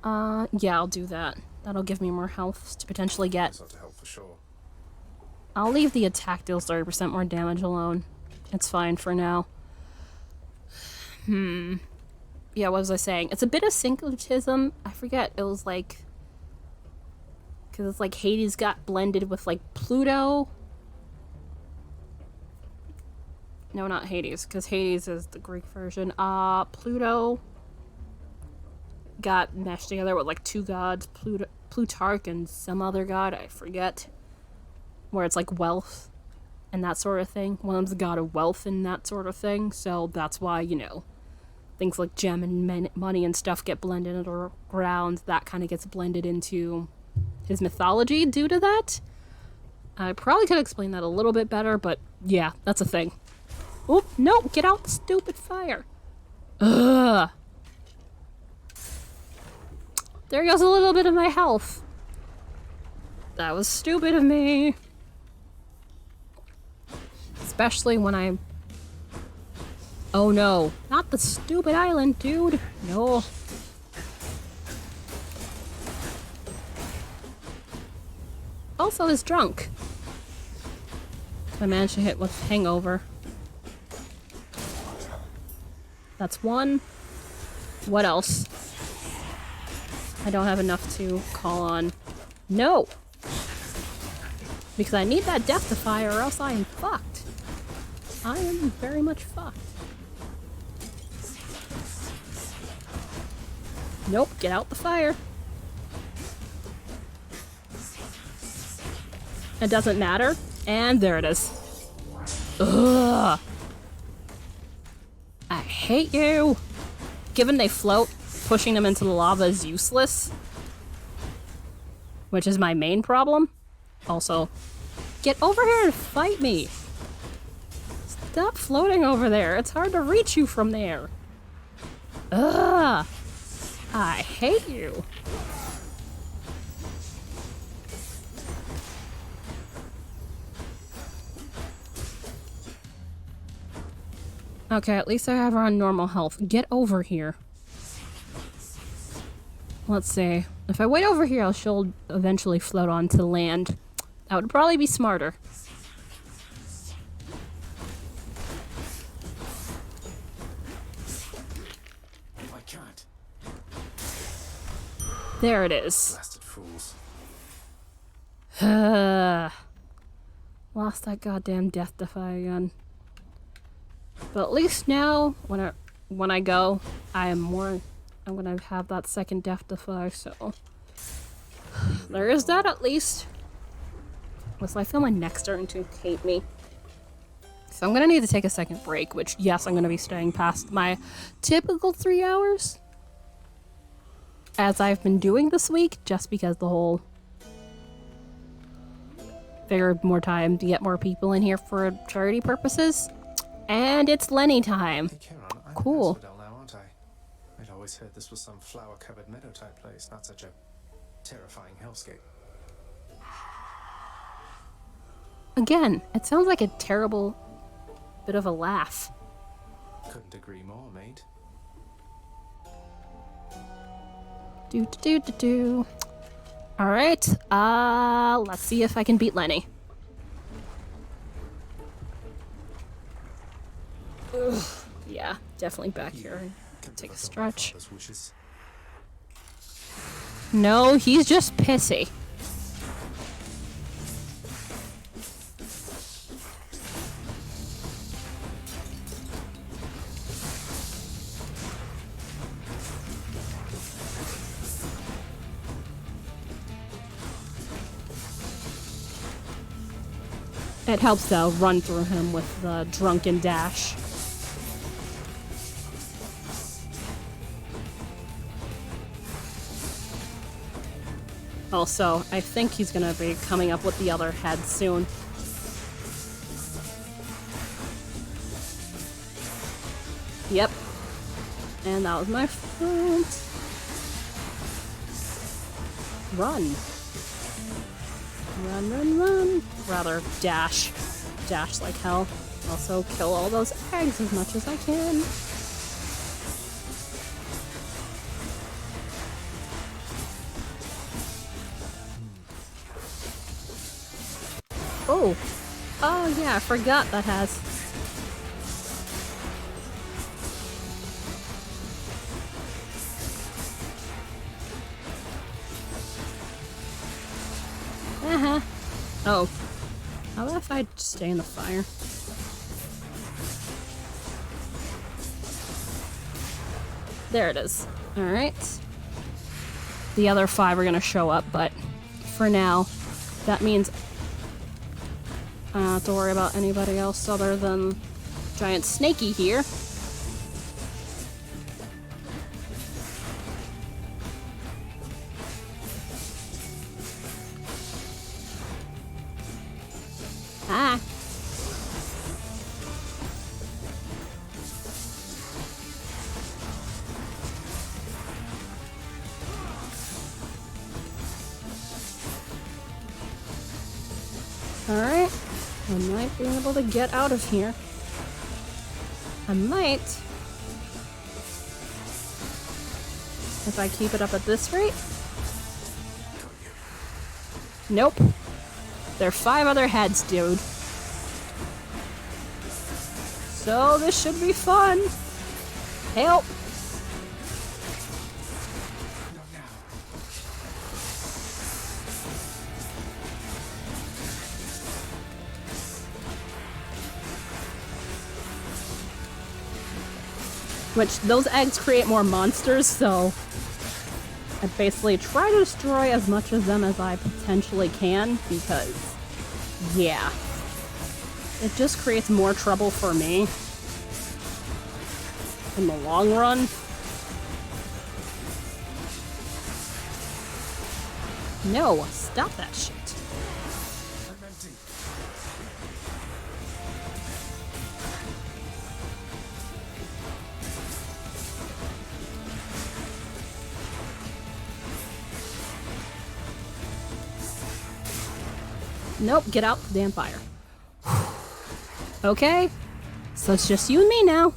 Yeah, I'll do that. That'll give me more health to potentially get. To help for sure. I'll leave the attack deals 30% more damage alone. It's fine for now. Yeah, what was I saying? It's a bit of syncretism. I forget. It was like... Because it's like Hades got blended with like Pluto. No, not Hades, because Hades is the Greek version. Pluto got meshed together with like two gods, Plutarch and some other god, I forget. Where it's like wealth and that sort of thing. One of them's the god of wealth and that sort of thing. So that's why, things like gem and money and stuff get blended around. That kind of gets blended into his mythology due to that. I probably could explain that a little bit better, but yeah, that's a thing. Oh, no, get out the stupid fire. Ugh. There goes a little bit of my health. That was stupid of me. Especially when I... Oh no, not the stupid island, dude. No. Also is drunk. I managed to hit with hangover. That's one. What else? I don't have enough to call on. No! Because I need that death defier or else I am fucked. I am very much fucked. Nope, get out the fire. It doesn't matter. And there it is. Ugh. I hate you. Given they float, pushing them into the lava is useless. Which is my main problem. Also, get over here and fight me. Stop floating over there. It's hard to reach you from there. Ugh. I hate you. Okay, at least I have her on normal health. Get over here. Let's see. If I wait over here, she'll eventually float onto land. That would probably be smarter. I can't. There it is. Blasted fools. Lost that goddamn death defy again. But at least now, when I go, I'm gonna have that second death defy, so there is that at least. So I feel my neck starting to hate me. So I'm gonna need to take a second break, which yes, I'm gonna be staying past my typical 3 hours. As I've been doing this week, just because the whole figured more time to get more people in here for charity purposes. And it's Lenny time. Hey, Kieran, I'm Cool. in Asphodel now, aren't I? I'd always heard this was some flower-covered meadow-type place, not such a terrifying hellscape. Again, it sounds like a terrible bit of a laugh. Couldn't agree more, mate. Do. Alright, let's see if I can beat Lenny. Ugh, yeah, definitely back here. Take a stretch. No, he's just pissy. It helps to run through him with the drunken dash. Also, I think he's gonna be coming up with the other head soon. Yep. And that was my front. Run. Run, run, run. Rather, dash. Dash like hell. Also, kill all those eggs as much as I can. Oh. Oh, yeah, I forgot that has... Oh. How about if I just stay in the fire? There it is. Alright. The other 5 are gonna show up, but for now, that means I don't have to worry about anybody else other than Giant Snakey here. Ah. Alright. I might be able to get out of here. I might. If I keep it up at this rate. Nope. There are 5 other heads, dude. So this should be fun. Help! Which, those eggs create more monsters, so I basically try to destroy as much of them as I potentially can, because, yeah. It just creates more trouble for me in the long run. No, stop that shit. I'm empty. Nope, get out the damn fire. Okay, so it's just you and me now.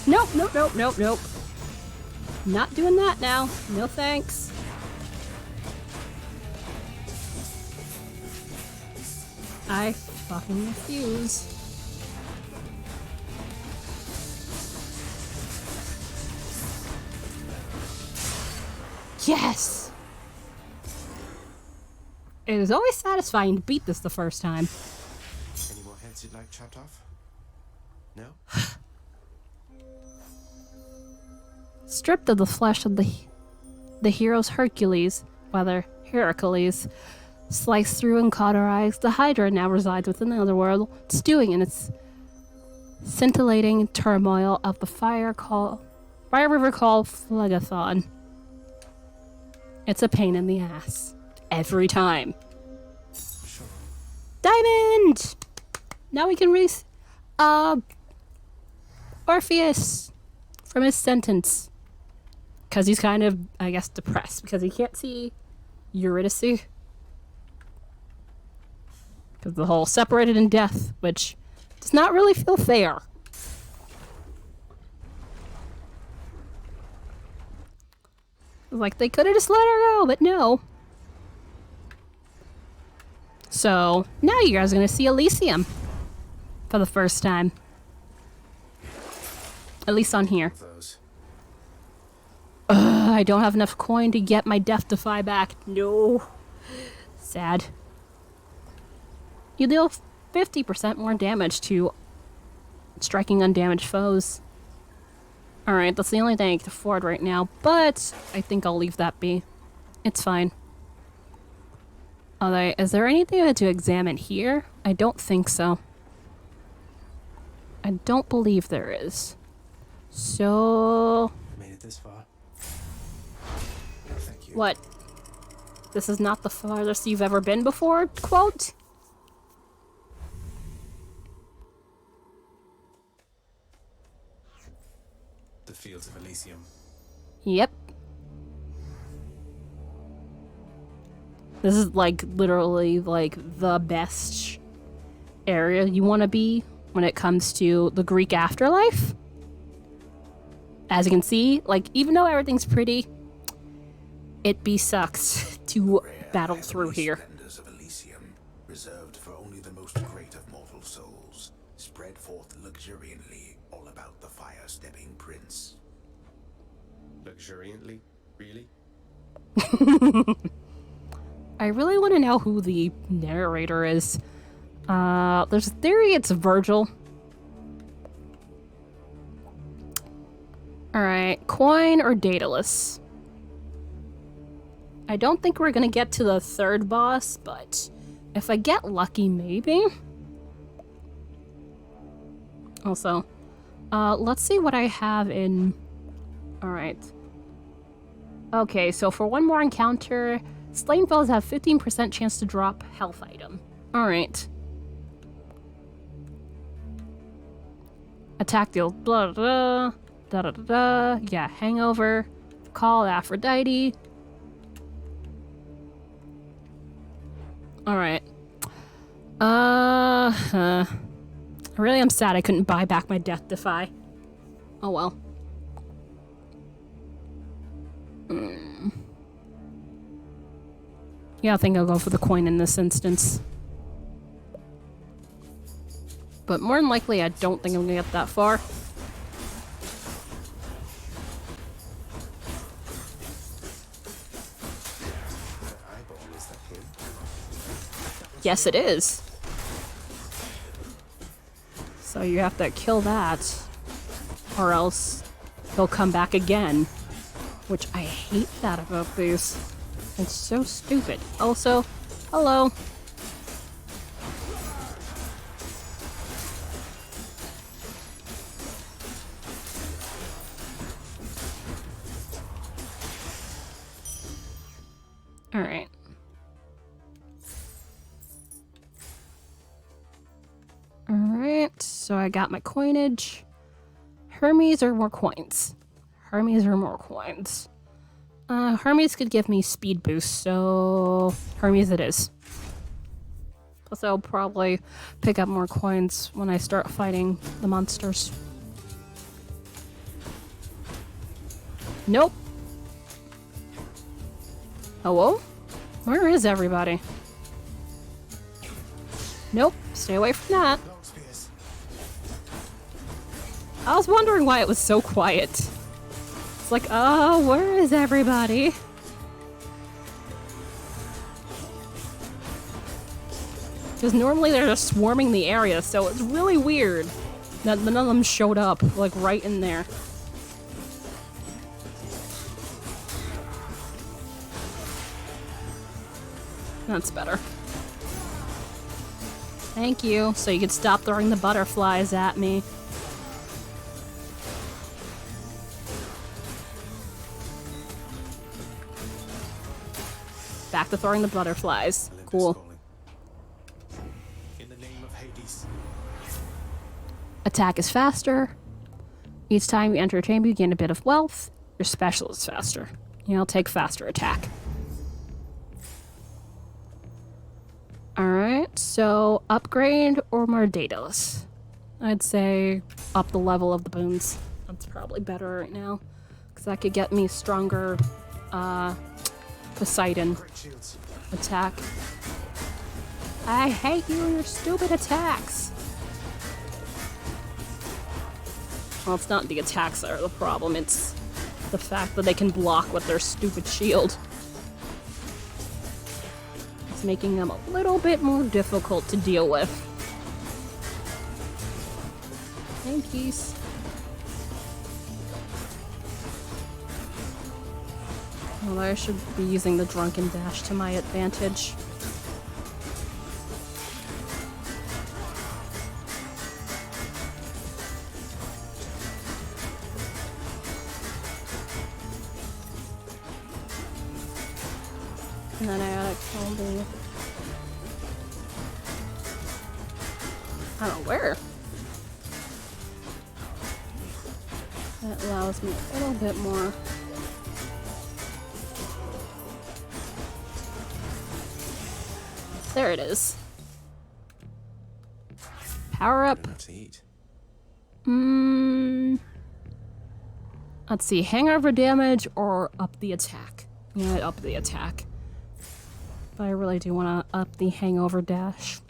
Nope, nope, nope, nope, nope. Not doing that now. No thanks. I fucking refuse. Yes! It is always satisfying to beat this the first time. Any more heads you'd like chopped off? No? Stripped of the flesh of the hero's Hercules, sliced through and cauterized, the Hydra now resides within the underworld, stewing in its scintillating turmoil of the fire river called Phlegethon. It's a pain in the ass. Every time. Sure. Diamond! Now we can release Orpheus from his sentence. Because he's kind of, I guess, depressed because he can't see Eurydice. Because the whole separated in death, which does not really feel fair. Like, they could have just let her go, but no. So, now you guys are going to see Elysium for the first time. At least on here. Those. I don't have enough coin to get my Death Defy back. No. Sad. You deal 50% more damage to striking undamaged foes. Alright, that's the only thing I can afford right now, but I think I'll leave that be. It's fine. Alright, is there anything to examine here? I don't think so. I don't believe there is. So... Made it this far. Thank you. What? This is not the farthest you've ever been before, quote? The fields of Elysium. Yep. This is like literally like the best area you want to be when it comes to the Greek afterlife. As you can see, like even though everything's pretty, it sucks to battle through here. Splendors of Elysium, reserved for only the most great of mortal souls, spread forth luxuriantly all about the fire-stepping prince. Luxuriantly? Really? I really want to know who the narrator is. There's a theory it's Virgil. Alright, coin or Daedalus? I don't think we're gonna get to the third boss, but if I get lucky, maybe? Also, let's see what I have in... Alright. Okay, so for one more encounter, slain foes have 15% chance to drop health item. Alright. Attack deal blah blah da da da da. Yeah, hangover. Call Aphrodite. Alright. Really, I'm sad I couldn't buy back my Death Defy. Oh well. Yeah, I think I'll go for the coin in this instance. But more than likely, I don't think I'm gonna get that far. Yes, it is. So you have to kill that, or else he'll come back again. Which I hate that about these. It's so stupid. Also, hello. Alright. Alright, so I got my coinage. Hermes or more coins? Hermes or more coins? Hermes could give me speed boost, so Hermes it is. Plus I'll probably pick up more coins when I start fighting the monsters. Nope. Hello? Where is everybody? Nope, stay away from that. I was wondering why it was so quiet. It's like, oh, where is everybody? Because normally they're just swarming the area, so it's really weird that none of them showed up, like, right in there. That's better. Thank you, so you could stop throwing the butterflies at me. Back to throwing the butterflies. Cool. In the name of Hades. Attack is faster. Each time you enter a chamber, you gain a bit of wealth. Your special is faster. I'll take faster attack. Alright, so upgrade or more Daedalus? I'd say up the level of the boons. That's probably better right now. Because that could get me stronger, Poseidon attack. I hate you and your stupid attacks. Well, it's not the attacks that are the problem, it's the fact that they can block with their stupid shield. It's making them a little bit more difficult to deal with. Thankies. Well, I should be using the Drunken Dash to my advantage. And then I gotta kill the... I don't know where. That allows me a little bit more. There it is. Power up. Let's see, hangover damage or up the attack? Yeah, up the attack. But I really do want to up the hangover dash.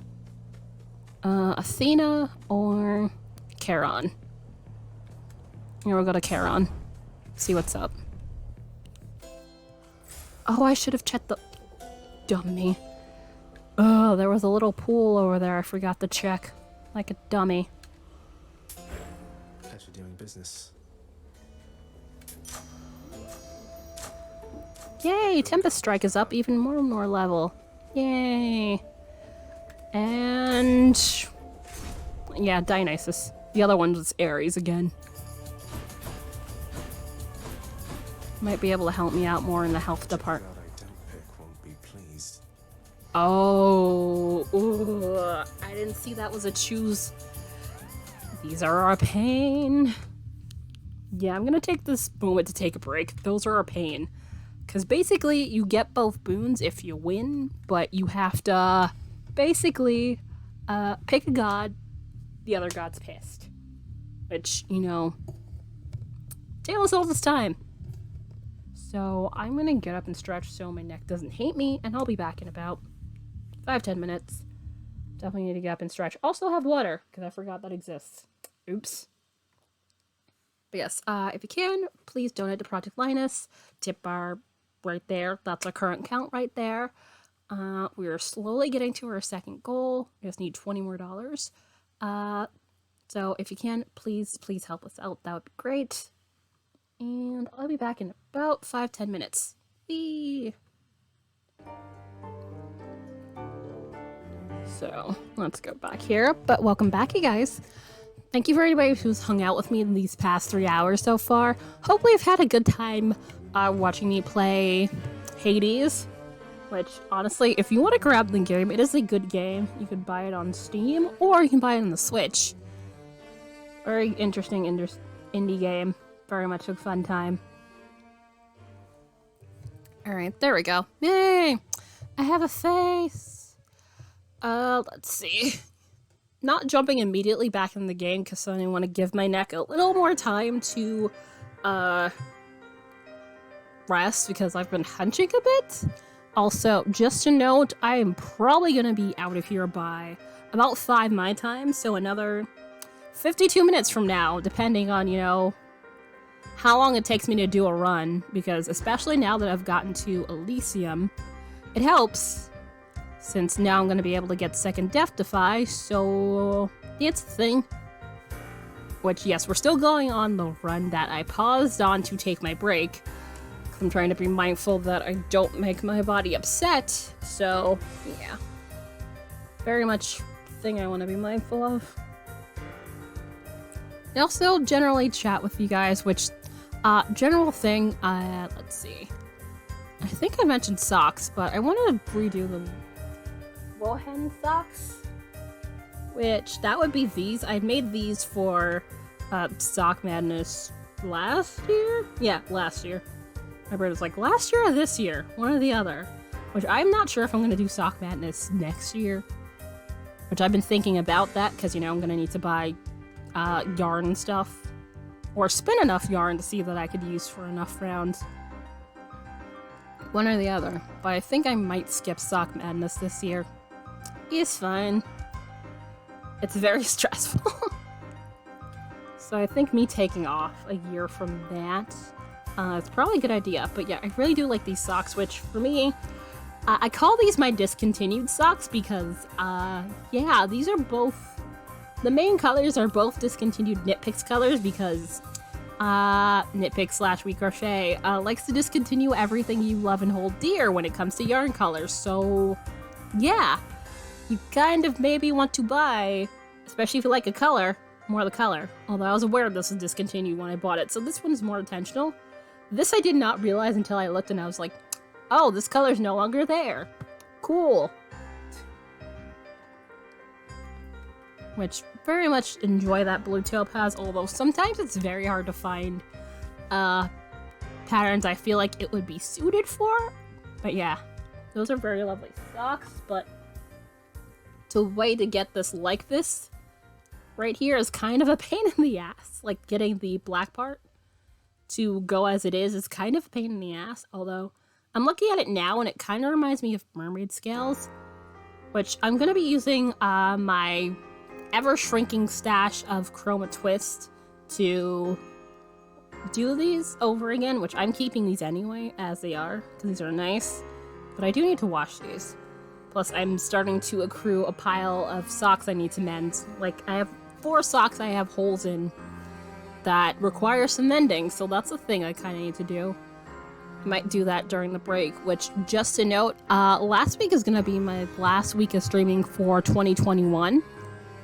Athena or Charon? Here, we'll go to Charon. See what's up. Oh, I should have checked the... Dummy. Oh, there was a little pool over there I forgot to check. Like a dummy. Pleasure doing business. Yay! Tempest Strike is up even more level. Yay! And... yeah, Dionysus. The other one was Ares again. Might be able to help me out more in the health department. Oh, ooh, I didn't see that was a choose. These are a pain. Yeah, I'm gonna take this moment to take a break. Those are a pain. Because basically, you get both boons if you win, but you have to basically pick a god, the other god's pissed. Which, you know, tale us all this time. So I'm gonna get up and stretch so my neck doesn't hate me, and I'll be back in about 5-10 minutes. Definitely need to get up and stretch. Also have water, because I forgot that exists. Oops. But yes, if you can, please donate to Project Linus. Tip bar right there. That's our current count right there. We're slowly getting to our second goal. We just need $20 more. So if you can, please help us out. That would be great. And I'll be back in about 5-10 minutes. Whee! So, let's go back here. But welcome back, you guys. Thank you for anybody who's hung out with me in these past 3 hours so far. Hopefully you've had a good time watching me play Hades. Which, honestly, if you want to grab the game, it is a good game. You can buy it on Steam, or you can buy it on the Switch. Very interesting indie game. Very much a fun time. Alright, there we go. Yay! I have a face! Let's see. Not jumping immediately back in the game, because I want to give my neck a little more time to, rest, because I've been hunching a bit. Also, just to note, I am probably going to be out of here by about 5 my time, so another 52 minutes from now, depending on, you know, how long it takes me to do a run, because especially now that I've gotten to Elysium, it helps, since now I'm going to be able to get second Death Defy, so it's the thing. Which, yes, we're still going on the run that I paused on to take my break. I'm trying to be mindful that I don't make my body upset, so yeah. Very much a thing I want to be mindful of. I also generally chat with you guys, which, general thing, let's see. I think I mentioned socks, but I wanted to redo the Wohen socks, which, that would be these. I made these for, Sock Madness last year? Yeah, last year. My brain was like, last year or this year? One or the other. Which I'm not sure if I'm going to do Sock Madness next year. Which I've been thinking about that, because, you know, I'm going to need to buy yarn and stuff. Or spin enough yarn to see that I could use for enough rounds. One or the other. But I think I might skip Sock Madness this year. It's fine. It's very stressful. So I think me taking off a year from that It's probably a good idea. But yeah, I really do like these socks, which for me, I call these my discontinued socks because, yeah, these are both, the main colors are both discontinued Knitpicks colors because, Knitpick / We Crochet, likes to discontinue everything you love and hold dear when it comes to yarn colors. So, yeah, you kind of maybe want to buy, especially if you like a color, more of the color. Although I was aware this was discontinued when I bought it, so this one's more intentional. This I did not realize until I looked and I was like, oh, this color's no longer there. Cool. Which, very much enjoy that blue topaz, although sometimes it's very hard to find patterns I feel like it would be suited for. But yeah, those are very lovely socks, but the way to get this like this right here is kind of a pain in the ass. Like, getting the black part to go as it is kind of a pain in the ass, although I'm looking at it now and it kind of reminds me of mermaid scales, which I'm going to be using my ever-shrinking stash of Chroma Twist to do these over again, which I'm keeping these anyway as they are, because these are nice, but I do need to wash these. Plus, I'm starting to accrue a pile of socks I need to mend. Like, I have 4 socks I have holes in that require some mending, so that's a thing I kind of need to do. I might do that during the break, which, just to note, last week is going to be my last week of streaming for 2021,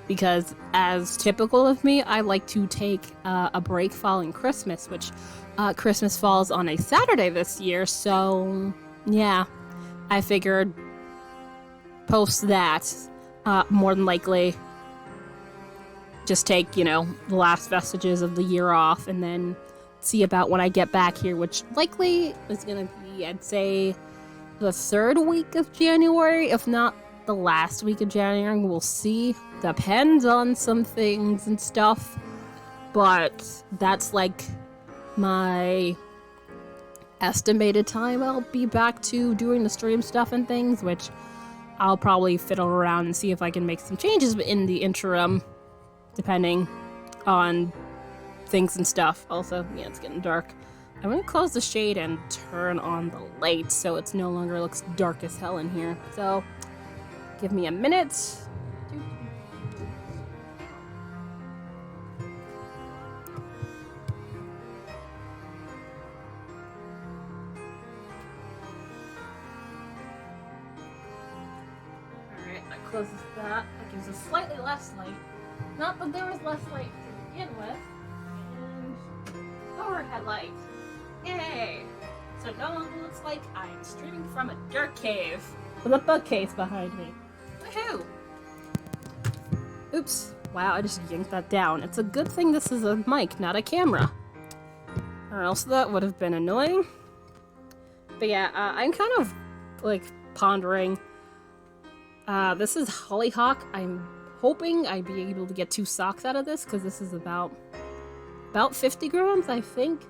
because as typical of me, I like to take a break following Christmas, which Christmas falls on a Saturday this year, so yeah, I figured post that, more than likely just take, you know, the last vestiges of the year off and then see about when I get back here, which likely is gonna be, I'd say, the 3rd week of January, if not the last week of January. We'll see. Depends on some things and stuff, but that's like my estimated time I'll be back to doing the stream stuff and things, which I'll probably fiddle around and see if I can make some changes in the interim, depending on things and stuff. Also, yeah, it's getting dark. I'm gonna close the shade and turn on the light so it's no longer looks dark as hell in here. So, give me a minute. Alright, that closes that. That gives us slightly less light. Not that there was less light to begin with. And overhead light. Yay! So it no longer looks like I'm streaming from a dark cave with a bookcase behind me. Woohoo! Oops. Wow, I just yanked that down. It's a good thing this is a mic, not a camera. Or else that would have been annoying. But yeah, I'm kind of, like, pondering. This is Hollyhock. I'm hoping I'd be able to get 2 socks out of this, because this is about 50 grams, I think.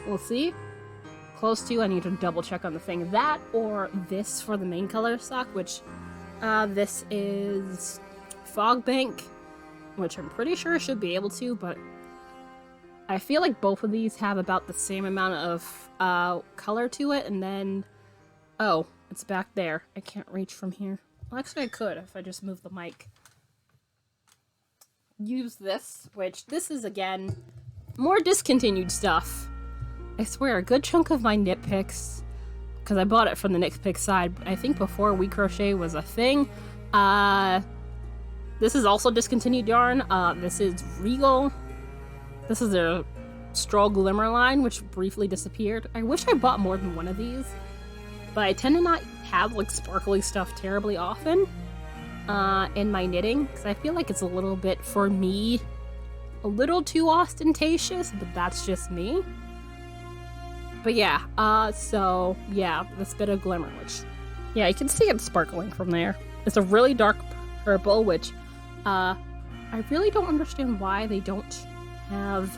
We'll see. Close to. I need to double check on the thing. That or this for the main color sock, which this is Fogbank, which I'm pretty sure I should be able to, but I feel like both of these have about the same amount of color to it, and then, oh, it's back there. I can't reach from here. Well, actually I could if I just move the mic. Use this, which this is, again, more discontinued stuff. I swear, a good chunk of my Knitpicks, because I bought it from the Knitpick side, I think before We Crochet was a thing. This is also discontinued yarn. This is Regal. This is their Stroll Glimmer line, which briefly disappeared. I wish I bought more than one of these, but I tend to not have, like, sparkly stuff terribly often in my knitting, because I feel like it's a little bit, for me, a little too ostentatious, but that's just me. But yeah, so, yeah, this bit of glimmer, which, yeah, you can see it sparkling from there. It's a really dark purple, which, I really don't understand why they don't have,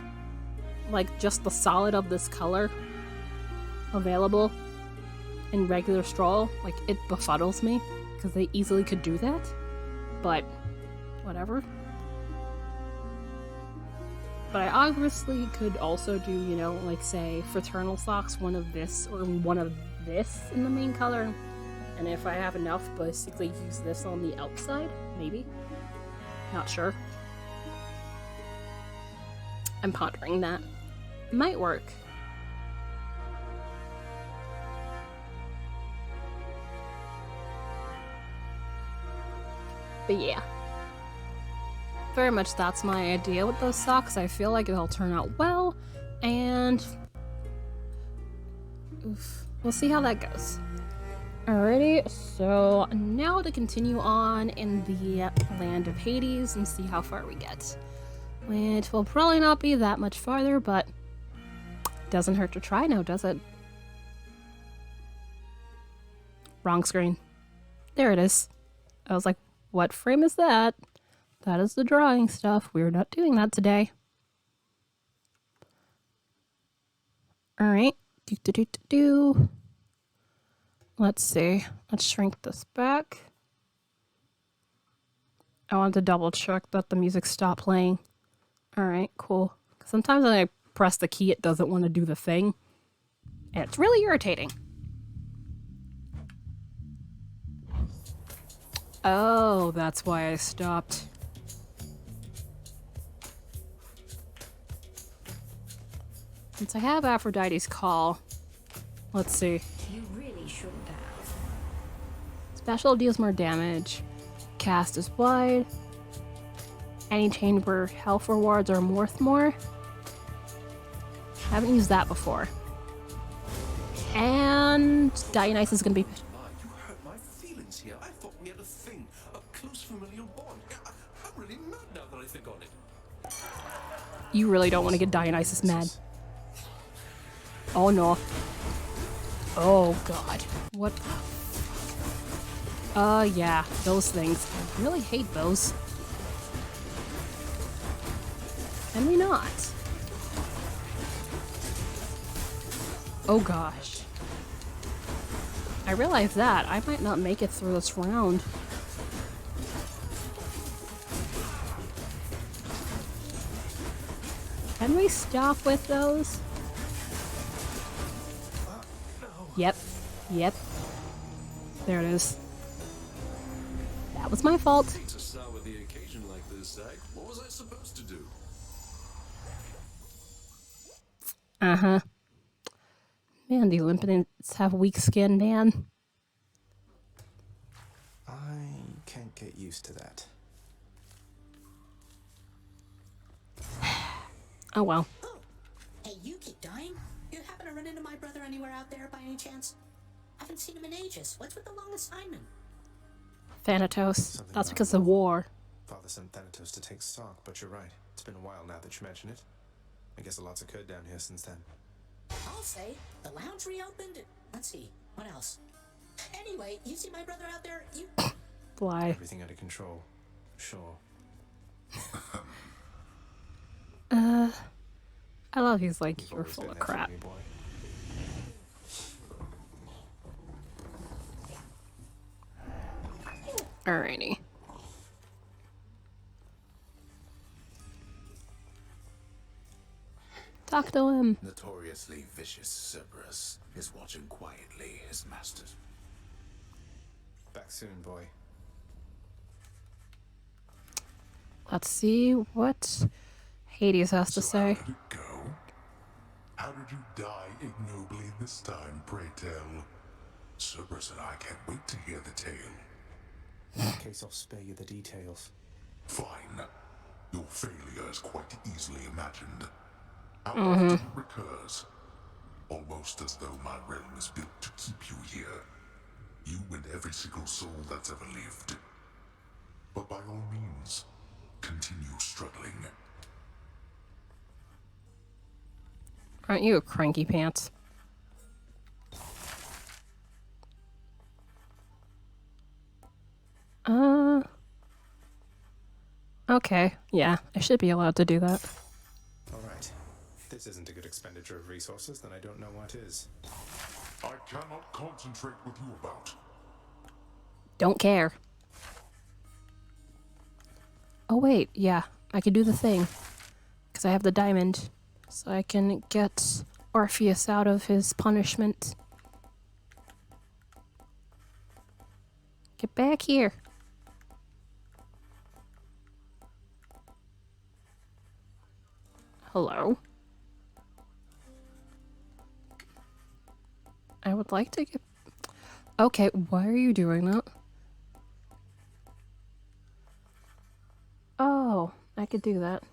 like, just the solid of this color available in regular Stroll. Like, it befuddles me, because they easily could do that, but whatever. But I obviously could also do, you know, like say fraternal socks, one of this or one of this in the main color. And if I have enough, basically use this on the outside, maybe. Not sure. I'm pondering that. Might work. But yeah. Very much that's my idea with those socks. I feel like it'll turn out well, and we'll see how that goes. Alrighty, so now to continue on in the land of Hades and see how far we get. Which will probably not be that much farther, but doesn't hurt to try now, does it? Wrong screen. There it is. I was like, what frame is that? That is the drawing stuff. We're not doing that today. Alright. Let's see. Let's shrink this back. I want to double check that the music stopped playing. Alright, cool. Sometimes when I press the key, it doesn't want to do the thing. And it's really irritating. Oh, that's why I stopped. Since I have Aphrodite's Call, let's see. You really shouldn't have. Special deals more damage. Cast is wide. Any chamber health rewards are worth more. Haven't used that before. And Dionysus is gonna be. You hurt my feelings here. I thought we had a thing, a close familial bond. I'm really mad now that I think on it. You really don't want to get Dionysus mad. Oh no. Oh god. What the fuck? Yeah, those things. I really hate those. Can we not? Oh gosh. I realize that. I might not make it through this round. Can we stop with those? Yep. Yep. There it is. That was my fault. To sour the occasion like this, Zach. What was I supposed to do? Uh-huh. Man, the Olympians have weak skin, man. I can't get used to that. Oh well. Oh, hey, you keep dying? You happen to run into my brother anywhere out there by any chance? Haven't seen him in ages. What's with the long assignment? Thanatos. That's because of war. Father sent Thanatos to take stock, but you're right. It's been a while now that you mention it. I guess a lot's occurred down here since then. I'll say, the lounge reopened. Let's see, what else? Anyway, you see my brother out there? You... Why? Everything under control. Sure. I love he's like, you're full of crap. Alrighty. Talk to him. Notoriously vicious Cerberus is watching quietly his masters. Back soon, boy. Let's see what Hades has to say. How did it go? How did you die ignobly this time, pray tell? Cerberus and I can't wait to hear the tale. In that case, I'll spare you the details. Fine. Your failure is quite easily imagined. How often it recurs. Almost as though my realm is built to keep you here. You and every single soul that's ever lived. But by all means, continue struggling. Aren't you a cranky pants? Okay, yeah, I should be allowed to do that. Alright. This isn't a good expenditure of resources, then I don't know what is. I cannot concentrate with you about. Don't care. Oh wait, yeah, I could do the thing. because I have the diamond. So I can get Orpheus out of his punishment. Get back here. Hello? I would like to get... Okay, why are you doing that? Oh, I could do that.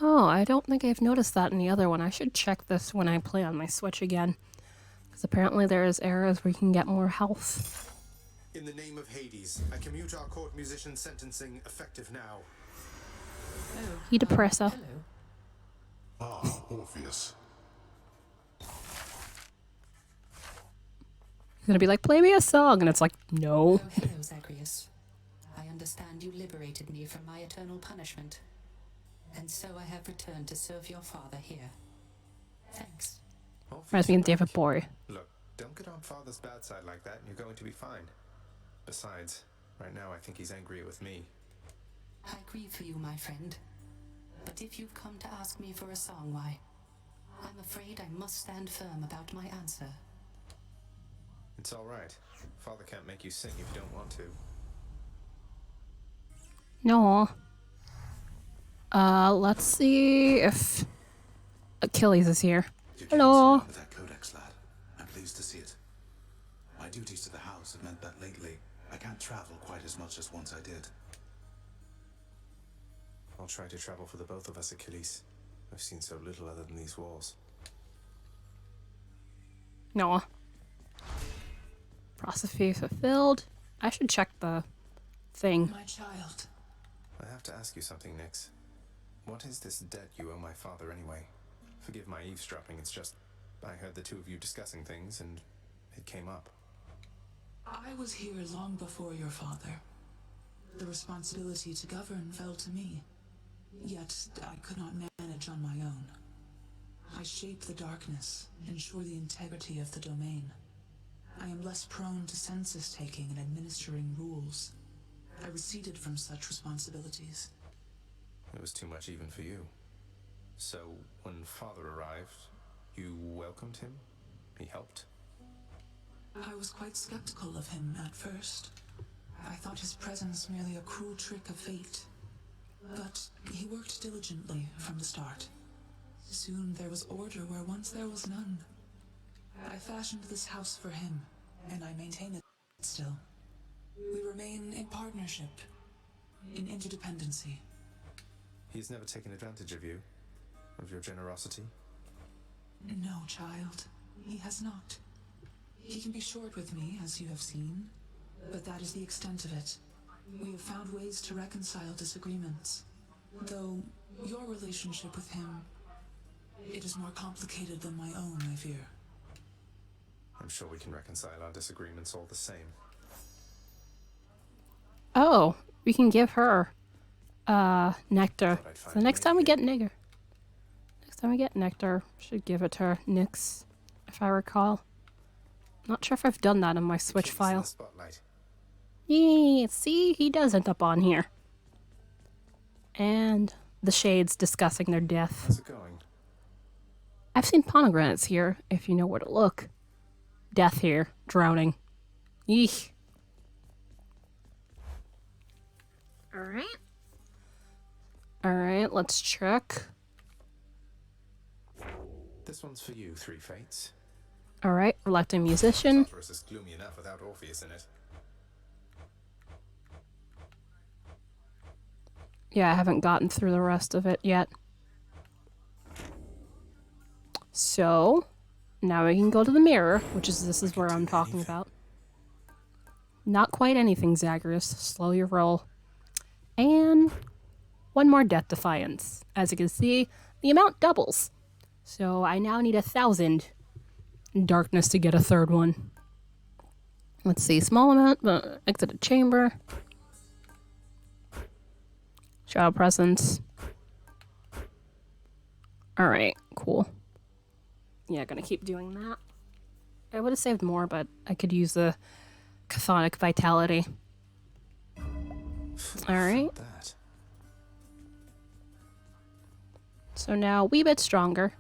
Oh, I don't think I've noticed that in the other one. I should check this when I play on my Switch again. Because apparently there is areas where you can get more health. In the name of Hades, I commute our court musician sentencing effective now. He depresso. Ah, Orpheus. He's gonna be like, play me a song, and it's like, no. Oh, hello, Zagreus. I understand you liberated me from my eternal punishment. And so I have returned to serve your father here. Thanks. Reminds me of David Bowie. Look, don't get on Father's bad side like that and you're going to be fine. Besides, right now I think he's angry with me. I grieve for you, my friend. But if you've come to ask me for a song, why? I'm afraid I must stand firm about my answer. It's alright. Father can't make you sing if you don't want to. No. Let's see if Achilles is here. Hello. With that codex, lad. I'm pleased to see it. My duties to the house have meant that lately I can't travel quite as much as once I did. I'll try to travel for the both of us, Achilles. I've seen so little other than these walls. No. Prophecy fulfilled. I should check the thing. My child. I have to ask you something, Nyx. What is this debt you owe my father anyway? Forgive my eavesdropping, it's just... I heard the two of you discussing things, and it came up. I was here long before your father. The responsibility to govern fell to me. Yet I could not manage on my own. I shape the darkness, ensure the integrity of the domain. I am less prone to census-taking and administering rules. I receded from such responsibilities. It was too much even for you. So, when Father arrived, you welcomed him? He helped? I was quite skeptical of him at first. I thought his presence merely a cruel trick of fate. But he worked diligently from the start. Soon there was order where once there was none. I fashioned this house for him, and I maintain it still. We remain in partnership, in interdependency. He's never taken advantage of you? Of your generosity? No, child. He has not. He can be short with me, as you have seen, but that is the extent of it. We have found ways to reconcile disagreements. Though your relationship with him, it is more complicated than my own, I fear. I'm sure we can reconcile our disagreements all the same. Oh, we can give her nectar. So next time we get nectar. Next time we get nectar, should give it to her. Nyx, if I recall. Not sure if I've done that in my Switch file. Yeah, see, he does end up on here. And the shades discussing their death. How's it going? I've seen pomegranates here, if you know where to look. Death here, drowning. Eek. Alright. Alright, let's check. This one's for you, Three Fates. Alright, reluctant musician. Tartarus is gloomy enough without Orpheus in it. Yeah, I haven't gotten through the rest of it yet. So, now we can go to the mirror, which is this is where I'm talking about. Not quite anything, Zagreus. Slow your roll. And one more Death Defiance. As you can see, the amount doubles. So I now need 1,000 darkness to get a third one. Let's see, small amount, but exit a chamber. Shadow presence. Alright, cool. Yeah, gonna keep doing that. I would have saved more, but I could use the chthonic vitality. Alright. So now a wee bit stronger.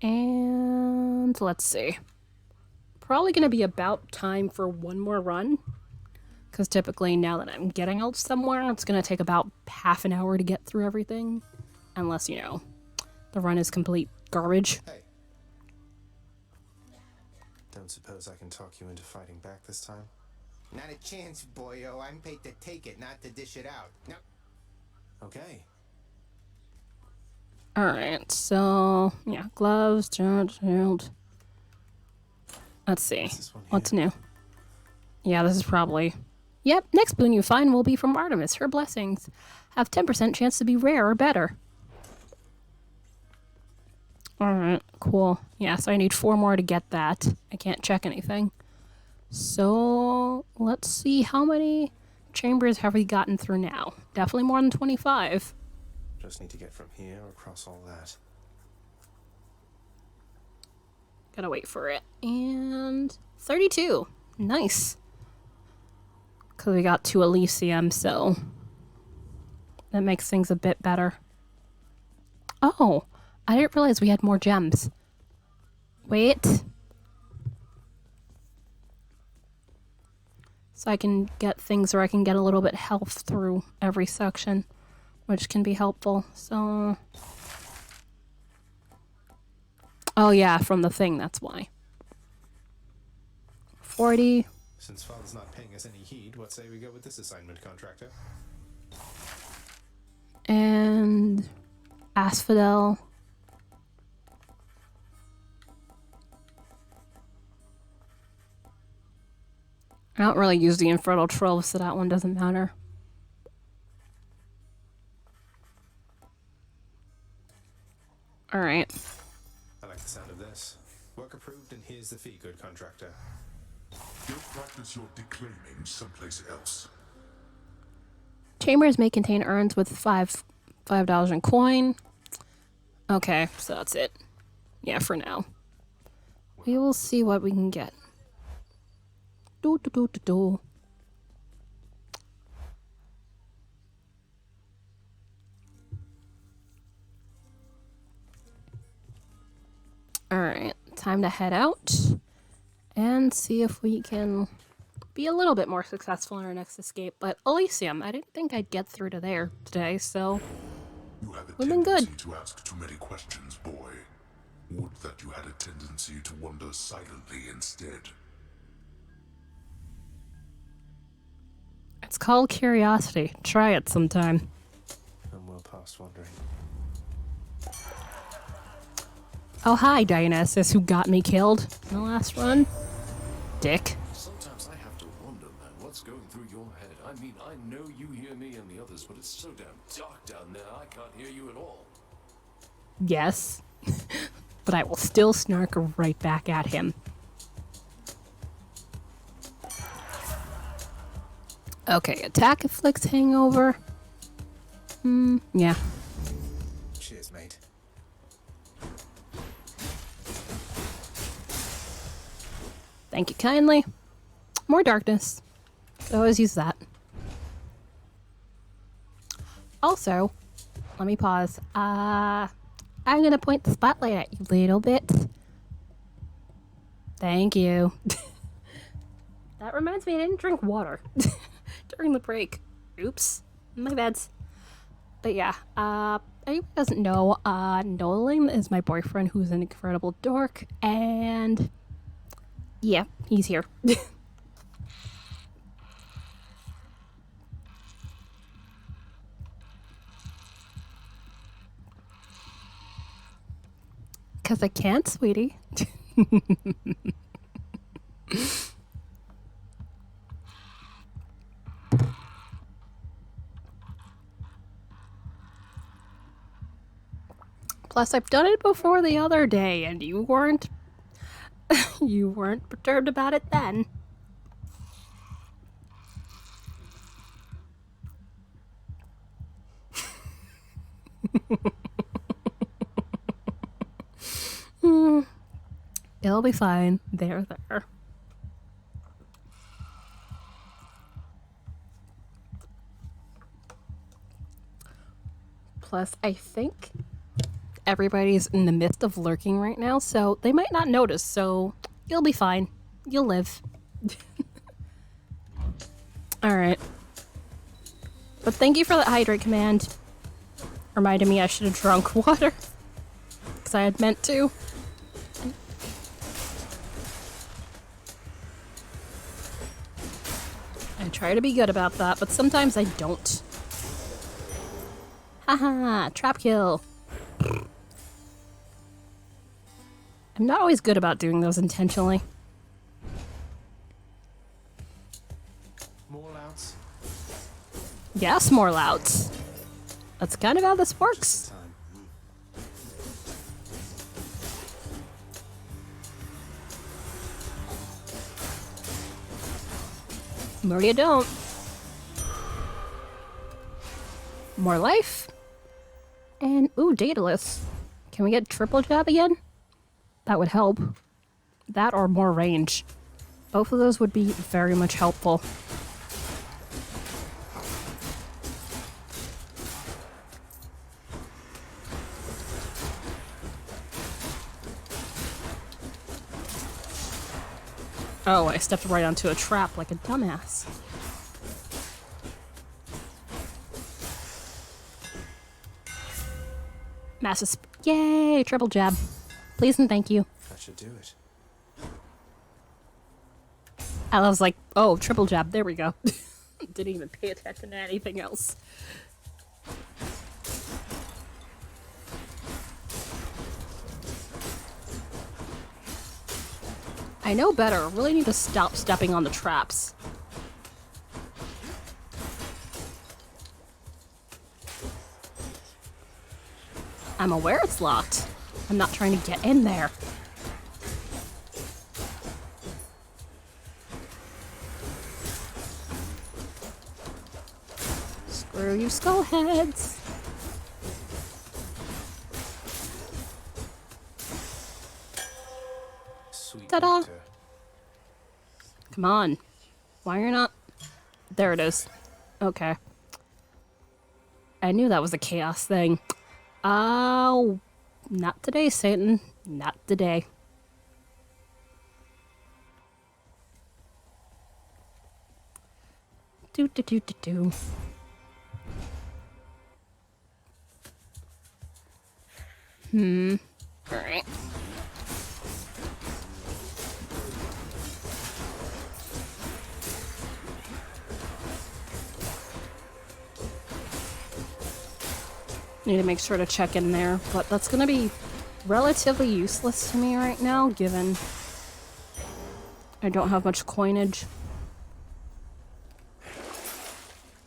And let's see. Probably going to be about time for one more run. Because typically now that I'm getting out somewhere, it's going to take about half an hour to get through everything. Unless, you know, the run is complete garbage. Hey. Don't suppose I can talk you into fighting back this time? Not a chance, boyo. I'm paid to take it, not to dish it out. No. Okay. Alright, so, yeah, gloves, shield. Let's see. What's new? Yeah, this is probably... Yep, next boon you find will be from Artemis. Her blessings have 10% chance to be rare or better. Alright, cool. Yeah, so I need 4 more to get that. I can't check anything. So, let's see how many chambers have we gotten through now. Definitely more than 25. Just need to get from here across all that. Gotta wait for it. And 32. Nice. Because we got to Elysium, so that makes things a bit better. Oh, I didn't realize we had more gems. Wait. So I can get things where I can get a little bit health through every section, which can be helpful. So... Oh yeah, from the thing, that's why. 40. Since Father's not paying us any heed, what say we go with this assignment, contractor? And Asphodel. I don't really use the Infernal Trove, so that one doesn't matter. Alright. I like the sound of this. Work approved, and here's the fee, good contractor. You'll practice your declaiming someplace else. Chambers may contain urns with $5 in coin. Okay, so that's it. Yeah, for now. We will see what we can get. Do do do do do. Alright, time to head out and see if we can be a little bit more successful in our next escape. But Elysium, I didn't think I'd get through to there today, so we've been good. To ask too many questions, boy. Would that you had a tendency to wonder silently instead. It's called curiosity. Try it sometime. I'm well past wondering. Oh, hi, Dionysus, who got me killed in the last run. Dick. Sometimes I have to wonder, man, what's going through your head. I mean, I know you hear me and the others, but it's so damn dark down there, I can't hear you at all. Yes. But I will still snark right back at him. Okay, attack inflicts hangover. Yeah. Cheers, mate. Thank you kindly. More darkness. Always use that. Also, let me pause. I'm gonna point the spotlight at you a little bit. Thank you. That reminds me, I didn't drink water during the break. Oops. My bad. But yeah, anyone who doesn't know, Nolan is my boyfriend who's an incredible dork, and yeah, he's here. Because I can't, sweetie. Plus, I've done it before the other day, and you weren't you weren't perturbed about it then. It'll be fine. There. Plus, I think everybody's in the midst of lurking right now, so they might not notice, so you'll be fine. You'll live. Alright. But thank you for the hydrate command. Reminded me I should have drunk water. Because I had meant to. I try to be good about that, but sometimes I don't. Haha, trap kill. I'm not always good about doing those intentionally. More louds. Yes, more louds. That's kind of how this works. More you don't. More life. And, ooh, Daedalus. Can we get triple jab again? That would help. That or more range. Both of those would be very much helpful. Oh, I stepped right onto a trap like a dumbass. Massive yay! Triple jab. Please and thank you. That should do it. I was like, oh, triple jab. There we go. Didn't even pay attention to anything else. I know better. Really need to stop stepping on the traps. I'm aware it's locked. I'm not trying to get in there. Screw you, skull heads. Ta-da! Come on. Why are you not... There it is. Okay. I knew that was a chaos thing. Oh, not today, Satan. Not today. Do. Alright. Need to make sure to check in there, but that's gonna be relatively useless to me right now, given I don't have much coinage.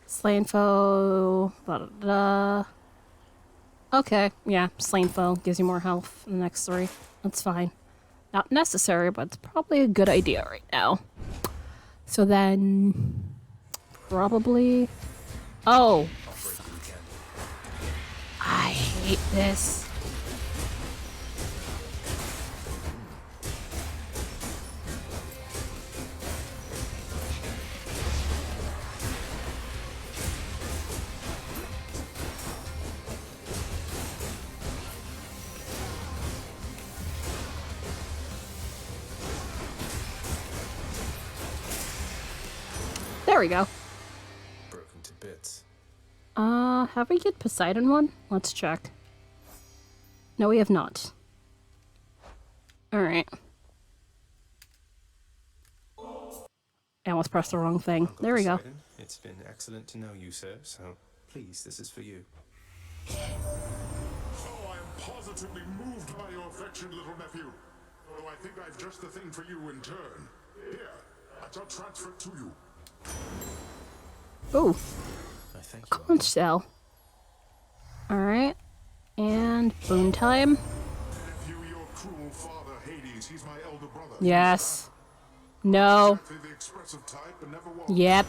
Slain foe, Okay, yeah, slain foe gives you more health in the next 3. That's fine. Not necessary, but it's probably a good idea right now. So then, probably... Oh! I hate this. There we go. Broken to bits. Have we get Poseidon one? Let's check. No, we have not. Alright. I almost pressed the wrong thing. Uncle There we go. Poseidon, it's been excellent to know you, sir, so please, this is for you. Oh, I am positively moved by your affection, little nephew. Although I think I've just the thing for you in turn. Here, I shall transfer it to you. Ooh. I thank you. Conch shell. Alright. And boon time. Nephew, your cruel father, Hades, he's my elder brother. Yes. No. Exactly the expressive type, but never was. Yep.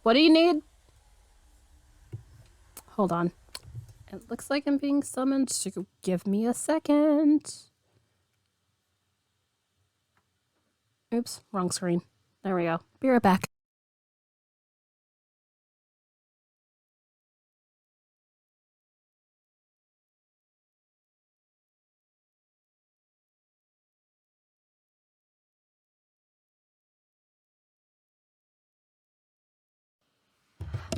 What do you need? Hold on. It looks like I'm being summoned, so give me a second. Oops, wrong screen. There we go. Be right back.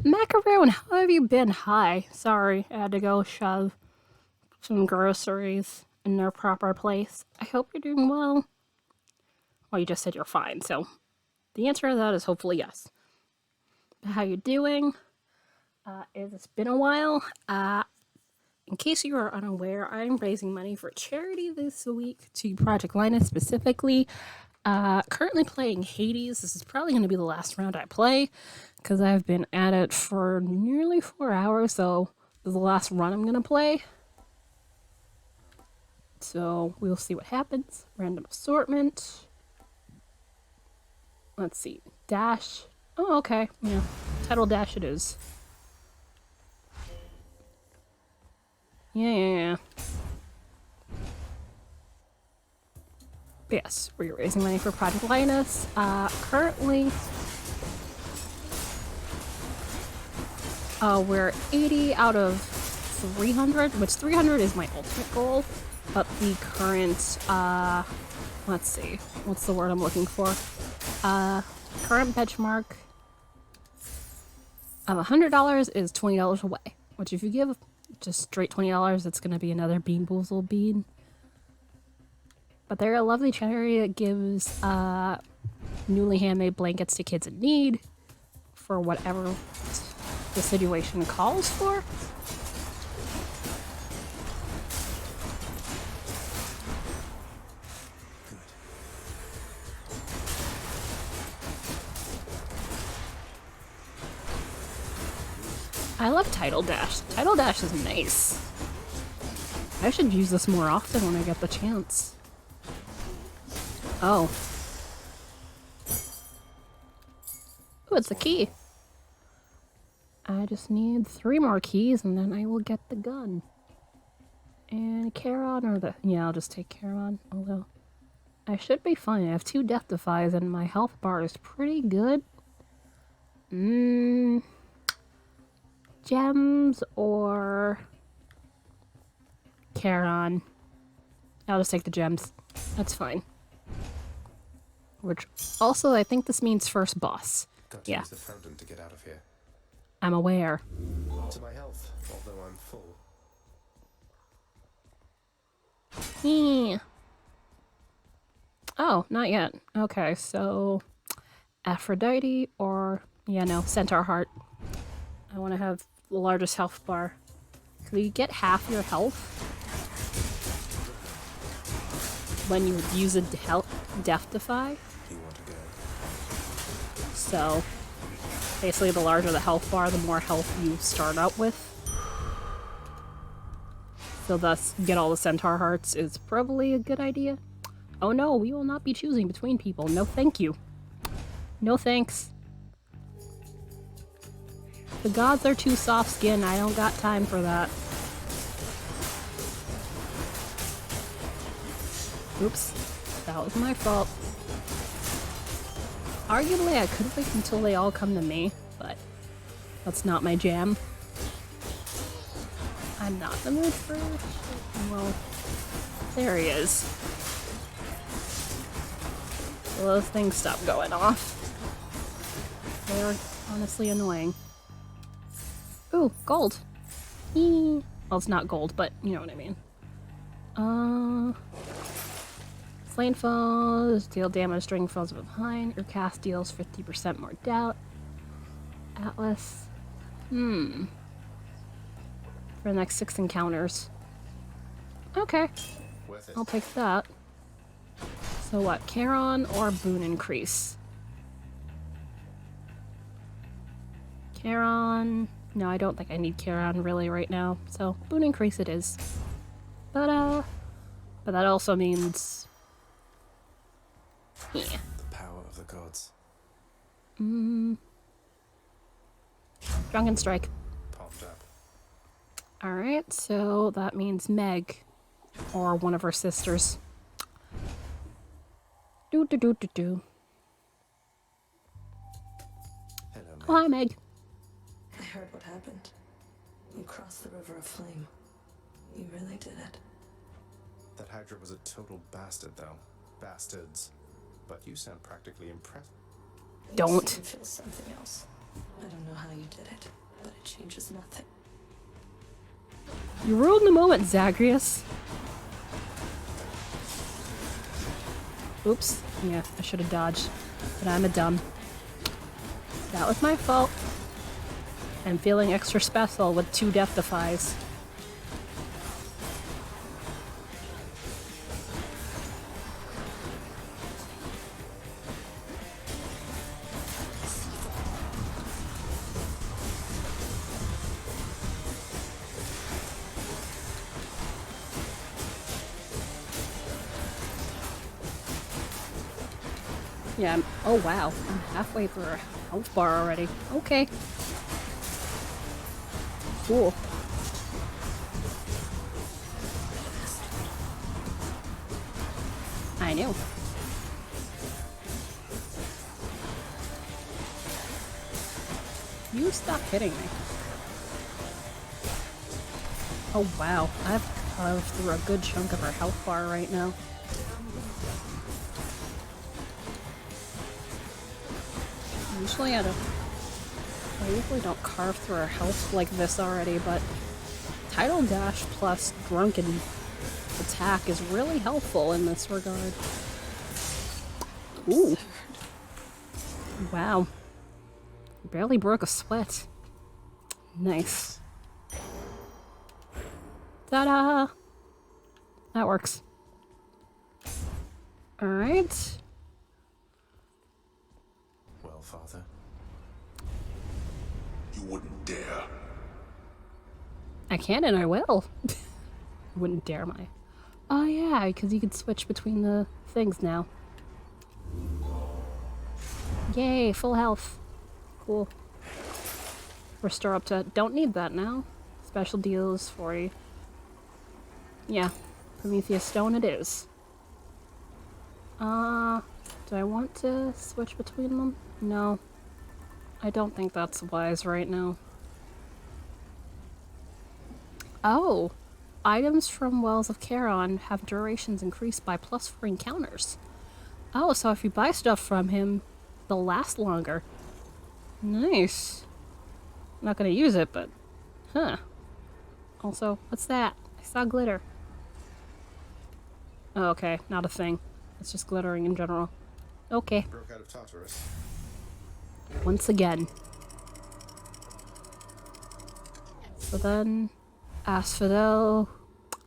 Macaroon, how have you been? Hi. Sorry, I had to go shove some groceries in their proper place. I hope you're doing well. Well, you just said you're fine, so the answer to that is hopefully yes. How you doing? It's been a while. In case you are unaware, I'm raising money for charity this week to Project Linus specifically. Currently playing Hades. This is probably going to be the last round I play because I've been at it for nearly 4 hours, so this is the last run I'm going to play. So we'll see what happens. Random assortment. Let's see. Dash. Oh, okay. Yeah. Title dash it is. Yeah. Yes, we're raising money for Project Linus. Currently, we're 80 out of 300, which 300 is my ultimate goal. But the current, let's see, what's the word I'm looking for? Current benchmark of $100 is $20 away, which if you give just straight $20, it's going to be another Bean Boozled bean. But they're a lovely charity that gives newly handmade blankets to kids in need for whatever the situation calls for. I love Title Dash. Title Dash is nice. I should use this more often when I get the chance. Oh. Ooh, it's a key. I just need 3 more keys and then I will get the gun. And Charon or the... Yeah, I'll just take Charon. Although, I should be fine. I have 2 death defies and my health bar is pretty good. Gems or Charon. I'll just take the gems. That's fine. Which also, I think this means first boss. Got to use the fountain to get out of here. I'm aware. To my health, although I'm full. Yeah. Oh, not yet. Okay, so Aphrodite or Centaur Heart. I want to have the largest health bar. So you get half your health when you use a death defy. So basically, the larger the health bar, the more health you start out with. So thus, get all the Centaur Hearts is probably a good idea. Oh no, we will not be choosing between people. No thank you. No thanks. The gods are too soft-skinned. I don't got time for that. Oops. That was my fault. Arguably, I could wait until they all come to me, but that's not my jam. I'm not in the mood for... Well, there he is. Well, those things stop going off. They're honestly annoying. Ooh, gold. Eee. Well, it's not gold, but you know what I mean. Slain foes deal damage during foes behind. Your cast deals 50% more doubt. Atlas. For the next 6 encounters. Okay. I'll take that. So what? Charon or boon increase? Charon. No, I don't think I need Charon really right now. So boon increase it is. But that also means... Yeah. The power of the gods. Drunken Strike. Popped up. Alright, so that means Meg. Or one of her sisters. Hello, Meg. Oh, hi, Meg. I heard what happened. You crossed the River of Flame. You really did it. That Hydra was a total bastard, though. Bastards. But you sound practically impressed. Don't. You feel something else. I don't know how you did it. changes nothing. You ruined the moment, Zagreus. Oops. Yeah, I should have dodged. But I'm a dumb. That was my fault. I'm feeling extra special with 2 Death Defies. Yeah, oh wow, I'm halfway through a health bar already. Okay. Cool. I knew. You stop hitting me. Oh wow, I've carved through a good chunk of her health bar right now. Usually I usually don't carve through her health like this already, but Tidal Dash plus Drunken Attack is really helpful in this regard. Ooh. Wow. Barely broke a sweat. Nice. Ta-da! That works. Alright. Well, Father. You wouldn't dare. I can and I will. Wouldn't dare my... Oh yeah, because you could switch between the things now. Yay, full health. Cool. Restore up to... Don't need that now. Special deals for you. Yeah, Prometheus Stone it is. Do I want to switch between them? No. I don't think that's wise right now. Oh! Items from Wells of Charon have durations increased by +4 encounters. Oh, so if you buy stuff from him, they'll last longer. Nice. I'm not gonna use it, but... Huh. Also, what's that? I saw glitter. Oh, okay, not a thing. It's just glittering in general. Okay. Broke out of Tartarus. Once again. So then, Asphodel,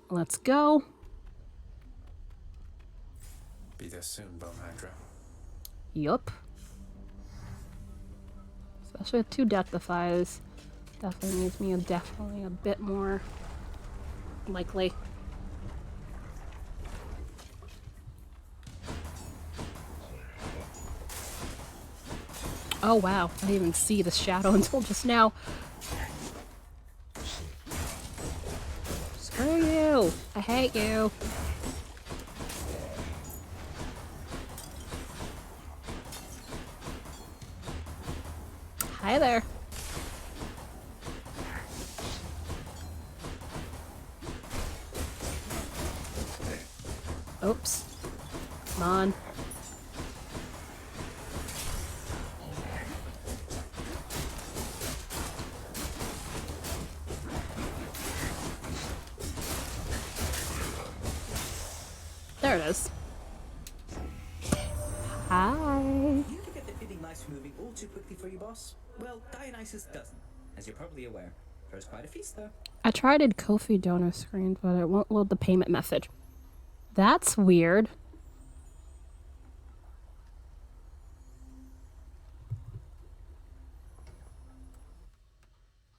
let's go. Be there soon, Bone Hydra. Yup. Especially with 2 Death Defies. Definitely needs me definitely a bit more likely. Oh wow, I didn't even see the shadow until just now. Screw you! I hate you! Hi there. Oops. Come on. There it is. Hi. You ever get the feeling life's moving all too quickly for you, boss? Well, Dionysus doesn't, as you're probably aware. Throws quite a feast, though. I tried Ko-fi donor screen, but it won't load the payment method. That's weird.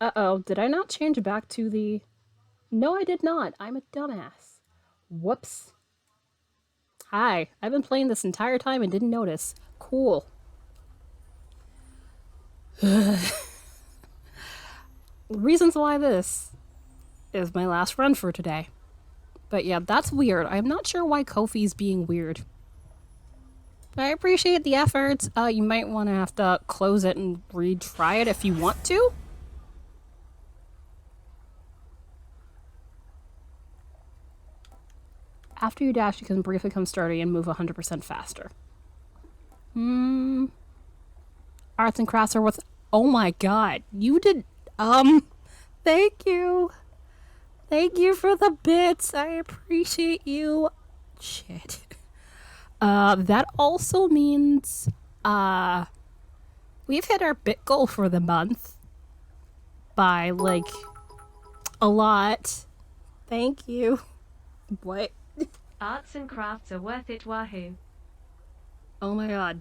Uh-oh, did I not change back to the... No, I did not. I'm a dumbass. Whoops. Hi, I've been playing this entire time and didn't notice. Cool. Reasons why this is my last run for today. But yeah, that's weird. I'm not sure why Ko-fi's being weird. I appreciate the efforts. You might want to have to close it and retry it if you want to. After you dash, you can briefly come sturdy and move 100% faster. Arts and crafts are worth... Oh my god. You did... Thank you. Thank you for the bits. I appreciate you. Shit. That also means, we've hit our bit goal for the month. By, like, a lot. Thank you. What? Arts and crafts are worth it, wahoo. Oh my god.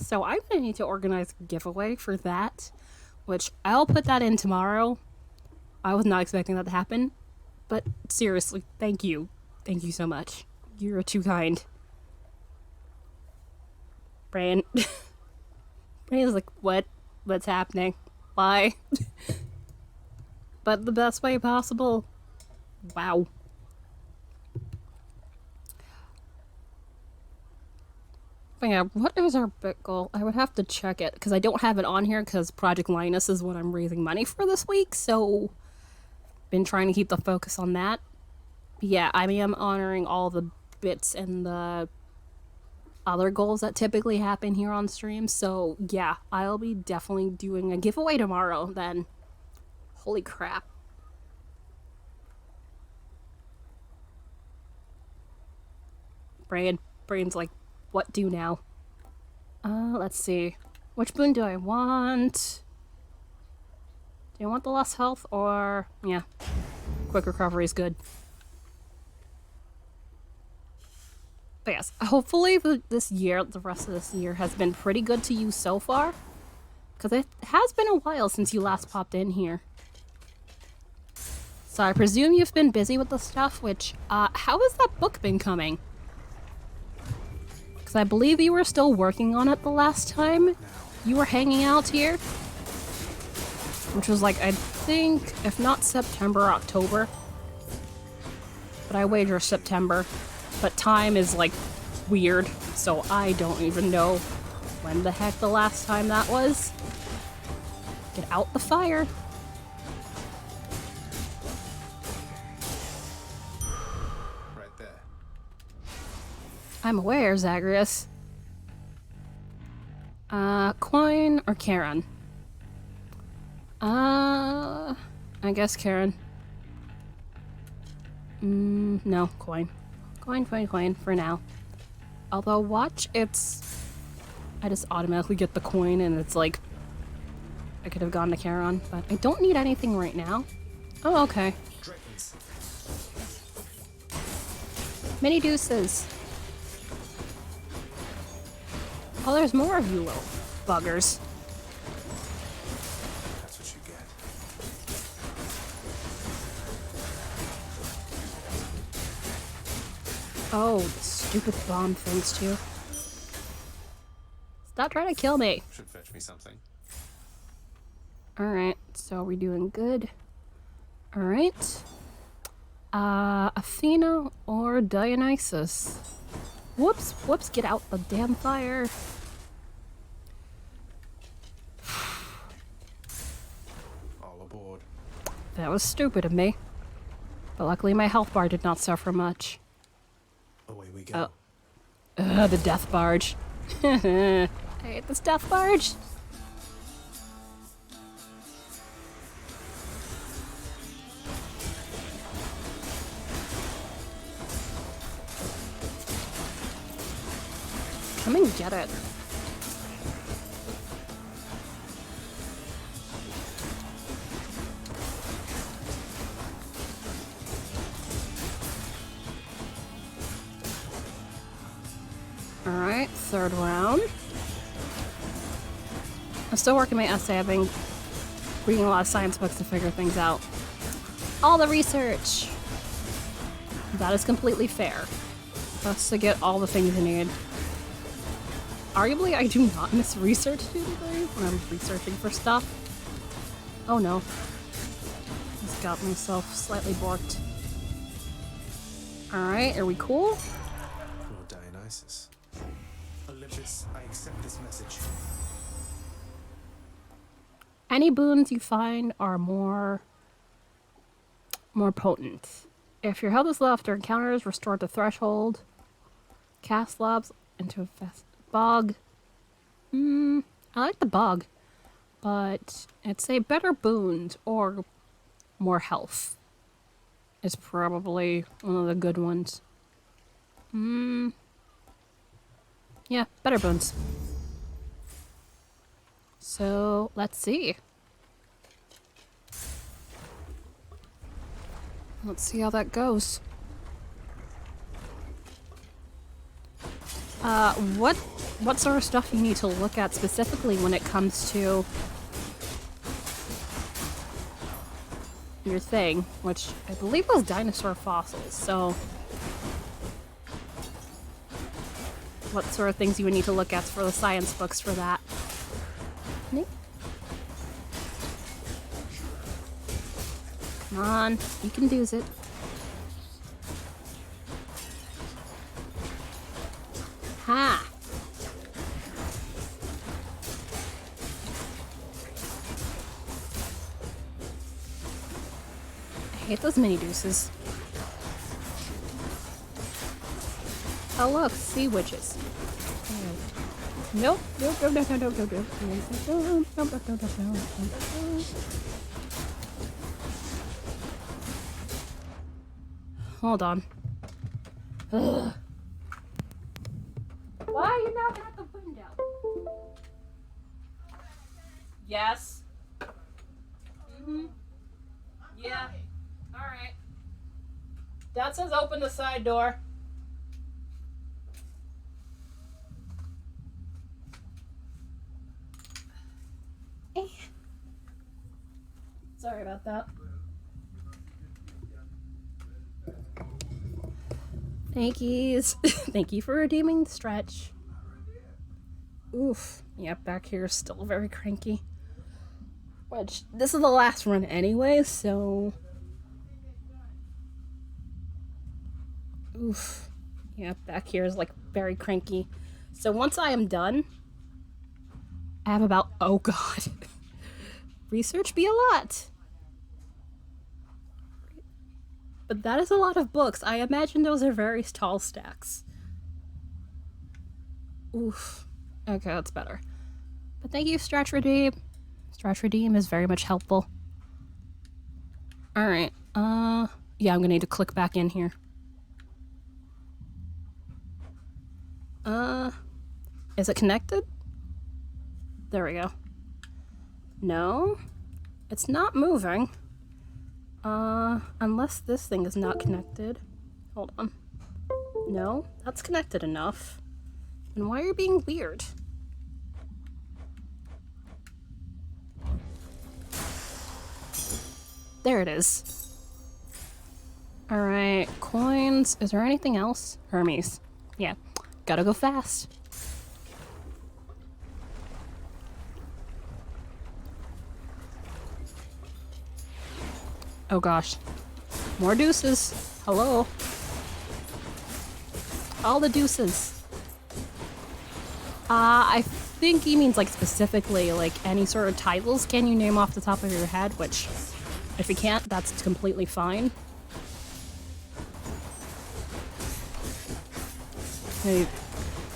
So I'm gonna need to organize a giveaway for that, which I'll put that in tomorrow. I was not expecting that to happen, but seriously, thank you. Thank you so much. You're too kind. Brain. Brain is like, what? What's happening? Why? But the best way possible. Wow. But yeah, what is our bit goal? I would have to check it, because I don't have it on here, because Project Linus is what I'm raising money for this week, so been trying to keep the focus on that. But yeah, I am honoring all the bits and the other goals that typically happen here on stream, so yeah, I'll be definitely doing a giveaway tomorrow then. Holy crap. Brain's like, what do now? Let's see. Which boon do I want? Do I want the less health or... yeah. Quick recovery is good. But yes, hopefully this year, the rest of this year has been pretty good to you so far. Because it has been a while since you last popped in here. So I presume you've been busy with the stuff, which, how has that book been coming? Because I believe you were still working on it the last time you were hanging out here. Which was like, I think, if not September, October. But I wager September. But time is, like, weird, so I don't even know when the heck the last time that was. Get out the fire. Right there. I'm aware, Zagreus. Coin or Karen? I guess Karen. No, coin. Coin for now. Although, watch, it's... I just automatically get the coin and it's like... I could have gone to Charon, but I don't need anything right now. Oh, okay. Mini deuces. Oh, there's more of you little buggers. That's what you get. Oh, the stupid bomb things too. Stop trying to kill me. Should fetch me something. Alright, so we're doing good. Alright. Athena or Dionysus? Whoops, get out the damn fire. All aboard. That was stupid of me. But luckily my health bar did not suffer much. Away we go. The death barge. I hate this death barge. Come and get it. Alright, third round. I'm still working my essay. I've been reading a lot of science books to figure things out. All the research! That is completely fair. Just to get all the things you need. Arguably, I do not miss research typically when I'm researching for stuff. Oh no. Just got myself slightly borked. Alright, are we cool? Lord Dionysus. Olympus, I accept this message. Any boons you find are more potent. If your health is low after encounters, restore to threshold. Cast slabs into a bog. I like the bog. but I'd say better boons or more health is probably one of the good ones. Yeah, better boons. So, let's see. Let's see how that goes. What sort of stuff you need to look at specifically when it comes to your thing, which I believe was dinosaur fossils, so what sort of things you would need to look at for the science books for that? Nick? Come on, you can do it. Ha! I hate those mini deuces. Oh look, sea witches. Nope, nope, nope, nope, nope, nope, nope, nope. Hold on. Ugh. Why are you knocking at the window? Yes. Yeah. Alright. Dad says open the side door. Sorry about that. Thankies. Thank you for redeeming the stretch. Oof. Yep, back here is still very cranky. Which, this is the last run anyway, so... Oof. Yep, back here is like very cranky. So once I am done, I have about... Oh god. Research be a lot. But that is a lot of books. I imagine those are very tall stacks. Oof. Okay, that's better. But thank you, Stretch Redeem. Stretch Redeem is very much helpful. Alright, yeah, I'm gonna need to click back in here. Is it connected? There we go. No, it's not moving. Unless this thing is not connected. Hold on. No, that's connected enough. And why are you being weird? There it is. Alright, coins. Is there anything else? Hermes. Yeah, gotta go fast. Oh gosh. More deuces. Hello. All the deuces. I think he means like specifically like any sort of titles can you name off the top of your head, which if you can't, that's completely fine.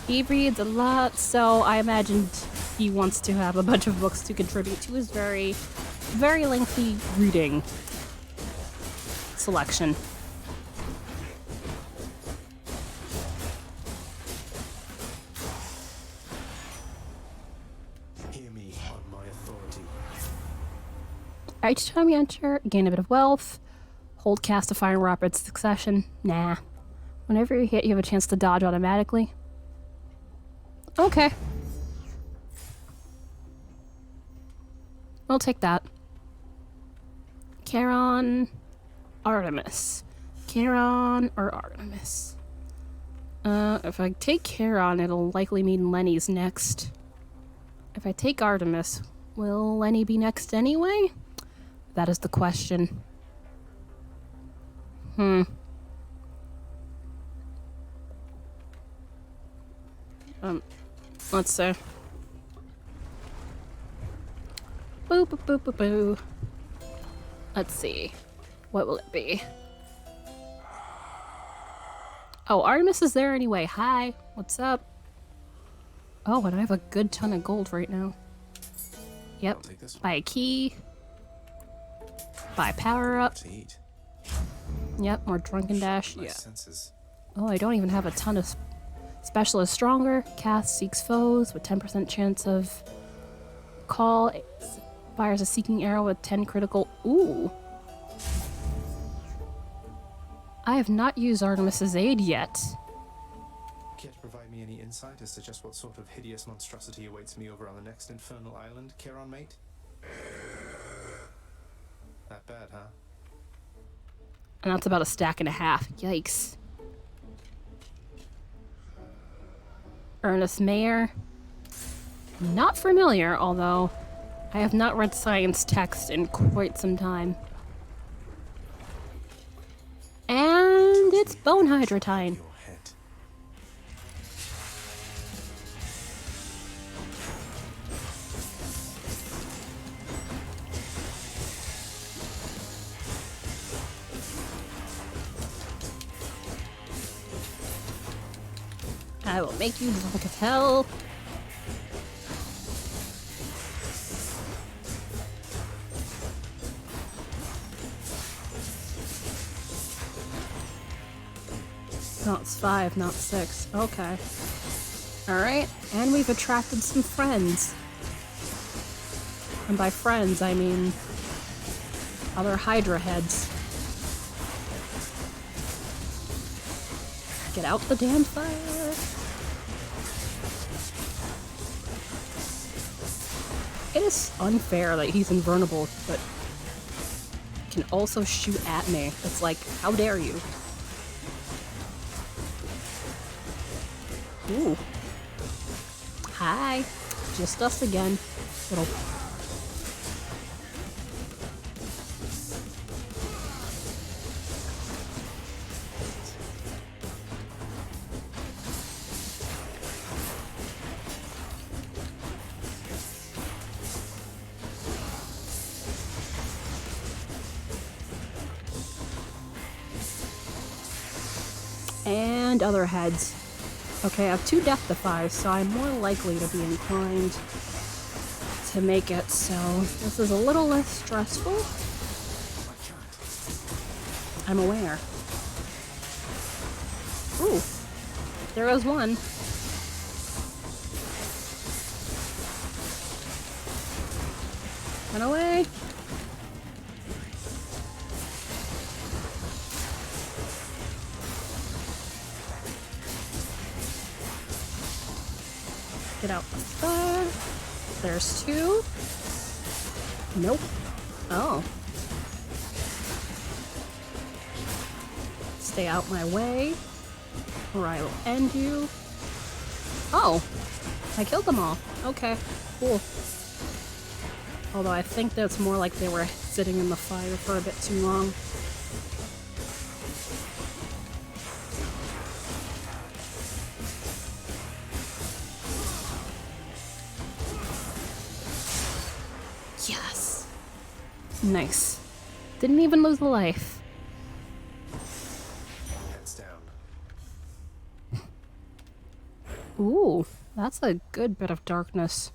He reads a lot, so I imagined he wants to have a bunch of books to contribute to his very, very lengthy reading selection. Hear me on my authority. Each time you enter, gain a bit of wealth. Hold cast to fire in rapid succession. Nah. Whenever you hit, you have a chance to dodge automatically. Okay. We'll take that. Charon, Artemis. Charon or Artemis? If I take Charon, it'll likely mean Lenny's next. If I take Artemis, will Lenny be next anyway? That is the question. Let's see. Boo, boo, boo, boo, boo. Let's see. What will it be? Oh, Artemis is there anyway. Hi. What's up? Oh, and I have a good ton of gold right now. Yep. Buy a key. Buy power up. To eat. Yep, more drunken dash. My Yeah. senses. Oh, I don't even have a ton of specialist stronger. Cast seeks foes with 10% chance of call. Fires a seeking arrow with 10 critical. Ooh. I have not used Artemis's aid yet. Care to provide me any insight as to just what sort of hideous monstrosity awaits me over on the next infernal island, Charon mate? That bad, huh? And that's about a stack and a half. Yikes. Ernest Mayer. Not familiar, although I have not read science text in quite some time. And it's bone hydratine. I will make you drunk as hell. No, it's 5, not 6. Okay. Alright, and we've attracted some friends. And by friends, I mean other Hydra heads. Get out the damn fire! It is unfair that he's invulnerable, but can also shoot at me. It's like, how dare you? Ooh. Hi. Just us again. Little... And other heads. Okay, I have 2 death defies, so I'm more likely to be inclined to make it, so this is a little less stressful. I'm aware. Ooh, there was one. Run away. Get out the fire. There's 2. Nope. Oh. Stay out my way, or I will end you. Oh, I killed them all. Okay, cool. Although I think that's more like they were sitting in the fire for a bit too long. Yes. Nice. Didn't even lose a life. Heads down. Ooh, that's a good bit of darkness.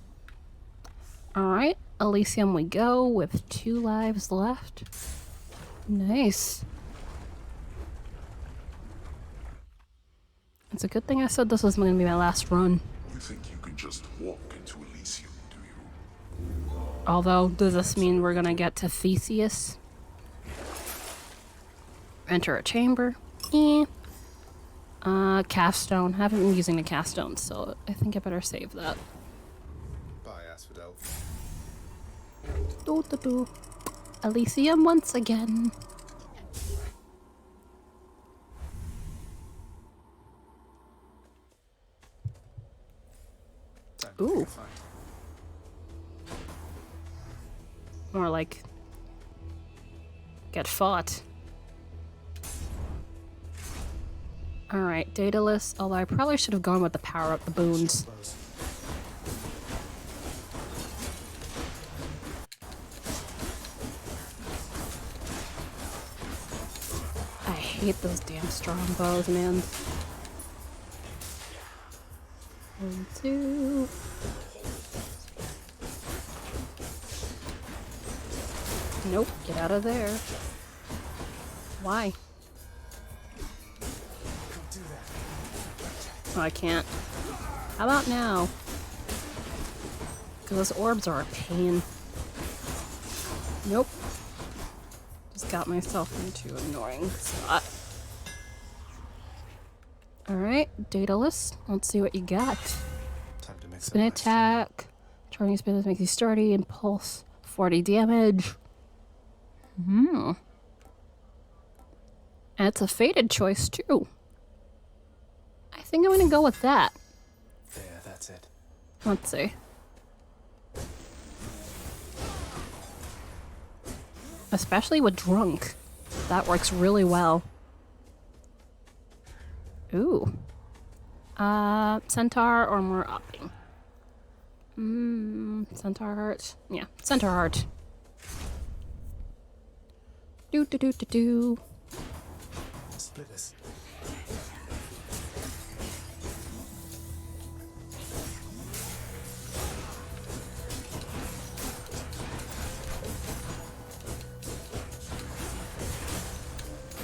Alright, Elysium we go with 2 lives left. Nice. It's a good thing I said this was going to be my last run. You think you can just walk into Elysium, do you? Although, does this mean we're gonna get to Theseus? Enter a chamber? Cast stone. Haven't been using the cast stone, so I think I better save that. Bye, Asphodel. Doo-doo-doo. Elysium once again. Ooh. More like get fought. Alright, Daedalus, although I probably should have gone with the power up the boons. I hate those damn strong bows, man. 1, 2. Nope, get out of there. Why? Oh, I can't. How about now? Because those orbs are a pain. Nope. Just got myself into an annoying spot. Alright, Daedalus. Let's see what you got. Spin attack. Charging spin makes you sturdy. Impulse. 40 damage. And it's a fated choice too. I think I'm gonna go with that. There, that's it. Let's see. Especially with drunk. That works really well. Ooh. Centaur or more upping? Centaur heart. Yeah, Centaur heart. Do do do do do. Splitters.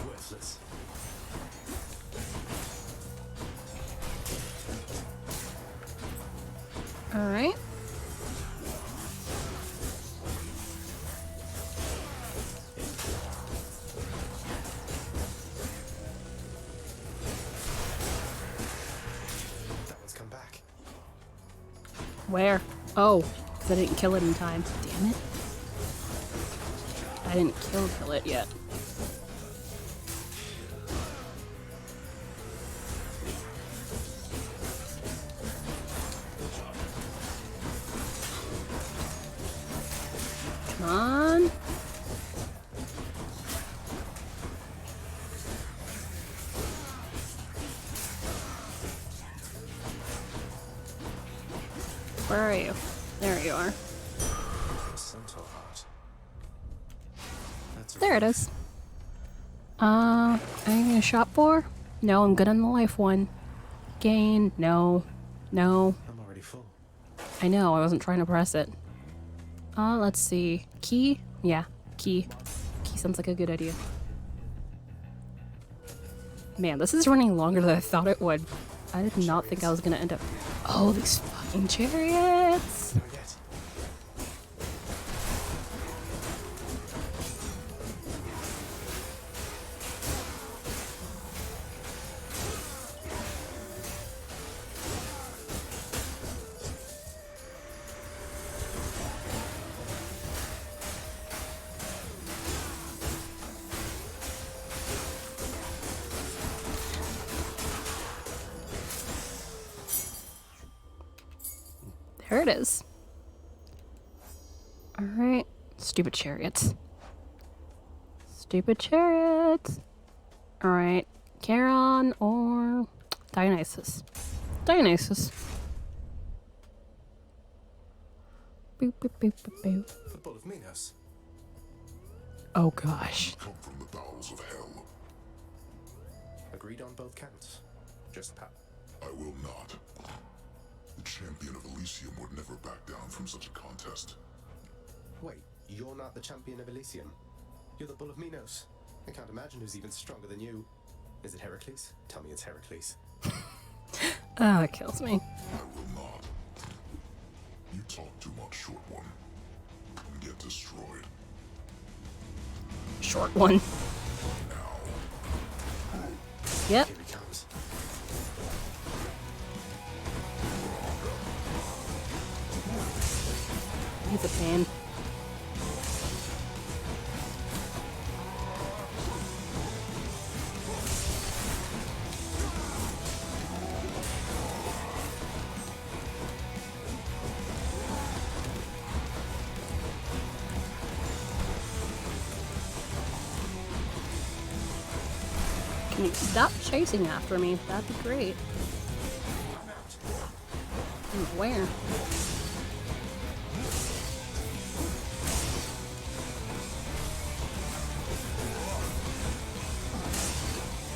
Worthless. All right. That one's come back. Where? Oh, because I didn't kill it in time. Damn it. I didn't kill it yet. Come on. Where are you? There you are. Centaur heart. That's There it is. Are you gonna shop for? No, I'm good on the life one. Gain? No. No. I'm already full. I know, I wasn't trying to press it. Let's see. Key? Yeah, key. Key sounds like a good idea. Man, this is running longer than I thought it would. I did not think I was gonna end up. Oh, these fucking chariots! There it is. Alright. Stupid chariots. Stupid chariots. Alright. Charon or Dionysus? Dionysus. Boop, boop, boop, boop, boop. The Bull of Minos. Oh gosh. Come from the bowels of hell. Agreed on both counts. Just pat. I will not. The champion of Elysium would never back down from such a contest. Wait, you're not the champion of Elysium. You're the Bull of Minos. I can't imagine who's even stronger than you. Is it Heracles? Tell me it's Heracles. Ah, it kills me. I will not. You talk too much, short one. And get destroyed. Short one. Yep. Here he comes. He's a pain. Can you stop chasing after me? That'd be great. Where?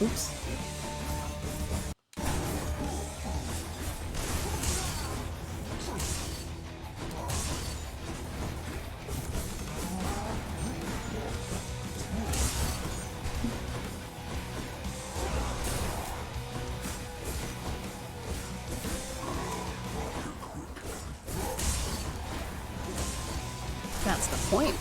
Oops. That's the point.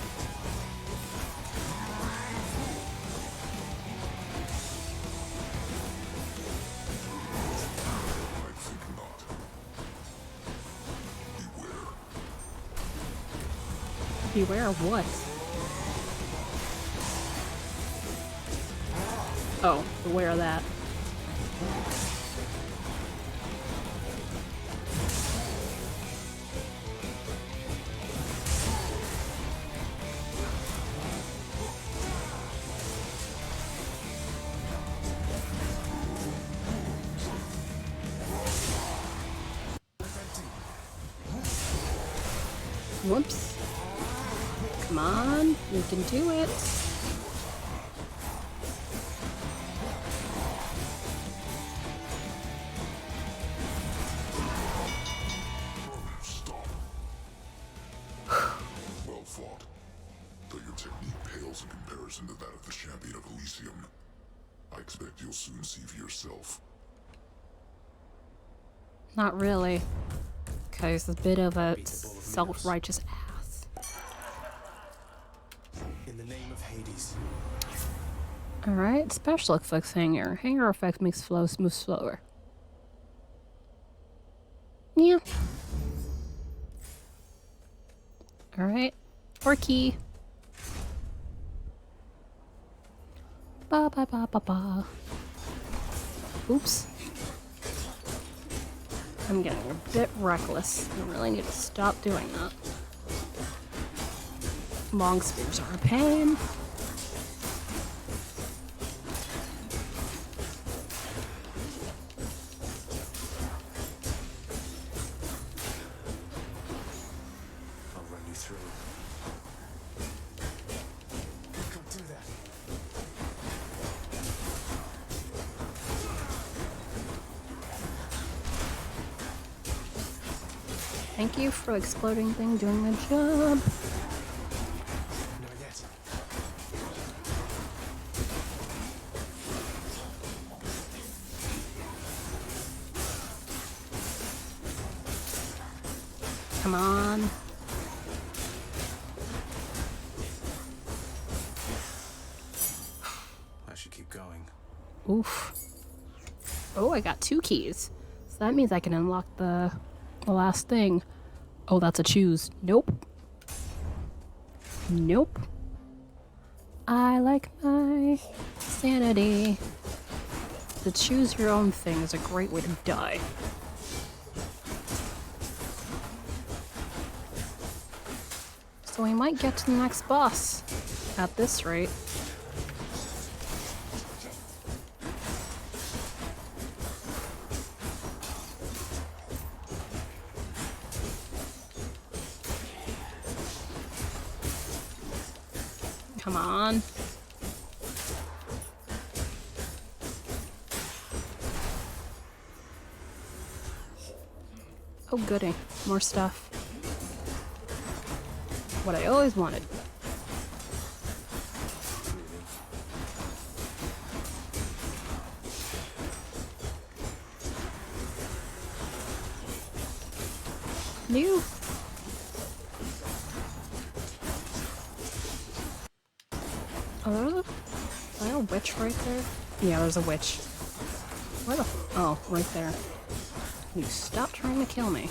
Beware of what? Oh, beware of that. Whoops. Come on, you can do it. Well fought. Though your technique pales in comparison to that of the champion of Elysium. I expect you'll soon see for yourself. Not really. Because he's a bit of a self-righteous ass. In the name of Hades. Alright, special effects hanger. Hanger effect makes flow move slower. Yeah. Alright. Orky. Ba ba ba ba ba. Oops. I'm getting a bit reckless. I really need to stop doing that. Long spears are a pain. I'll run you through. Don't do that. Thank you for the exploding thing doing the job. Not yet. Come on. I should keep going. Oof. Oh, I got 2 keys. So that means I can unlock the last thing. Oh, that's a choose. Nope. Nope. I like my sanity. The choose your own thing is a great way to die. So we might get to the next boss at this rate. Come on. Oh goody, more stuff. What I always wanted. New. Is there a witch right there? Yeah, there's a witch. Where the oh, right there. You stop trying to kill me.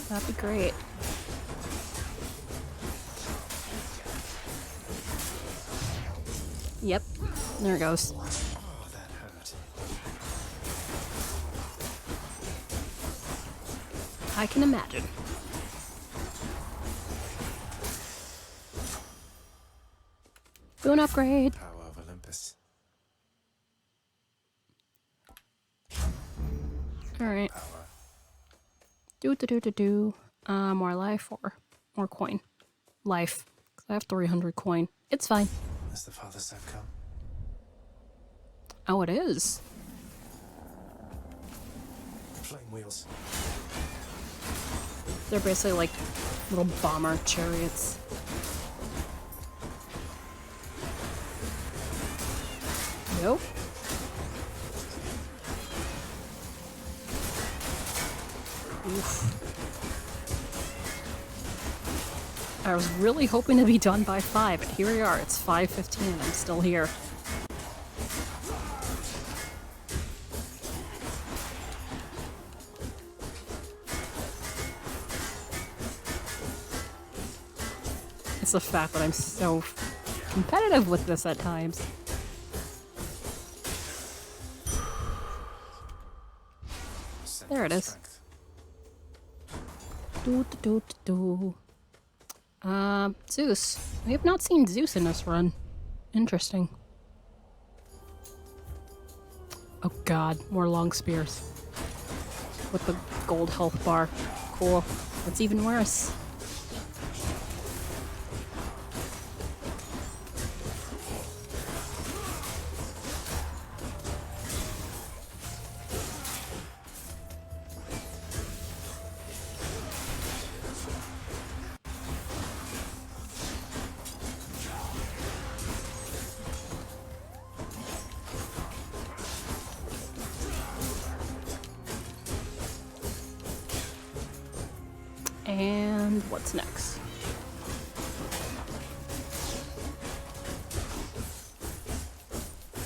That'd be great. Yep. There it goes. Oh, that hurt. I can imagine. Boon upgrade. Power of Olympus. Alright. Do. More life or more coin? Life. 'Cause I have 300 coin. It's fine. Has the Father Step come? Oh, it is. Flame wheels. They're basically like little bomber chariots. Nope. Oof. I was really hoping to be done by 5, but here we are. It's 5:15 and I'm still here. It's the fact that I'm so competitive with this at times. There it is. Zeus. We have not seen Zeus in this run. Interesting. Oh god, more long spears. With the gold health bar. Cool. What's even worse? And what's next?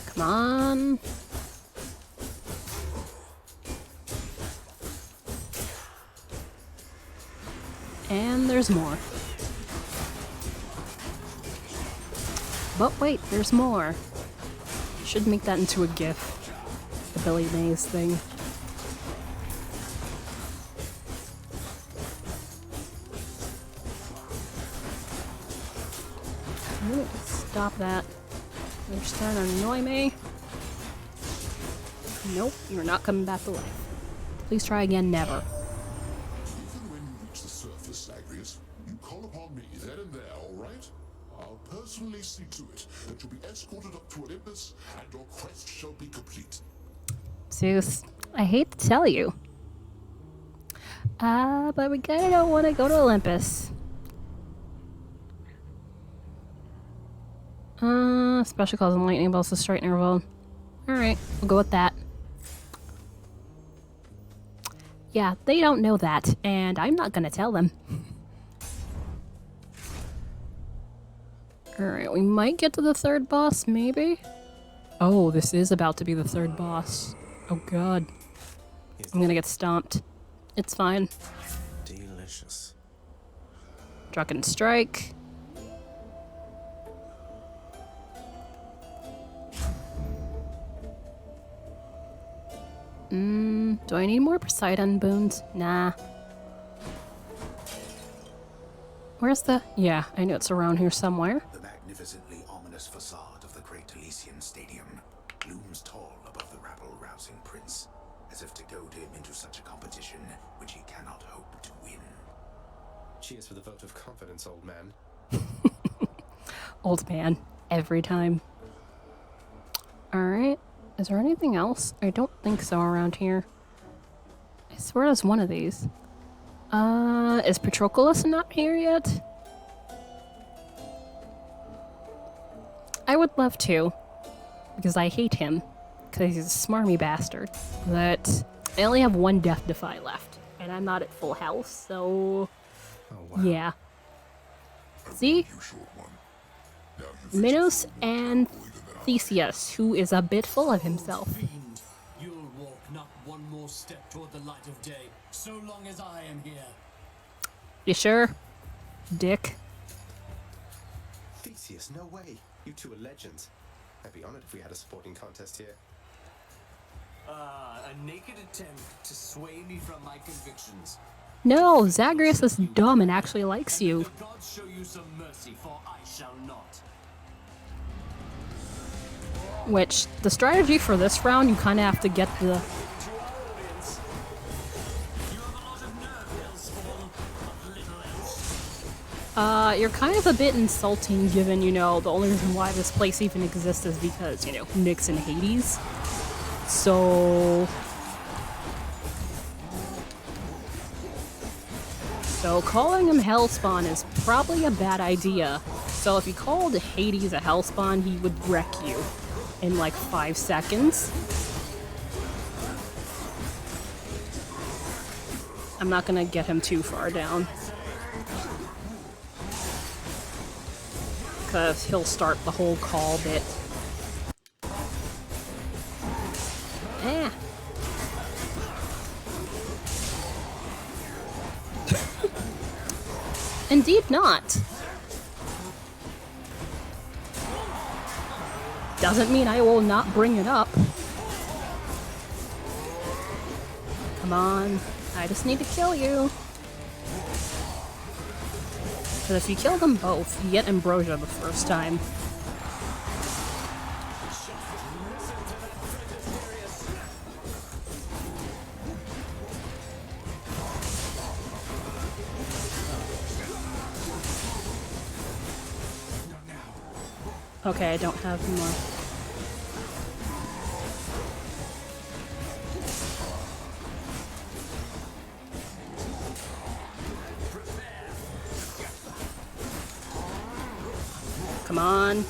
Come on. And there's more. But wait, there's more. Should make that into a GIF. The Billy Mays thing. Stop that. You're starting to annoy me. Nope, you're not coming back to life. Please try again, never. Even when you reach the surface, Zagreus, you call upon me then and there, all right? I'll personally see to it that you'll be escorted up to Olympus and your quest shall be complete. Zeus, I hate to tell you. But we kinda don't want to go to Olympus. Special calls and lightning bolts to straighten her bone. Alright, we'll go with that. Yeah, they don't know that, and I'm not gonna tell them. Alright, we might get to the third boss, maybe? Oh, this is about to be the third boss. Oh god. I'm gonna get stomped. It's fine. Delicious. Drunken Strike. Do I need more Poseidon boons? Nah. Where's the... Yeah, I know it's around here somewhere. The magnificently ominous facade of the Great Elysian Stadium looms tall above the rabble-rousing prince, as if to goad him into such a competition which he cannot hope to win. Cheers for the vote of confidence, old man. Old man. Every time. Alright. Is there anything else? I don't think so around here. I swear there's one of these. Is Patroclus not here yet? I would love to. Because I hate him. Because he's a smarmy bastard. But I only have one Death Defy left. And I'm not at full health, so... Oh, wow. Yeah. See? Minos and Theseus, who is a bit full of himself. You'll walk not one more step toward the light of day, so long as I am here. You sure? Dick. Theseus, no way. You two are legends. I'd be honored if we had a sporting contest here. A naked attempt to sway me from my convictions. No, Zagreus is dumb and actually likes you. The gods show you some mercy, for I shall not. Which, the strategy for this round, you kind of have to get the... You're kind of a bit insulting given, you know, the only reason why this place even exists is because, you know, Nyx and Hades. So calling him Hellspawn is probably a bad idea. So if you called Hades a Hellspawn, he would wreck you in like 5 seconds. I'm not gonna get him too far down. because he'll start the whole call bit. Eh. Indeed not. Doesn't mean I will not bring it up. Come on. I just need to kill you. Because if you kill them both, you get Ambrosia the first time. Okay, I don't have more. Come on.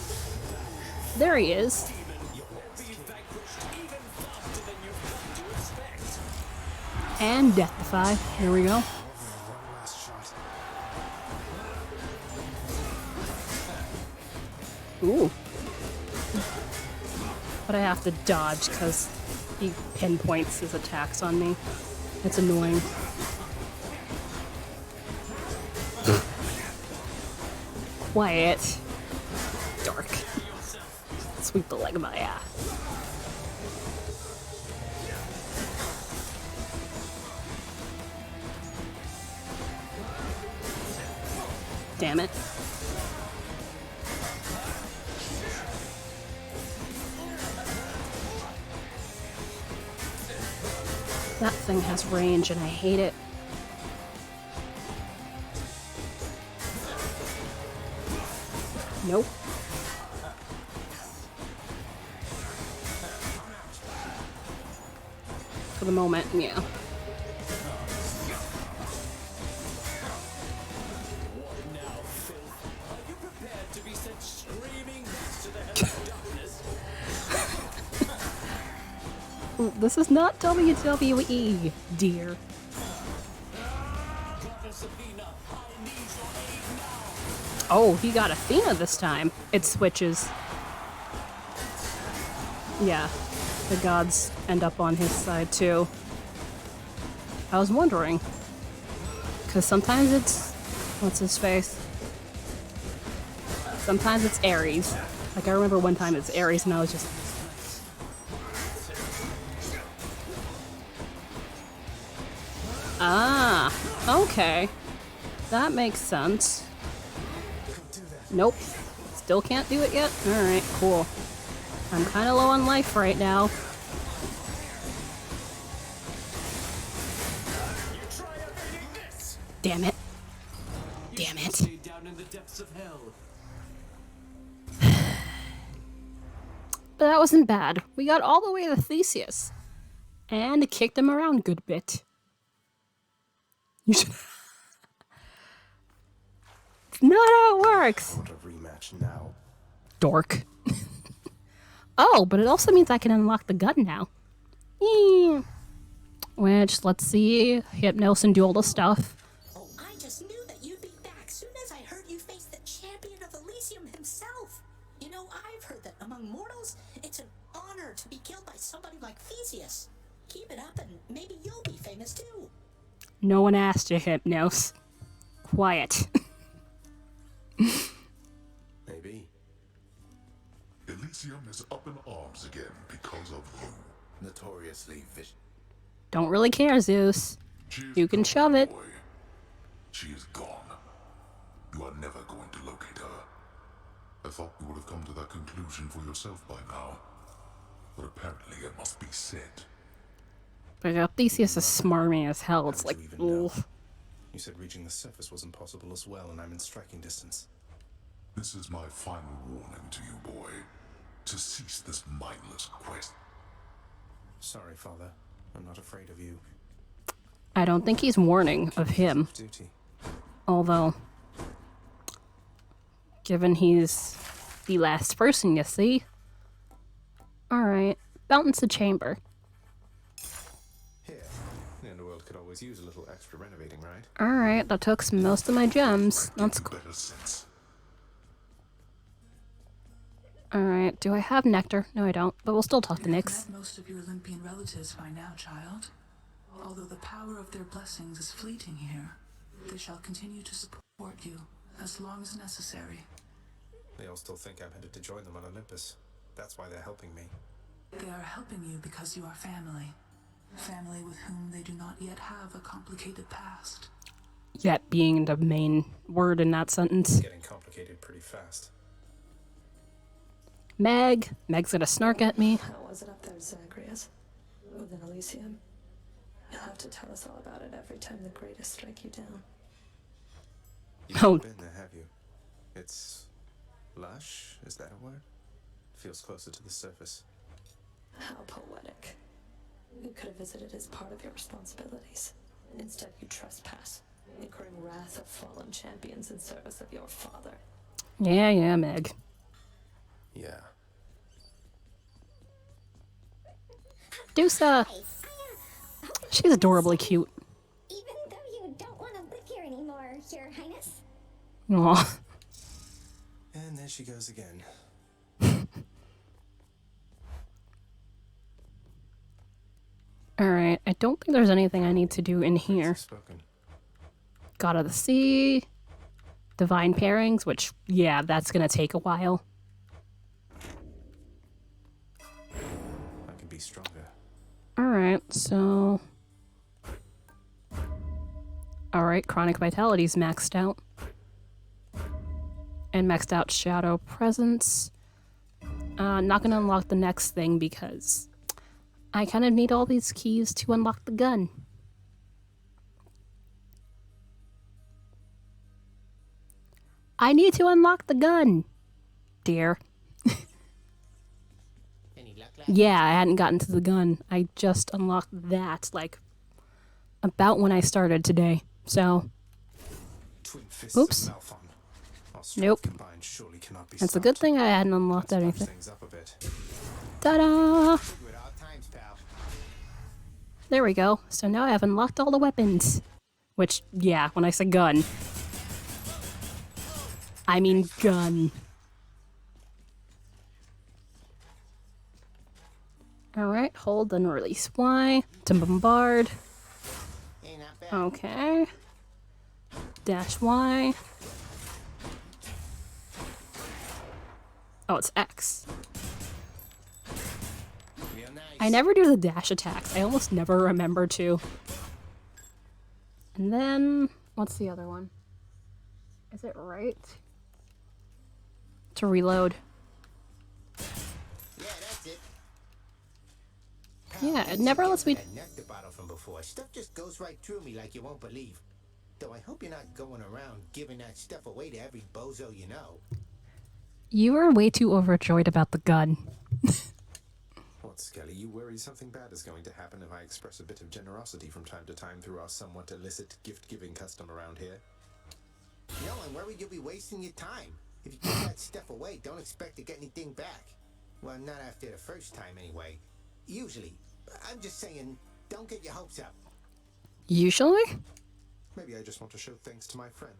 There he is. And Deathify. Here we go. Ooh. But I have to dodge because he pinpoints his attacks on me. It's annoying. Quiet. Dark. Sweep the leg of my ass. Damn it. That thing has range and I hate it. Nope. For the moment, yeah. This is not WWE, dear. Oh, he got Athena this time. It switches. Yeah, the gods end up on his side too. I was wondering. Because sometimes it's... what's his face? Sometimes it's Ares. Like I remember one time it's Ares and I was just... Ah, okay. That makes sense. Nope. Still can't do it yet? Alright, cool. I'm kinda low on life right now. Damn it. Damn it. But that wasn't bad. We got all the way to Theseus. And kicked him around a good bit. You should... It's not how it works. I want a rematch now. Dork. Oh, but it also means I can unlock the gun now. Yeah. Which, let's see. Hypnos and do all the stuff. Oh, I just knew that you'd be back soon as I heard you face the champion of Elysium himself. You know, I've heard that among mortals, it's an honor to be killed by somebody like Theseus. Keep it up and maybe you'll be famous too. No one asked you, Hypnos. Quiet. Maybe. Elysium is up in arms again because of you. Notoriously vicious. Don't really care, Zeus. You can shove it. Boy. She is gone. You are never going to locate her. I thought you would have come to that conclusion for yourself by now. But apparently it must be said. But Theseus is smarmy as hell. It's like, oof. You said reaching the surface was impossible as well, and I'm in striking distance. This is my final warning to you, boy. To cease this mindless quest. Sorry, Father. I'm not afraid of you. I don't think he's warning of him. Duty. Although, given he's the last person you see. Alright, balance the chamber. Here, the underworld could always use a little extra renovating, right? Alright, that took most of my gems. That's cool. Alright, do I have nectar? No, I don't, but we'll still talk to You have Nyx. met most of your Olympian relatives by now, child. Although the power of their blessings is fleeting here, they shall continue to support you as long as necessary. They all still think I'm headed to join them on Olympus. That's why they're helping me. They are helping you because you are family. Family with whom they do not yet have a complicated past. Yet being the main word in that sentence. Getting complicated pretty fast. Meg's gonna snark at me. How was it up there, Zagreus? Within Elysium? You'll have to tell us all about it every time the greatest strike you down. You've never been there, have you? It's lush, is that a word? Feels closer to the surface. How poetic. You could have visited as part of your responsibilities. Instead, you trespass, incurring wrath of fallen champions in service of your father. Yeah, Meg. Yeah. Dusa! She's adorably cute. Even though you don't want to live here anymore, Your Highness. Aw. And there she goes again. Alright, I don't think there's anything I need to do in here. God of the Sea. Divine Pairings, which, yeah, that's gonna take a while. I can be stronger. Alright, so... Alright, Chronic Vitality's maxed out. And maxed out Shadow Presence. Not gonna unlock the next thing because I kind of need all these keys to unlock the gun. I need to unlock the gun, dear. Yeah, I hadn't gotten to the gun. I just unlocked that, like, about when I started today. So, oops. Nope. That's a good thing I hadn't unlocked anything. Ta-da! There we go. So now I have unlocked all the weapons. Which, yeah, when I say gun, I mean gun. Alright, hold and release Y to bombard. Okay. Dash Y. Oh, it's X. I never do the dash attacks. I almost never remember to. And then, what's the other one? Is it right? To reload. Yeah, it never lets me. Nectar bottle from before. Stuff just goes right through me like you won't believe. Though I hope you're not going around giving that stuff away to every bozo you know. You are way too overjoyed about the gun. What, Skelly? You worry something bad is going to happen if I express a bit of generosity from time to time through our somewhat illicit gift-giving custom around here? No, I'm worried you'll be wasting your time. If you give that stuff away, don't expect to get anything back. Well, not after the first time, anyway. Usually. I'm just saying, don't get your hopes up. Usually? Maybe I just want to show thanks to my friend.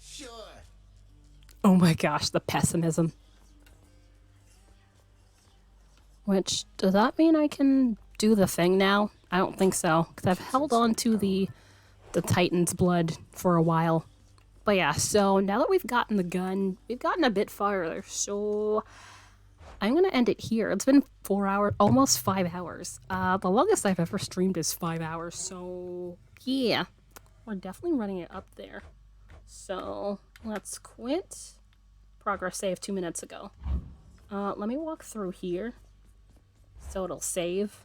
Sure. Oh my gosh, the pessimism. Which, does that mean I can do the thing now? I don't think so, because I've held on to the Titan's blood for a while. But yeah, so now that we've gotten the gun, we've gotten a bit farther, so I'm gonna end it here. It's been 4 hours, almost 5 hours. The longest I've ever streamed is 5 hours, so yeah. We're definitely running it up there. So, let's quit. Progress saved 2 minutes ago. Let me walk through here. So it'll save.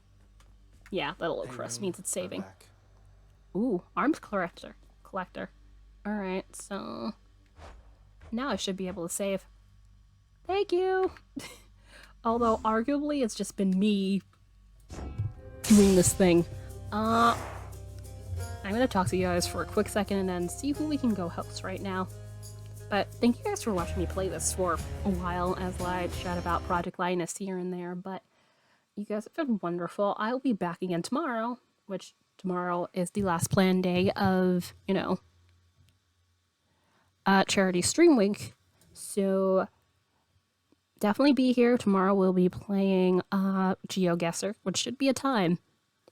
Yeah, that little crest means it's saving. Ooh, arms collector. Alright, so now I should be able to save. Thank you! Although, arguably, it's just been me doing this thing. I'm gonna talk to you guys for a quick second and then see who we can go host right now. But thank you guys for watching me play this for a while as I chat about Project Linus here and there, but you guys have been wonderful. I'll be back again tomorrow, which tomorrow is the last planned day of, you know, Charity Stream Week. So definitely be here. Tomorrow we'll be playing GeoGuessr, which should be a time,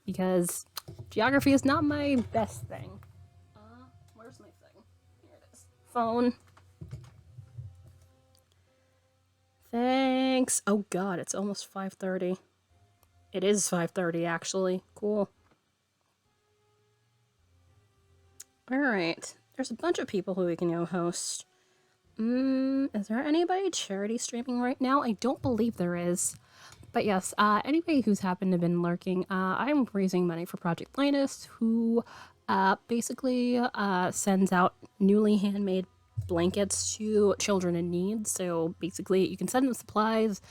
because geography is not my best thing. Where's my thing? Here it is. Phone. Thanks. Oh god, it's almost 5:30. It is 5:30 actually. Cool. Alright. There's a bunch of people who we can go host. Is there anybody charity streaming right now? I don't believe there is. But yes, anybody who's happened to have been lurking, I'm raising money for Project Linus, who basically sends out newly handmade blankets to children in need. So basically, you can send them supplies,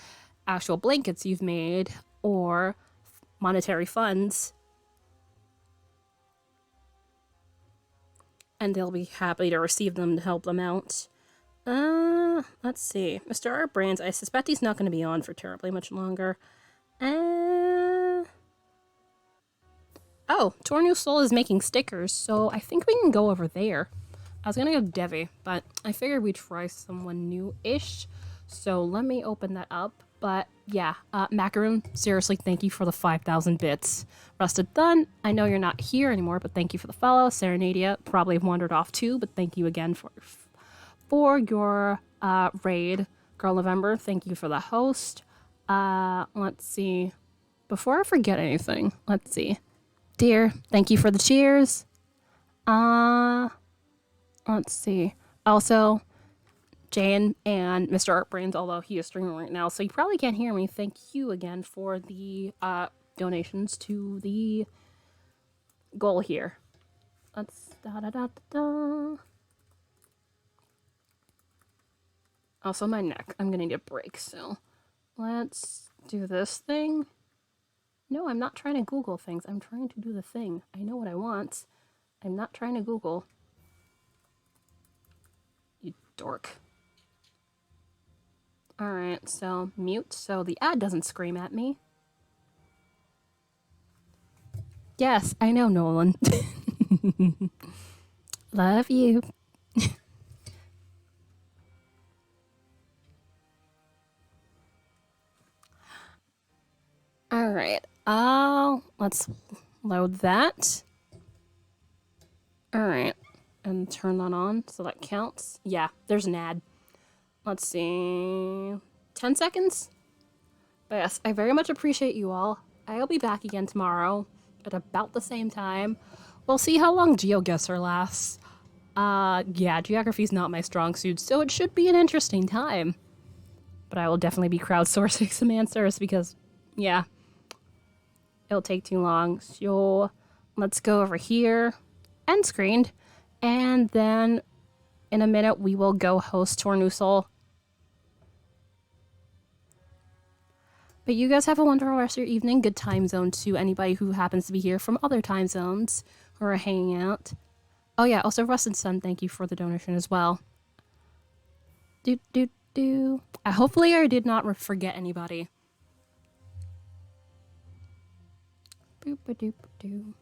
actual blankets you've made, or monetary funds, and they'll be happy to receive them to help them out. Let's see. Mr. Art Brands, I suspect he's not going to be on for terribly much longer. Oh, Tornu Soul is making stickers, so I think we can go over there. I was going to go Devi, but I figured we'd try someone new-ish, so let me open that up. But yeah, Macaroon, seriously, thank you for the 5,000 bits. Rusted Thun, I know you're not here anymore, but thank you for the follow. Serenadia, probably have wandered off too, but thank you again for your raid. Girl November, thank you for the host. Let's see. Before I forget anything, let's see. Dear, thank you for the cheers. Let's see. Also, Jane and Mr. Artbrains, although he is streaming right now, so you probably can't hear me. Thank you again for the donations to the goal here. Let's da-da-da-da-da. Also, my neck. I'm gonna need a break, so let's do this thing. No, I'm not trying to Google things. I'm trying to do the thing. I know what I want. I'm not trying to Google. You dork. Alright, so mute so the ad doesn't scream at me. Yes, I know, Nolan. Love you. Alright, let's load that. Alright, and turn that on so that counts. Yeah, there's an ad. Let's see, 10 seconds? But yes, I very much appreciate you all. I'll be back again tomorrow at about the same time. We'll see how long GeoGuessr lasts. Yeah, geography's not my strong suit, so it should be an interesting time. But I will definitely be crowdsourcing some answers because, yeah, it'll take too long. So let's go over here, end screened, and then in a minute we will go host Tornu Soul. But you guys have a wonderful rest of your evening. Good time zone to anybody who happens to be here from other time zones who are hanging out. Oh yeah, also Rusted Sun, thank you for the donation as well. Hopefully I did not forget anybody. Boop-a-doop-a-doo.